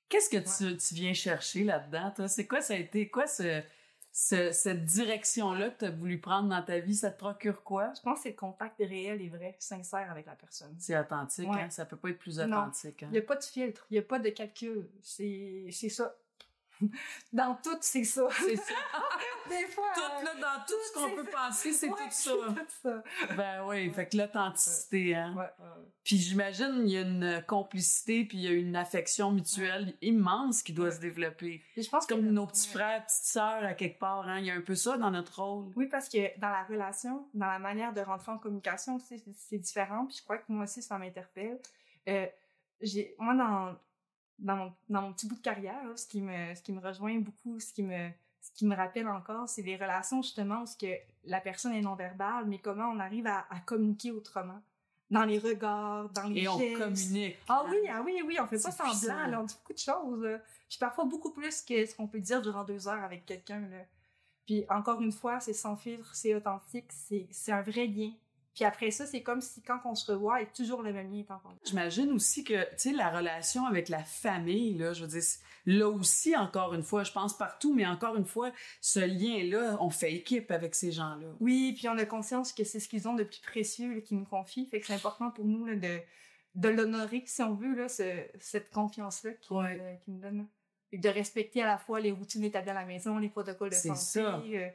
Qu'est-ce que tu viens chercher là-dedans, toi? C'est quoi, ça a été quoi cette direction-là que tu as voulu prendre dans ta vie? Ça te procure quoi? Je pense que c'est le contact réel et vrai, sincère avec la personne. C'est authentique, hein? Ça peut pas être plus authentique. Il n'y a pas de filtre, il n'y a pas de calcul. C'est ça. Dans tout, c'est ça. C'est ça. Des fois. Tout, là, dans tout ce qu'on peut penser, c'est tout ça. Tout ça. Ben oui, fait que l'authenticité, hein. Ouais. Puis j'imagine, il y a une complicité, puis il y a une affection mutuelle immense qui doit se développer. Et je pense comme nos petits frères, petites sœurs, à quelque part, hein. Il y a un peu ça dans notre rôle. Oui, parce que dans la relation, dans la manière de rentrer en communication aussi, c'est différent. Puis je crois que moi aussi, ça m'interpelle. Moi, dans mon petit bout de carrière, là, ce qui me rejoint beaucoup, ce qui me rappelle encore, c'est les relations, justement, où que la personne est non-verbale, mais comment on arrive à communiquer autrement. Dans les regards, dans les gestes. Et on communique. Ah oui, on fait pas semblant, là, on dit beaucoup de choses. Puis parfois beaucoup plus que ce qu'on peut dire durant 2 heures avec quelqu'un, là. Puis encore une fois, c'est sans filtre, c'est authentique, c'est un vrai lien. Puis après ça, c'est comme si quand on se revoit, est toujours le même lien tant qu'on est. J'imagine aussi que, tu sais, la relation avec la famille, là, je veux dire, là aussi, encore une fois, je pense partout, mais encore une fois, ce lien-là, on fait équipe avec ces gens-là. Oui, puis on a conscience que c'est ce qu'ils ont de plus précieux, là, qu'ils nous confient. Fait que c'est important pour nous, là, de l'honorer, si on veut, là, cette confiance-là qu'ils nous donnent. Et de respecter à la fois les routines établies à la maison, les protocoles de santé,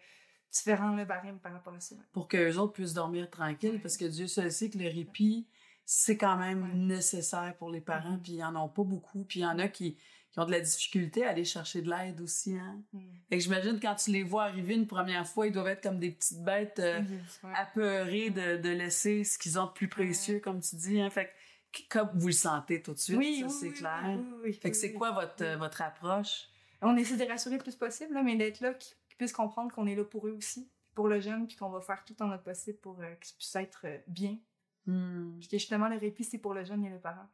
différents barèmes par rapport à ça. Pour qu'eux autres puissent dormir tranquilles, parce que Dieu seul sait que le répit, c'est quand même nécessaire pour les parents, puis ils en ont pas beaucoup, puis il y en a qui ont de la difficulté à aller chercher de l'aide aussi, hein. Fait que j'imagine quand tu les vois arriver une première fois, ils doivent être comme des petites bêtes apeurées de laisser ce qu'ils ont de plus précieux, comme tu dis, hein. Fait que comme vous le sentez tout de suite, ça c'est clair. Fait que c'est quoi votre approche? On essaie de rassurer le plus possible, là, mais d'être là, qu'ils puissent comprendre qu'on est là pour eux aussi, pour le jeune, puis qu'on va faire tout en notre possible pour qu'ils puissent être bien. Puis que justement, le répit, c'est pour le jeune et le parent.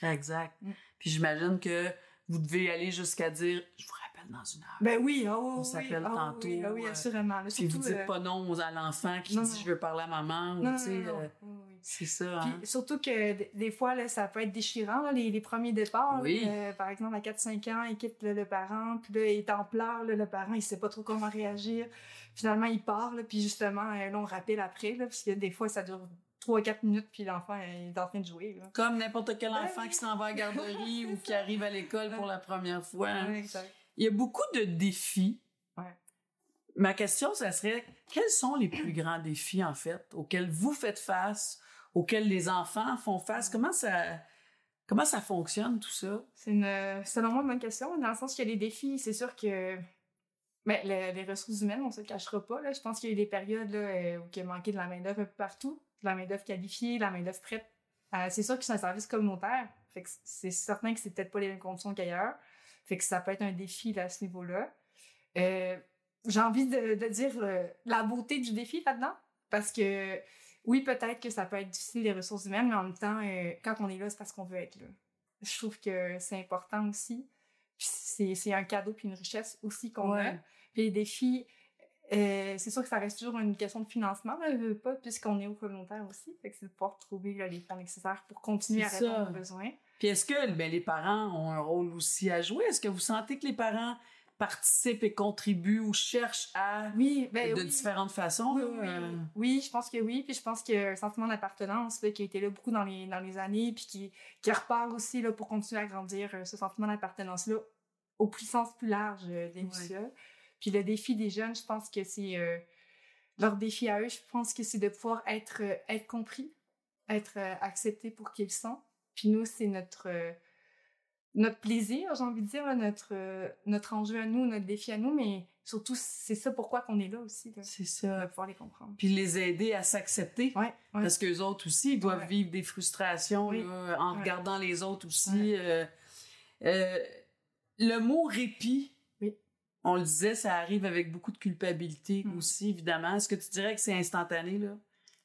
Exact. Puis j'imagine que vous devez aller jusqu'à dire « Je vous rappelle dans 1 heure. » Ben oui, on s'appelle tantôt. Oui, assurément. Là, puis vous dites pas non à l'enfant qui dit « Je veux parler à maman. » Non. C'est ça, hein? Puis surtout que des fois, là, ça peut être déchirant, là, les premiers départs. Oui. Par exemple, à 4-5 ans, il quitte le parent, puis là, il est en pleurs, là, le parent, il sait pas trop comment réagir. Finalement, il part, là, puis justement, là, on rappelle après, là, parce que des fois, ça dure 3-4 minutes, puis l'enfant est en train de jouer. Là. Comme n'importe quel enfant qui s'en va à la garderie ou qui arrive à l'école pour la première fois. Hein? Exact. Il y a beaucoup de défis. Ma question, ça serait, quels sont les plus grands défis, en fait, auxquels vous faites face, auxquels les enfants font face? Comment ça fonctionne, tout ça? C'est selon moi une bonne question, dans le sens qu'il y a des défis. C'est sûr que les ressources humaines, on se le cachera pas. Là. Je pense qu'il y a eu des périodes là, où il a manqué de la main-d'œuvre un peu partout. De la main-d'œuvre qualifiée, de la main-d'œuvre prête. C'est sûr que c'est un service communautaire. Fait que c'est certain que c'est peut-être pas les mêmes conditions qu'ailleurs. Fait que ça peut être un défi là, à ce niveau-là. J'ai envie de dire la beauté du défi là-dedans. Parce que oui, peut-être que ça peut être difficile les ressources humaines, mais en même temps, quand on est là, c'est parce qu'on veut être là. Je trouve que c'est important aussi. Puis c'est un cadeau puis une richesse aussi qu'on a. Puis les défis, c'est sûr que ça reste toujours une question de financement, là, pas, puisqu'on est au communautaire aussi. Fait que c'est de pouvoir trouver là, les fonds nécessaires pour continuer à répondre aux besoins. Puis est-ce que les parents ont un rôle aussi à jouer? Est-ce que vous sentez que les parents participent et contribuent ou cherchent à différentes façons? Oui, je pense que oui. Puis je pense qu'il y a un sentiment d'appartenance là, qui a été là beaucoup dans les années, puis qui repart aussi là, pour continuer à grandir ce sentiment d'appartenance-là au sens plus large des lucioles. Puis le défi des jeunes, je pense que c'est leur défi à eux, je pense que c'est de pouvoir être compris, être accepté pour qui ils sont. Puis nous, c'est notre plaisir, j'ai envie de dire, là, notre enjeu à nous, notre défi à nous, mais surtout, c'est ça pourquoi qu'on est là aussi. Là, c'est ça. De pouvoir les comprendre. Puis les aider à s'accepter. Parce qu'eux autres aussi, ils doivent vivre des frustrations là, en regardant les autres aussi. Le mot répit, on le disait, ça arrive avec beaucoup de culpabilité aussi, évidemment. Est-ce que tu dirais que c'est instantané, là?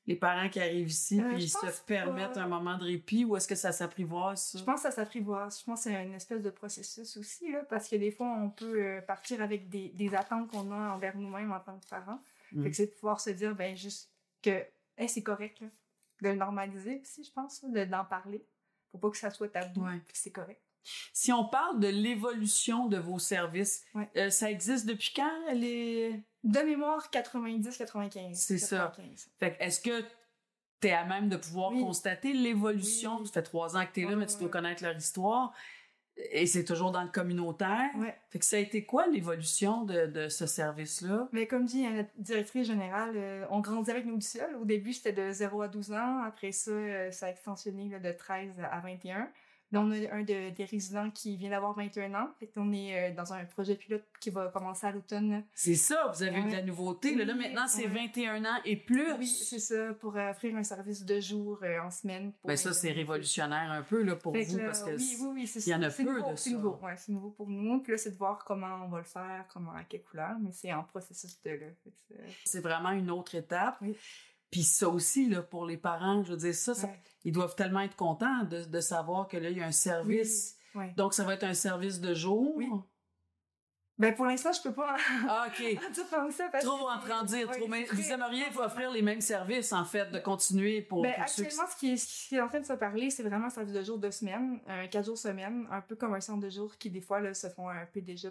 Les parents qui arrivent ici, puis ils se permettent un moment de répit, ou est-ce que ça s'apprivoise, ça? Je pense que ça s'apprivoise. Je pense que c'est une espèce de processus aussi, là, parce que des fois, on peut partir avec des attentes qu'on a envers nous-mêmes en tant que parents. Fait que c'est de pouvoir se dire, juste que c'est correct, là. De le normaliser aussi, je pense, d'en parler. Faut pas que ça soit tabou, puis c'est correct. Si on parle de l'évolution de vos services, ça existe depuis quand? De mémoire, 90-95. C'est 95. Ça. Fait que est-ce que t'es à même de pouvoir constater l'évolution? Ça fait 3 ans que t'es là, mais tu dois connaître leur histoire. Et c'est toujours dans le communautaire. Ouais. Fait que ça a été quoi l'évolution de ce service-là? Mais comme dit notre directrice générale, on grandit avec nous seuls. Au début, c'était de 0 à 12 ans. Après ça, ça a extensionné là, de 13 à 21. Là, on a des résidents qui vient d'avoir 21 ans. Fait qu'on est dans un projet pilote qui va commencer à l'automne. C'est ça, vous avez eu de la nouveauté. Là, maintenant, c'est 21 ans et plus. Oui, c'est ça, pour offrir un service de jour en semaine. Ben ça, c'est révolutionnaire un peu là, pour vous, parce que oui, c'est il y en a peu nouveau, de ça. C'est nouveau, ouais, c'est nouveau pour nous. Puis là, c'est de voir comment on va le faire, à quelle couleur, mais c'est en processus de là. C'est vraiment une autre étape. Oui. Puis ça aussi, là, pour les parents, je veux dire, ça Ouais. ils doivent tellement être contents de savoir que là, il y a un service. Oui. Ouais. Donc, ça va être un service de jour. Oui. Ben, pour l'instant, je peux pas Ah, OK. dire comme ça. Parce Trop que en train de dire. ouais, Trop, mais c'est vous aimeriez offrir les mêmes services, en fait, de continuer pour ceux actuellement, ce qui est en train de se parler, c'est vraiment un service de jour de semaine, 4 jours semaine, un peu comme un centre de jour qui, des fois, là, se font un peu déjà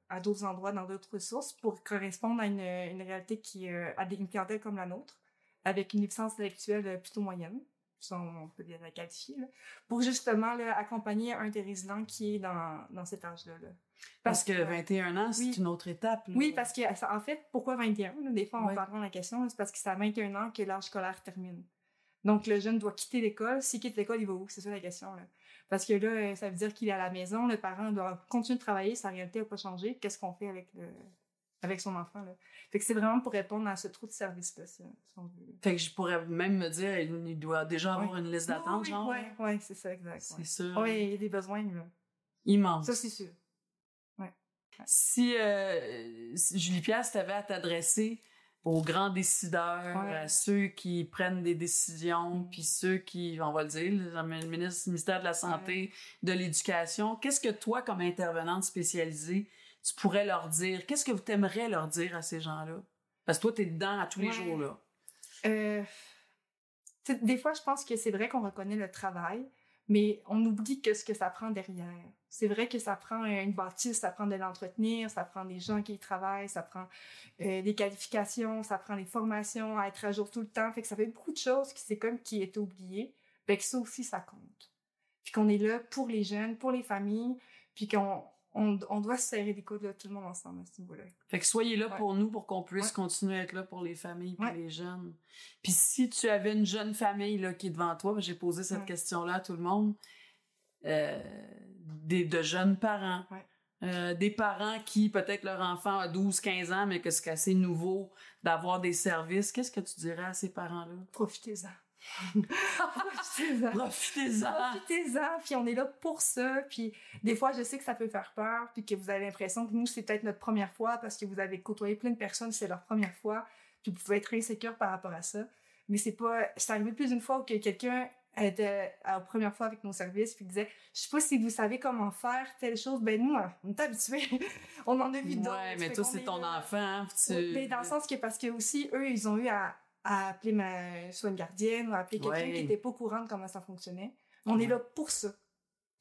à d'autres endroits, dans d'autres ressources, pour correspondre à une réalité qui a une clientèle comme la nôtre, avec une déficience intellectuelle plutôt moyenne. On peut bien la qualifier, là, pour justement là, accompagner un des résidents qui est dans cet âge-là. Là. Parce que 21 ans, c'est oui. une autre étape. Là. Oui, parce que, en fait, pourquoi 21? Là, des fois, on Ouais. parle de la question, c'est parce que c'est à 21 ans que l'âge scolaire termine. Donc, le jeune doit quitter l'école. S'il quitte l'école, il va où? C'est ça la question. Là. Parce que là, ça veut dire qu'il est à la maison, le parent doit continuer de travailler, sa réalité n'a pas changé. Qu'est-ce qu'on fait avec son enfant? Là? Fait que c'est vraiment pour répondre à ce trou de service-là. Si on veut. Fait que je pourrais même me dire, il doit déjà avoir une liste d'attente, genre. Oui, c'est ça, exact. C'est sûr. Oui, il y a des besoins, là. Immense. Ça, c'est sûr. Si Julie Piast t'avait à t'adresser aux grands décideurs, à ceux qui prennent des décisions, puis ceux qui, on va le dire, le ministère de la Santé, de l'Éducation, qu'est-ce que toi, comme intervenante spécialisée, tu pourrais leur dire? Qu'est-ce que tu aimerais leur dire à ces gens-là? Parce que toi, tu es dedans à tous les jours, là. Des fois, je pense que c'est vrai qu'on reconnaît le travail, mais on oublie ce que ça prend derrière. C'est vrai que ça prend une bâtisse, ça prend de l'entretenir, ça prend des gens qui y travaillent, ça prend des qualifications, ça prend des formations, à être à jour tout le temps. Fait que ça fait beaucoup de choses qui est oublié. Fait que ça aussi, ça compte. Puis qu'on est là pour les jeunes, pour les familles, puis qu'on doit se serrer les coudes, là, tout le monde ensemble à ce niveau-là. Fait que soyez là pour nous, pour qu'on puisse continuer à être là pour les familles et les jeunes. Puis si tu avais une jeune famille là, qui est devant toi, j'ai posé cette question-là à tout le monde, de jeunes parents, des parents qui, peut-être leur enfant a 12-15 ans, mais que c'est assez nouveau d'avoir des services, qu'est-ce que tu dirais à ces parents-là? Profitez-en. Profitez-en, puis on est là pour ça, puis des fois je sais que ça peut faire peur, puis que vous avez l'impression que nous c'est peut-être notre première fois parce que vous avez côtoyé plein de personnes, c'est leur première fois, puis vous pouvez être insécure par rapport à ça, mais c'est arrivé plus d'une fois où que quelqu'un était à la première fois avec nos services puis disait je sais pas si vous savez comment faire telle chose. Ben nous on est habitués. On en a vu d'autres. Ouais, mais toi c'est ton enfant, hein, mais dans le sens que parce que aussi eux ils ont eu à appeler soit une gardienne ou à appeler quelqu'un qui n'était pas au courant de comment ça fonctionnait. On est là pour ça.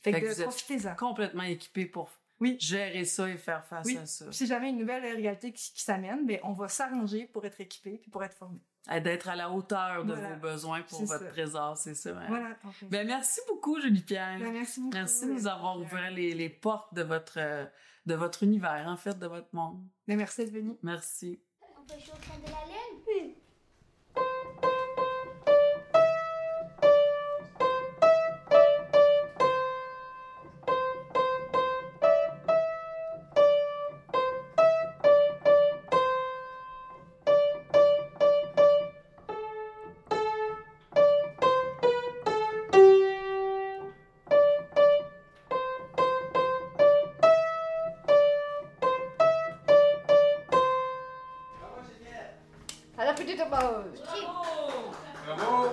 Fait que profitez-en. Complètement équipé pour gérer ça et faire face à ça. Puis si jamais une nouvelle réalité qui s'amène, ben on va s'arranger pour être équipé puis pour être formé. D'être à la hauteur de vos besoins pour votre trésor, c'est ça. Hein? Voilà. Ben, merci beaucoup, Julie-Pierre. Ben, merci beaucoup. Merci de nous avoir ouvert les portes de votre univers, en fait, de votre monde. Ben, merci d'être venu. Merci. On peut jouer au train de la laine? Oui. À la petite pause. Bravo!